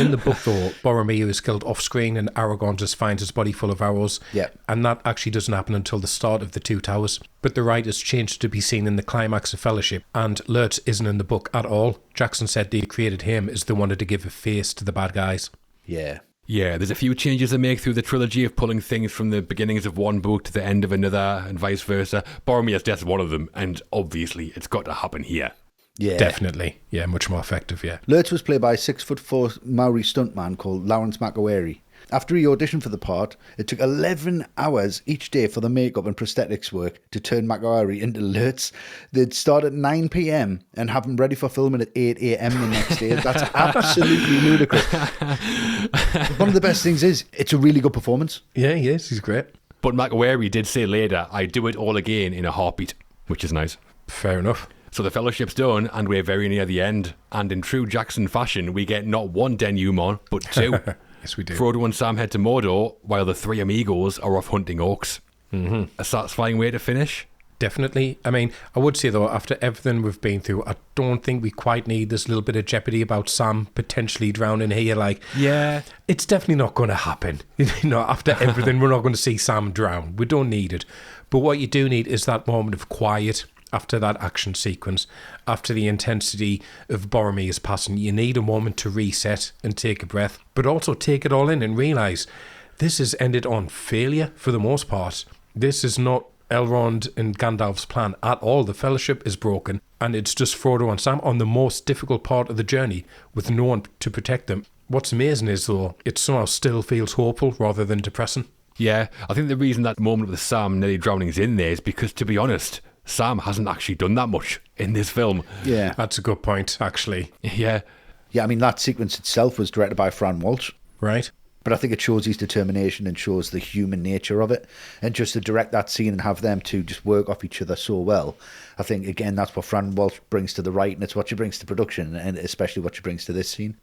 Speaker 2: In the book, though, Boromir is killed off screen and Aragorn just finds his body full of arrows.
Speaker 3: Yeah.
Speaker 2: And that actually doesn't happen until the start of The Two Towers. But the writers changed to be seen in the climax of Fellowship, and Lurtz isn't in the book at all. Jackson said they created him as they wanted to give a face to the bad guys.
Speaker 3: Yeah.
Speaker 1: Yeah, there's a few changes they make through the trilogy of pulling things from the beginnings of one book to the end of another and vice versa. Boromir's death is one of them, and obviously it's got to happen here.
Speaker 3: Yeah.
Speaker 2: Definitely. Yeah, much more effective,
Speaker 3: Lurtz was played by a 6'4" Maori stuntman called Lawrence McAwary. After he auditioned for the part, it took 11 hours each day for the makeup and prosthetics work to turn McAwary into Lurtz. They'd start at 9 p.m. and have him ready for filming at 8 a.m. the next day. That's absolutely ludicrous. One of the best things is, it's a really good performance.
Speaker 2: Yeah, he is. He's great.
Speaker 1: But McAwary did say later, I'd do it all again in a heartbeat, which is nice.
Speaker 2: Fair enough.
Speaker 1: So the Fellowship's done, and we're very near the end. And in true Jackson fashion, we get not one denouement, but two.
Speaker 2: Yes, we do.
Speaker 1: Frodo and Sam head to Mordor, while the three amigos are off hunting orcs. Mm-hmm. A satisfying way to finish?
Speaker 2: Definitely. I mean, I would say, though, after everything we've been through, I don't think we quite need this little bit of jeopardy about Sam potentially drowning here. Like,
Speaker 1: yeah,
Speaker 2: it's definitely not going to happen. After everything, we're not going to see Sam drown. We don't need it. But what you do need is that moment of quiet after that action sequence, after the intensity of Boromir's passing. You need a moment to reset and take a breath, but also take it all in and realise this has ended on failure for the most part. This is not Elrond and Gandalf's plan at all. The Fellowship is broken, and it's just Frodo and Sam on the most difficult part of the journey with no one to protect them. What's amazing is, though, it somehow still feels hopeful rather than depressing.
Speaker 1: Yeah, I think the reason that moment with Sam nearly drowning is in there is because, to be honest, Sam hasn't actually done that much in this film.
Speaker 3: Yeah.
Speaker 2: That's a good point, actually.
Speaker 1: Yeah.
Speaker 3: Yeah, I mean, that sequence itself was directed by Fran Walsh.
Speaker 2: Right?
Speaker 3: But I think it shows his determination and shows the human nature of it. And just to direct that scene and have them two just work off each other so well, I think, again, that's what Fran Walsh brings to the writing. It's what she brings to production, and especially what she brings to this scene.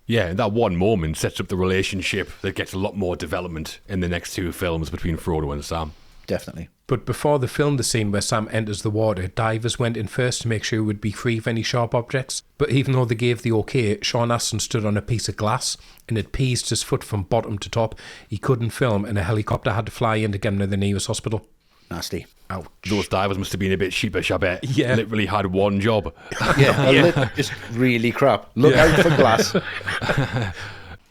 Speaker 1: Yeah, and that one moment sets up the relationship that gets a lot more development in the next two films between Frodo and Sam.
Speaker 3: Definitely.
Speaker 2: But before they filmed the scene where Sam enters the water, divers went in first to make sure he would be free of any sharp objects. But even though they gave the okay, Sean Astin stood on a piece of glass and had pieced his foot from bottom to top. He couldn't film, and a helicopter had to fly in to get him to the nearest hospital.
Speaker 3: Nasty.
Speaker 2: Ouch.
Speaker 1: Those divers must have been a bit sheepish, I bet.
Speaker 2: Yeah.
Speaker 1: Literally had one job.
Speaker 3: Yeah, just really crap. Look out for glass.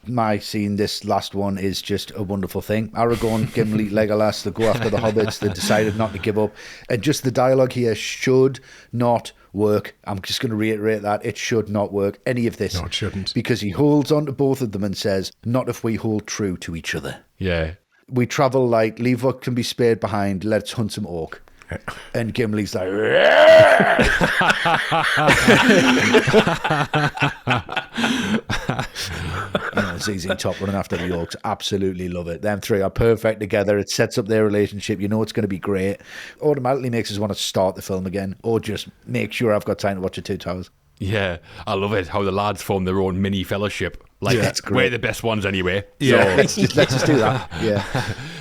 Speaker 3: My scene, this last one, is just a wonderful thing. Aragorn, Gimli, Legolas, they go after the hobbits. They decided not to give up. And just the dialogue here should not work. I'm just going to reiterate that. It should not work, any of this.
Speaker 2: No, it shouldn't.
Speaker 3: Because he holds on to both of them and says, not if we hold true to each other.
Speaker 1: Yeah.
Speaker 3: We travel light, leave what can be spared behind, let's hunt some orc. And Gimli's like, ZZ Top running after the Orcs. Absolutely love it. Them three are perfect together. It sets up their relationship. You know it's going to be great. Automatically makes us want to start the film again, or just make sure I've got time to watch the Two Towers.
Speaker 1: Yeah, I love it how the lads form their own mini fellowship. Like,
Speaker 3: That's great.
Speaker 1: we're the best ones anyway.
Speaker 2: Yeah.
Speaker 3: Let's just do that. Yeah.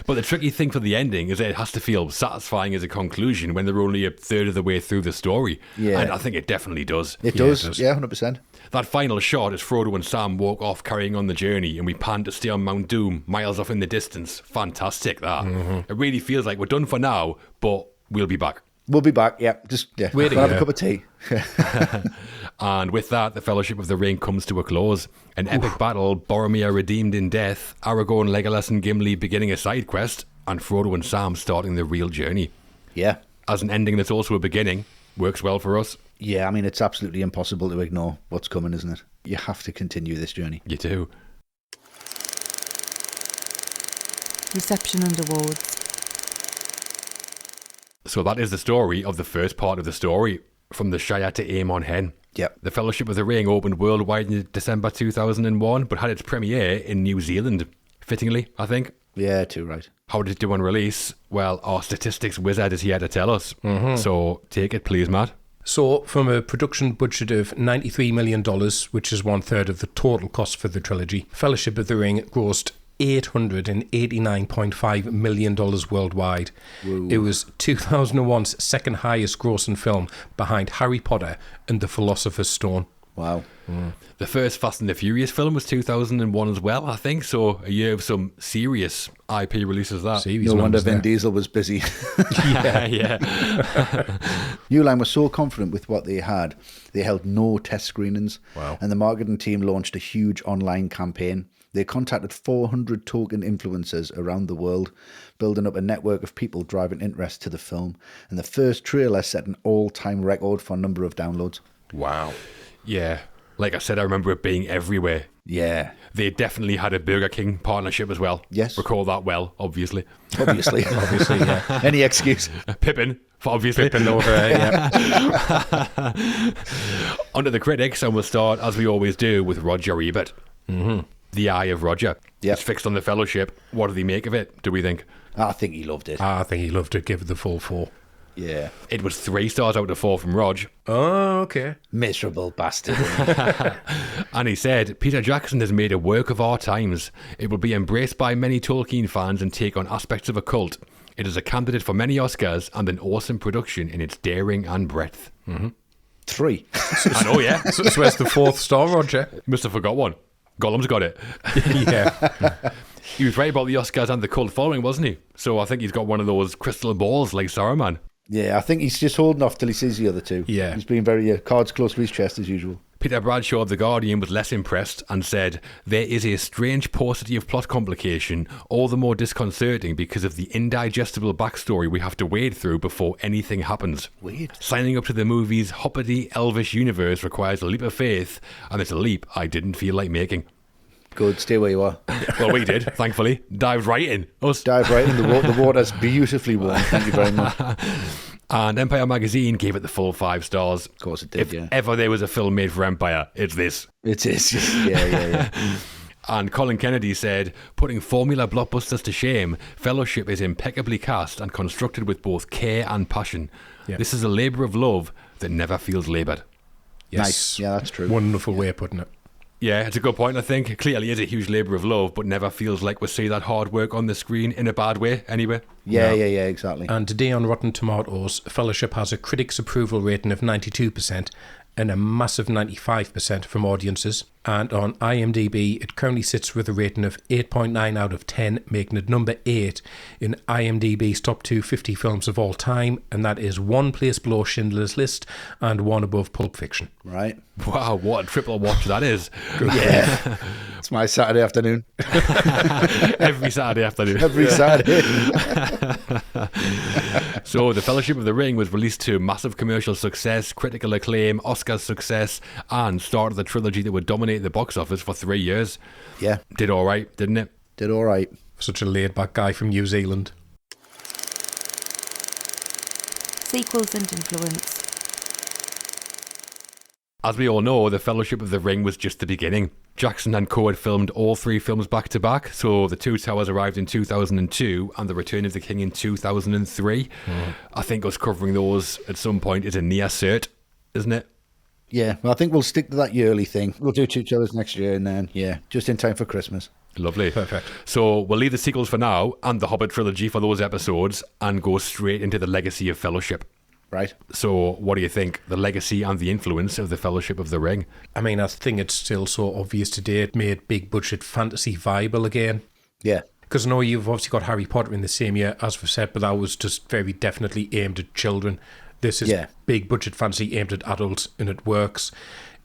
Speaker 1: But the tricky thing for the ending is that it has to feel satisfying as a conclusion when they're only a third of the way through the story.
Speaker 3: Yeah.
Speaker 1: And I think it definitely does.
Speaker 3: It
Speaker 2: Yeah,
Speaker 3: does.
Speaker 2: it does.
Speaker 3: Yeah, 100%.
Speaker 1: That final shot as Frodo and Sam walk off carrying on the journey and we pan to stay on Mount Doom miles off in the distance. Fantastic, that. It really feels like we're done for now, but we'll be back.
Speaker 3: We'll be back. Yeah. Just
Speaker 2: Wait a
Speaker 3: we'll have a
Speaker 2: year.
Speaker 3: cup of tea.
Speaker 1: And with that, the Fellowship of the Ring comes to a close. An epic battle, Boromir redeemed in death, Aragorn, Legolas and Gimli beginning a side quest, and Frodo and Sam starting the real journey.
Speaker 3: Yeah.
Speaker 1: As an ending that's also a beginning, works well for us.
Speaker 3: Yeah, I mean, it's absolutely impossible to ignore what's coming, isn't it? You have to continue this journey.
Speaker 1: You too.
Speaker 4: Reception and awards.
Speaker 1: So that is the story of the first part of the story, from the Shire to Aemon Hen.
Speaker 3: Yep.
Speaker 1: The Fellowship of the Ring opened worldwide in December 2001, but had its premiere in New Zealand, fittingly, I think.
Speaker 3: Yeah, too right.
Speaker 1: How did it do on release? Well, our statistics wizard is here to tell us. So take it, please, Matt.
Speaker 2: So, from a production budget of $93 million, which is 1/3 of the total cost for the trilogy, Fellowship of the Ring grossed $889.5 million worldwide.
Speaker 3: Whoa.
Speaker 2: It was 2001's second highest grossing film behind Harry Potter and The Philosopher's Stone.
Speaker 3: Wow.
Speaker 1: The first Fast and the Furious film was 2001 as well, I think. So a year of some serious IP releases that.
Speaker 2: Series
Speaker 3: No wonder
Speaker 2: numbers
Speaker 3: Vin
Speaker 2: there.
Speaker 3: Diesel was busy.
Speaker 1: Yeah.
Speaker 3: New Line was so confident with what they had, they held no test screenings.
Speaker 2: Wow.
Speaker 3: And the marketing team launched a huge online campaign. They contacted 400 token influencers around the world, building up a network of people driving interest to the film. And the first trailer set an all-time record for number of downloads.
Speaker 2: Wow.
Speaker 1: Yeah. Like I said, I remember it being everywhere.
Speaker 3: Yeah,
Speaker 1: They definitely had a Burger King partnership as well.
Speaker 3: Yes.
Speaker 1: Recall that well, obviously.
Speaker 3: obviously.
Speaker 2: Obviously, yeah.
Speaker 3: Any excuse.
Speaker 1: Pippin, for obviously.
Speaker 2: Pippin over yeah.
Speaker 1: Onto the critics, and we'll start, as we always do, with Roger Ebert. The Eye of Roger.
Speaker 3: Yep.
Speaker 1: It's fixed on the Fellowship. What do they make of it, do we think?
Speaker 3: I think he loved it.
Speaker 2: I think he loved to give it the full 4.
Speaker 3: Yeah.
Speaker 1: It was 3 stars out of 4 from Rog.
Speaker 2: Oh, okay.
Speaker 3: Miserable bastard.
Speaker 1: And he said, Peter Jackson has made a work of our times. It will be embraced by many Tolkien fans and take on aspects of a cult. It is a candidate for many Oscars and an awesome production in its daring and breadth.
Speaker 3: 3.
Speaker 1: I know, yeah.
Speaker 2: So where's the 4th star, Roger?
Speaker 1: Must have forgot one. Gollum's got it.
Speaker 2: Yeah.
Speaker 1: He was right about the Oscars and the cult following, wasn't he? So I think he's got one of those crystal balls like Saruman.
Speaker 3: Yeah, I think he's just holding off till he sees the other two.
Speaker 2: Yeah.
Speaker 3: He's being very cards close to his chest as usual.
Speaker 1: Peter Bradshaw of The Guardian was less impressed and said, "There is a strange paucity of plot complication, all the more disconcerting because of the indigestible backstory we have to wade through before anything happens.
Speaker 3: Weird.
Speaker 1: Signing up to the movie's hoppity, elvish universe requires a leap of faith, and it's a leap I didn't feel like making."
Speaker 3: Good, stay where you are.
Speaker 1: Well, we did, thankfully. Dived right in. Us.
Speaker 3: Dive right in. The water's beautifully warm. Thank you very much.
Speaker 1: And Empire Magazine gave it the full 5 stars.
Speaker 3: Of course it did,
Speaker 1: If
Speaker 3: yeah.
Speaker 1: ever there was a film made for Empire, it's this.
Speaker 3: It is. Yeah.
Speaker 1: And Colin Kennedy said, "Putting formula blockbusters to shame, Fellowship is impeccably cast and constructed with both care and passion.
Speaker 2: Yeah.
Speaker 1: This is a labour of love that never feels laboured."
Speaker 2: Yes.
Speaker 3: Nice. Yeah, that's true.
Speaker 2: Wonderful way of putting it.
Speaker 1: Yeah, it's a good point, I think. It clearly is a huge labour of love, but never feels like we see that hard work on the screen in a bad way, anyway.
Speaker 3: Yeah, exactly.
Speaker 2: And today on Rotten Tomatoes, Fellowship has a critics' approval rating of 92% and a massive 95% from audiences. And on IMDb, it currently sits with a rating of 8.9 out of 10, making it number 8 in IMDb's top 250 films of all time. And that is one place below Schindler's List and one above Pulp Fiction.
Speaker 3: Right.
Speaker 1: Wow, what a triple watch that is.
Speaker 3: Yeah. It's my Saturday afternoon.
Speaker 1: Every Saturday afternoon.
Speaker 3: Every Saturday.
Speaker 1: So, The Fellowship of the Ring was released to massive commercial success, critical acclaim, Oscars success, and started the trilogy that would dominate the box office for 3 years.
Speaker 3: Yeah.
Speaker 1: Did all right, didn't it?
Speaker 3: Did all right.
Speaker 2: Such a laid-back guy from New Zealand.
Speaker 4: Sequels and influence.
Speaker 1: As we all know, The Fellowship of the Ring was just the beginning. Jackson and co had filmed all 3 films back to back, so The Two Towers arrived in 2002 and The Return of the King in 2003. I think us covering those at some point is a near cert, isn't it?
Speaker 3: Yeah, well, I think we'll stick to that yearly thing. We'll do Two Towers next year and then, yeah, just in time for Christmas.
Speaker 1: Lovely.
Speaker 2: Perfect.
Speaker 1: So we'll leave the sequels for now and the Hobbit trilogy for those episodes and go straight into the legacy of Fellowship.
Speaker 3: Right.
Speaker 1: So what do you think? The legacy and the influence of the Fellowship of the Ring?
Speaker 2: I mean, I think it's still so obvious today. It made big budget fantasy viable again.
Speaker 3: Yeah.
Speaker 2: Because I know you've obviously got Harry Potter in the same year, as we've said, but that was just very definitely aimed at children. This is big budget fantasy aimed at adults, and it works.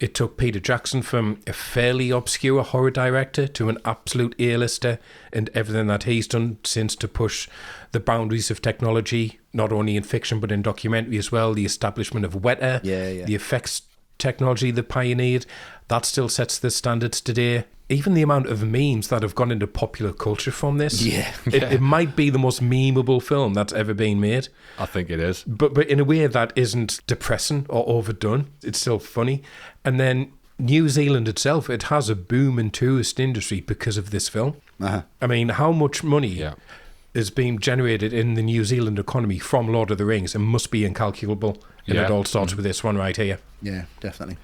Speaker 2: It took Peter Jackson from a fairly obscure horror director to an absolute A-lister, and everything that he's done since to push the boundaries of technology, not only in fiction but in documentary as well. The establishment of Weta, the effects technology that pioneered, that still sets the standards today. Even the amount of memes that have gone into popular culture from this. It might be the most memeable film that's ever been made.
Speaker 1: I think it is.
Speaker 2: But in a way that isn't depressing or overdone. It's still funny. And then New Zealand itself, it has a booming tourist industry because of this film. I mean, how much money is being generated in the New Zealand economy from Lord of the Rings? It must be incalculable. And it all starts with this one right here.
Speaker 3: Yeah, definitely.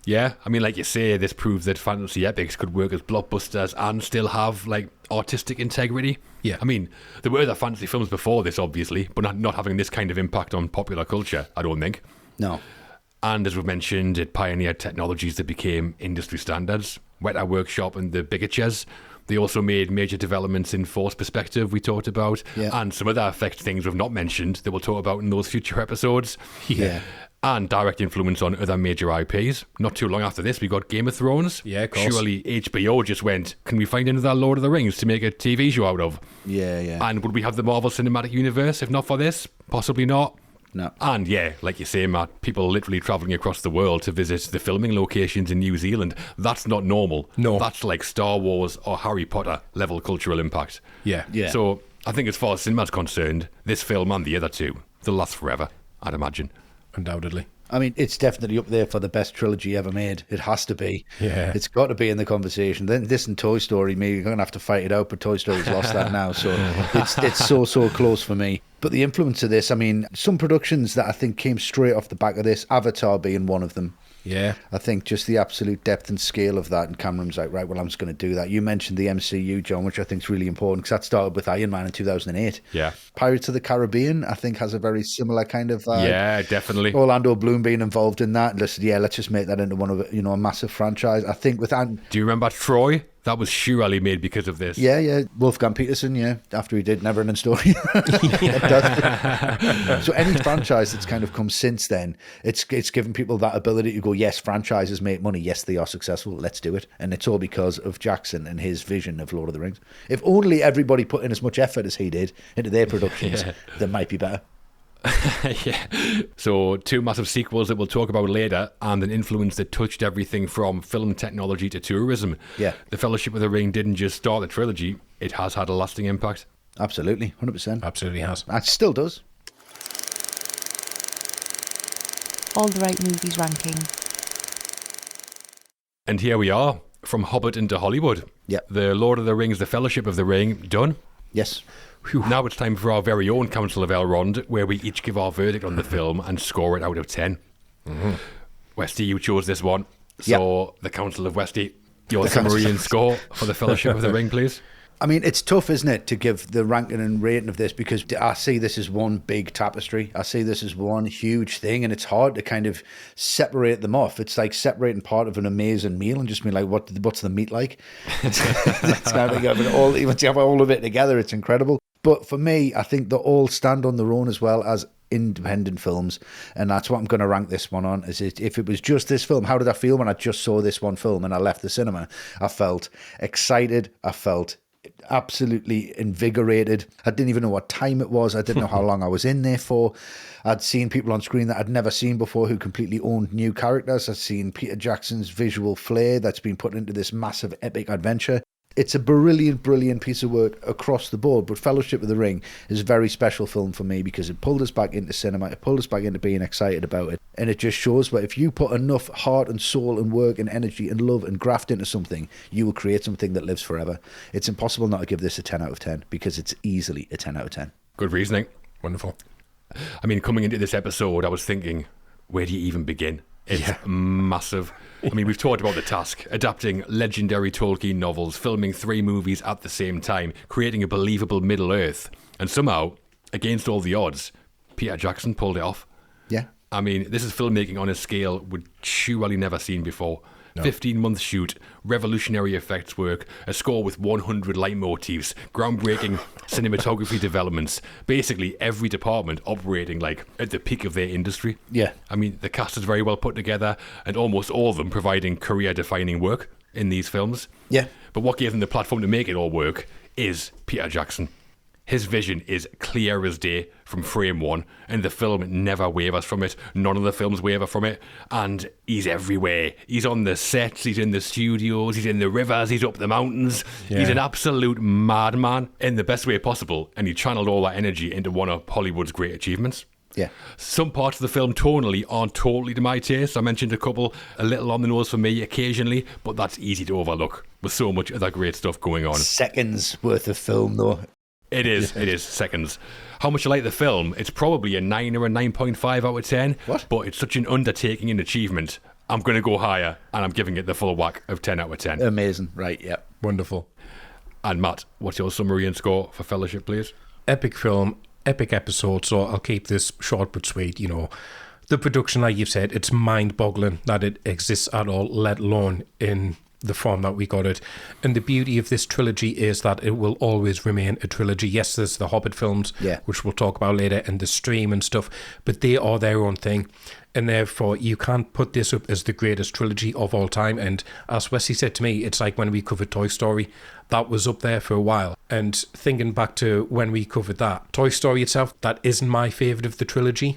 Speaker 1: Yeah, I mean, like you say, this proves that fantasy epics could work as blockbusters and still have, like, artistic integrity.
Speaker 2: Yeah.
Speaker 1: I mean, there were other fantasy films before this, obviously, but not having this kind of impact on popular culture, I don't think.
Speaker 3: No.
Speaker 1: And as we've mentioned, it pioneered technologies that became industry standards. Weta Workshop and the Bigatures. They also made major developments in force perspective we talked about, and some other effect things we've not mentioned that we'll talk about in those future episodes. And direct influence on other major IPs. Not too long after this, we got Game of Thrones.
Speaker 2: Yeah, of course.
Speaker 1: Surely HBO just went, can we find another Lord of the Rings to make a TV show out of?
Speaker 3: Yeah.
Speaker 1: And would we have the Marvel Cinematic Universe if not for this? Possibly not.
Speaker 3: No.
Speaker 1: And yeah, like you say, Matt, people literally travelling across the world to visit the filming locations in New Zealand. That's not normal.
Speaker 2: No.
Speaker 1: That's like Star Wars or Harry Potter level cultural impact.
Speaker 2: Yeah.
Speaker 1: So I think as far as cinema's concerned, this film and the other two, they'll last forever, I'd imagine.
Speaker 2: Undoubtedly.
Speaker 3: I mean, it's definitely up there for the best trilogy ever made. It has to be.
Speaker 2: Yeah.
Speaker 3: It's got to be in the conversation. Then this and Toy Story, maybe you're going to have to fight it out, but Toy Story's lost that now. So it's so close for me. But the influence of this, I mean, some productions that I think came straight off the back of this, Avatar being one of them.
Speaker 2: Yeah.
Speaker 3: I think just the absolute depth and scale of that, and Cameron's like, right, well, I'm just going to do that. You mentioned the MCU, John, which I think is really important because that started with Iron Man in 2008.
Speaker 1: Yeah.
Speaker 3: Pirates of the Caribbean, I think, has a very similar kind of
Speaker 1: yeah, definitely.
Speaker 3: Orlando Bloom being involved in that. Let's just make that into one of a massive franchise. I think with
Speaker 1: Do you remember Troy? That was surely made because of this.
Speaker 3: Yeah. Wolfgang Peterson, after he did Neverending Story. So any franchise that's kind of come since then, it's given people that ability to go, yes, franchises make money. Yes, they are successful. Let's do it. And it's all because of Jackson and his vision of Lord of the Rings. If only everybody put in as much effort as he did into their productions, they might be better.
Speaker 1: Yeah. So 2 massive sequels that we'll talk about later, and an influence that touched everything from film technology to tourism.
Speaker 3: Yeah.
Speaker 1: The Fellowship of the Ring didn't just start the trilogy, it has had a lasting impact.
Speaker 3: Absolutely, 100%.
Speaker 2: Absolutely has.
Speaker 3: It still does.
Speaker 4: All the right movies ranking.
Speaker 1: And here we are, from Hobbiton to Hollywood.
Speaker 3: Yeah.
Speaker 1: The Lord of the Rings, the Fellowship of the Ring, done.
Speaker 3: Yes.
Speaker 1: Whew. Now it's time for our very own Council of Elrond, where we each give our verdict on the film and score it out of 10. Mm-hmm. Westy, you chose this one. So the Council of Westy, your summary and score for the Fellowship of the Ring, please.
Speaker 3: I mean, it's tough, isn't it, to give the ranking and rating of this, because I see this as one big tapestry. I see this as one huge thing, and it's hard to kind of separate them off. It's like separating part of an amazing meal and just being like, what's the meat like? It's kind of like all, even to have all of it together, it's incredible. But for me, I think they all stand on their own as well as independent films, and that's what I'm going to rank this one on. Is if it was just this film, how did I feel when I just saw this one film and I left the cinema? I felt excited. I felt absolutely invigorated. I didn't even know what time it was. I didn't know how long I was in there for. I'd seen people on screen that I'd never seen before who completely owned new characters. I'd seen Peter Jackson's visual flair that's been put into this massive epic adventure. It's a brilliant piece of work across the board, but Fellowship of the Ring is a very special film for me because it pulled us back into cinema, it pulled us back into being excited about it, and it just shows that if you put enough heart and soul and work and energy and love and graft into something, you will create something that lives forever. It's impossible not to give this a 10 out of 10 because it's easily a 10 out of 10.
Speaker 1: Good reasoning.
Speaker 2: Wonderful.
Speaker 1: I mean, coming into this episode, I was thinking, where do you even begin? It's massive. I mean, we've talked about the task, adapting legendary Tolkien novels, filming 3 movies at the same time, creating a believable Middle-earth. And somehow, against all the odds, Peter Jackson pulled it off.
Speaker 3: Yeah.
Speaker 1: I mean, this is filmmaking on a scale we'd surely never seen before. No. 15-month shoot, revolutionary effects work, a score with 100 leitmotifs, groundbreaking cinematography developments, basically every department operating like at the peak of their industry.
Speaker 3: Yeah.
Speaker 1: I mean, the cast is very well put together, and almost all of them providing career-defining work in these films.
Speaker 3: Yeah.
Speaker 1: But what gave them the platform to make it all work is Peter Jackson. His vision is clear as day from frame one, and the film never wavers from it. None of the films waver from it, and he's everywhere. He's on the sets, he's in the studios, he's in the rivers, he's up the mountains. Yeah. He's an absolute madman in the best way possible, and he channeled all that energy into one of Hollywood's great achievements.
Speaker 3: Yeah.
Speaker 1: Some parts of the film tonally aren't totally to my taste. I mentioned a couple a little on the nose for me occasionally, but that's easy to overlook with so much other great stuff going on.
Speaker 3: Seconds worth of film, though.
Speaker 1: It is seconds. How much you like the film? It's probably a 9 or a 9.5 out of 10.
Speaker 3: What?
Speaker 1: But it's such an undertaking and achievement. I'm going to go higher, and I'm giving it the full whack of 10 out of 10.
Speaker 3: Amazing. Right, yeah.
Speaker 2: Wonderful.
Speaker 1: And Matt, what's your summary and score for Fellowship, please?
Speaker 2: Epic film, epic episode, so I'll keep this short but sweet, you know. The production, like you've said, it's mind-boggling that it exists at all, let alone in the form that we got it. And the beauty of this trilogy is that it will always remain a trilogy. Yes, there's the Hobbit films, which we'll talk about later, and the Stream and stuff, but they are their own thing. And therefore, you can't put this up as the greatest trilogy of all time. And as Westy said to me, it's like when we covered Toy Story, that was up there for a while. And thinking back to when we covered that, Toy Story itself, that isn't my favourite of the trilogy.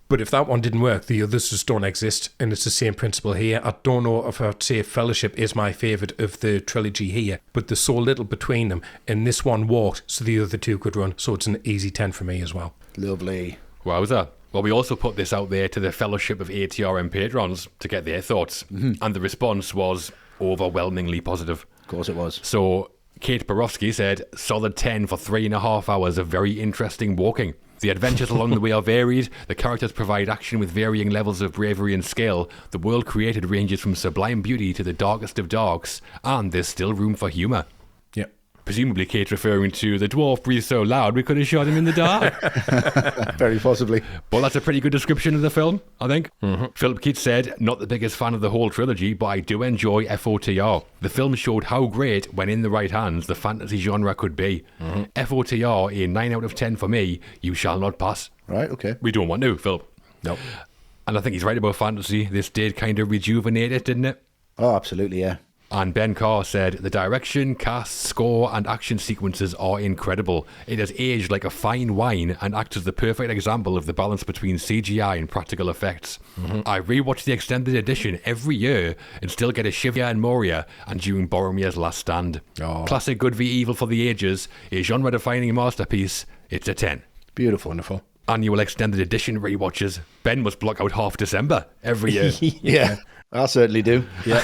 Speaker 2: But if that one didn't work, the others just don't exist. And it's the same principle here. I don't know if I'd say Fellowship is my favourite of the trilogy here, but there's so little between them. And this one walked, so the other two could run. So it's an easy 10 for me as well.
Speaker 3: Lovely.
Speaker 1: Wowza. Well, we also put this out there to the Fellowship of ATRM patrons to get their thoughts. And the response was overwhelmingly positive.
Speaker 3: Of course it was.
Speaker 1: So Kate Borowski said, solid 10 for 3.5 hours of very interesting walking. The adventures along the way are varied, the characters provide action with varying levels of bravery and skill, the world created ranges from sublime beauty to the darkest of darks, and there's still room for humour.
Speaker 2: Yep.
Speaker 1: Presumably Kate referring to the dwarf breathes so loud we could have shot him in the dark.
Speaker 3: Very possibly.
Speaker 1: But that's a pretty good description of the film, I think. Philip Keats said, not the biggest fan of the whole trilogy, but I do enjoy FOTR. The film showed how great, when in the right hands, the fantasy genre could be. FOTR, a 9 out of 10 for me. You shall not pass.
Speaker 3: Right, okay.
Speaker 1: We don't want to, Philip.
Speaker 2: Nope.
Speaker 1: And I think he's right about fantasy. This did kind of rejuvenate it, didn't it?
Speaker 3: Oh, absolutely, yeah.
Speaker 1: And Ben Carr said, the direction, cast, score and action sequences are incredible. It has aged like a fine wine and acts as the perfect example of the balance between CGI and practical effects. I rewatch the extended edition every year and still get a shiver in Moria and during Boromir's last stand.
Speaker 2: Oh.
Speaker 1: Classic good v evil for the ages, a genre-defining masterpiece. It's a 10.
Speaker 3: Beautiful.
Speaker 2: Wonderful.
Speaker 1: Annual extended edition rewatches. Ben must block out half December every year.
Speaker 3: Yeah, I certainly do.
Speaker 2: Yeah.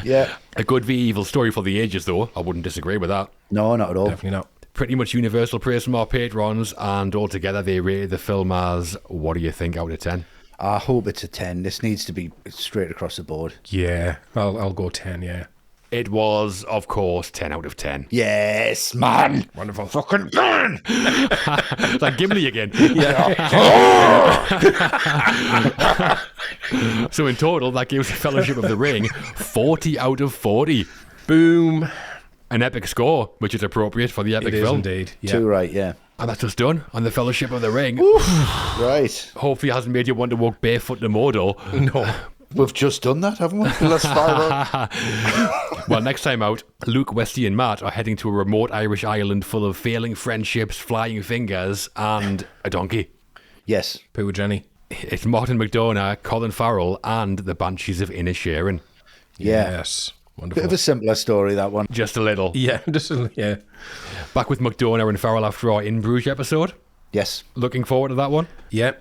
Speaker 3: Yeah.
Speaker 1: A good v evil story for the ages, though. I wouldn't disagree with that.
Speaker 3: No, not at all.
Speaker 2: Definitely not.
Speaker 1: Pretty much universal praise from our patrons, and altogether they rated the film as, what do you think out of 10?
Speaker 3: I hope it's a 10. This needs to be straight across the board.
Speaker 2: Yeah. I'll go 10, yeah.
Speaker 1: It was, of course, 10 out of 10.
Speaker 3: Yes, man.
Speaker 2: Wonderful.
Speaker 3: Fucking man.
Speaker 1: It's like Gimli again. So in total, that gives Fellowship of the Ring 40 out of 40.
Speaker 2: Boom.
Speaker 1: An epic score, which is appropriate for the epic
Speaker 2: It is
Speaker 1: film.
Speaker 2: indeed. Yeah.
Speaker 3: Too right, yeah.
Speaker 1: And that's us done on the Fellowship of the Ring.
Speaker 3: Right.
Speaker 1: Hopefully it hasn't made you want to walk barefoot to Mordor.
Speaker 2: No.
Speaker 3: We've just done that, haven't we? Let's fire on.
Speaker 1: Well, next time out, Luke, Westy and Matt are heading to a remote Irish island full of failing friendships, flying fingers, and a donkey.
Speaker 3: Yes.
Speaker 2: Pooh Jenny.
Speaker 1: It's Martin McDonough, Colin Farrell, and the Banshees of Inisherin.
Speaker 3: Yeah.
Speaker 2: Yes.
Speaker 3: Bit
Speaker 2: Wonderful.
Speaker 3: of a simpler story, that one.
Speaker 1: Just a little.
Speaker 2: Yeah. Yeah.
Speaker 1: Back with McDonough and Farrell after our In Bruges episode.
Speaker 3: Yes.
Speaker 1: Looking forward to that one.
Speaker 2: Yeah.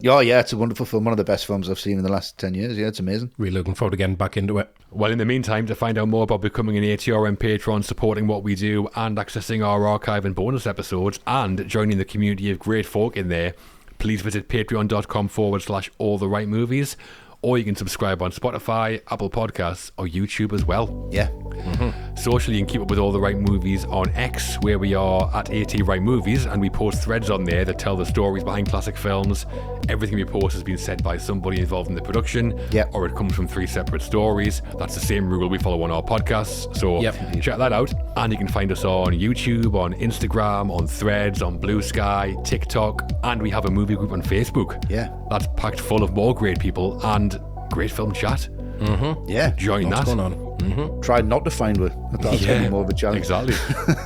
Speaker 3: Oh, yeah, it's a wonderful film. One of the best films I've seen in the last 10 years. Yeah, it's amazing.
Speaker 2: Really looking forward to getting back into it.
Speaker 1: Well, in the meantime, to find out more about becoming an ATRM patron, supporting what we do, and accessing our archive and bonus episodes, and joining the community of great folk in there, please visit patreon.com/alltherightmovies, or you can subscribe on Spotify, Apple Podcasts, or YouTube as well.
Speaker 3: Yeah.
Speaker 1: Socially, you can keep up with All the Right Movies on X, where we are at AT Right Movies, and we post threads on there that tell the stories behind classic films. Everything we post has been said by somebody involved in the production,
Speaker 3: Yep.
Speaker 1: or it comes from 3 separate stories. That's the same rule we follow on our podcasts, so
Speaker 2: Yep.
Speaker 1: check that out. And you can find us on YouTube, on Instagram, on Threads, on Blue Sky, TikTok, and we have a movie group on Facebook.
Speaker 3: Yeah.
Speaker 1: That's packed full of more great people and great film chat.
Speaker 3: Yeah.
Speaker 1: Join
Speaker 2: What's
Speaker 1: that.
Speaker 2: going on?
Speaker 3: Tried not to find one. I thought it was going to be more of a challenge.
Speaker 1: Exactly.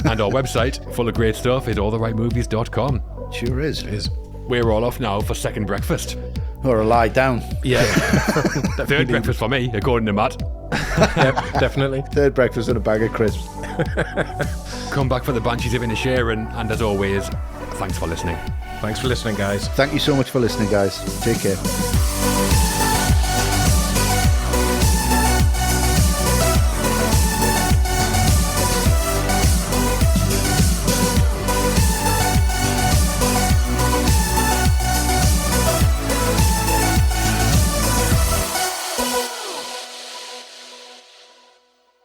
Speaker 1: And our website, full of great stuff, is alltherightmovies.com.
Speaker 3: Sure is.
Speaker 2: It is.
Speaker 1: We're all off now for second breakfast.
Speaker 3: Or a lie down.
Speaker 2: Yeah.
Speaker 1: Third breakfast for me, according to Matt.
Speaker 2: Yep, definitely.
Speaker 3: Third breakfast and a bag of crisps.
Speaker 1: Come back for the Banshees of Inisherin, and as always, thanks for listening.
Speaker 2: Thanks for listening, guys.
Speaker 3: Thank you so much for listening, guys. Take care.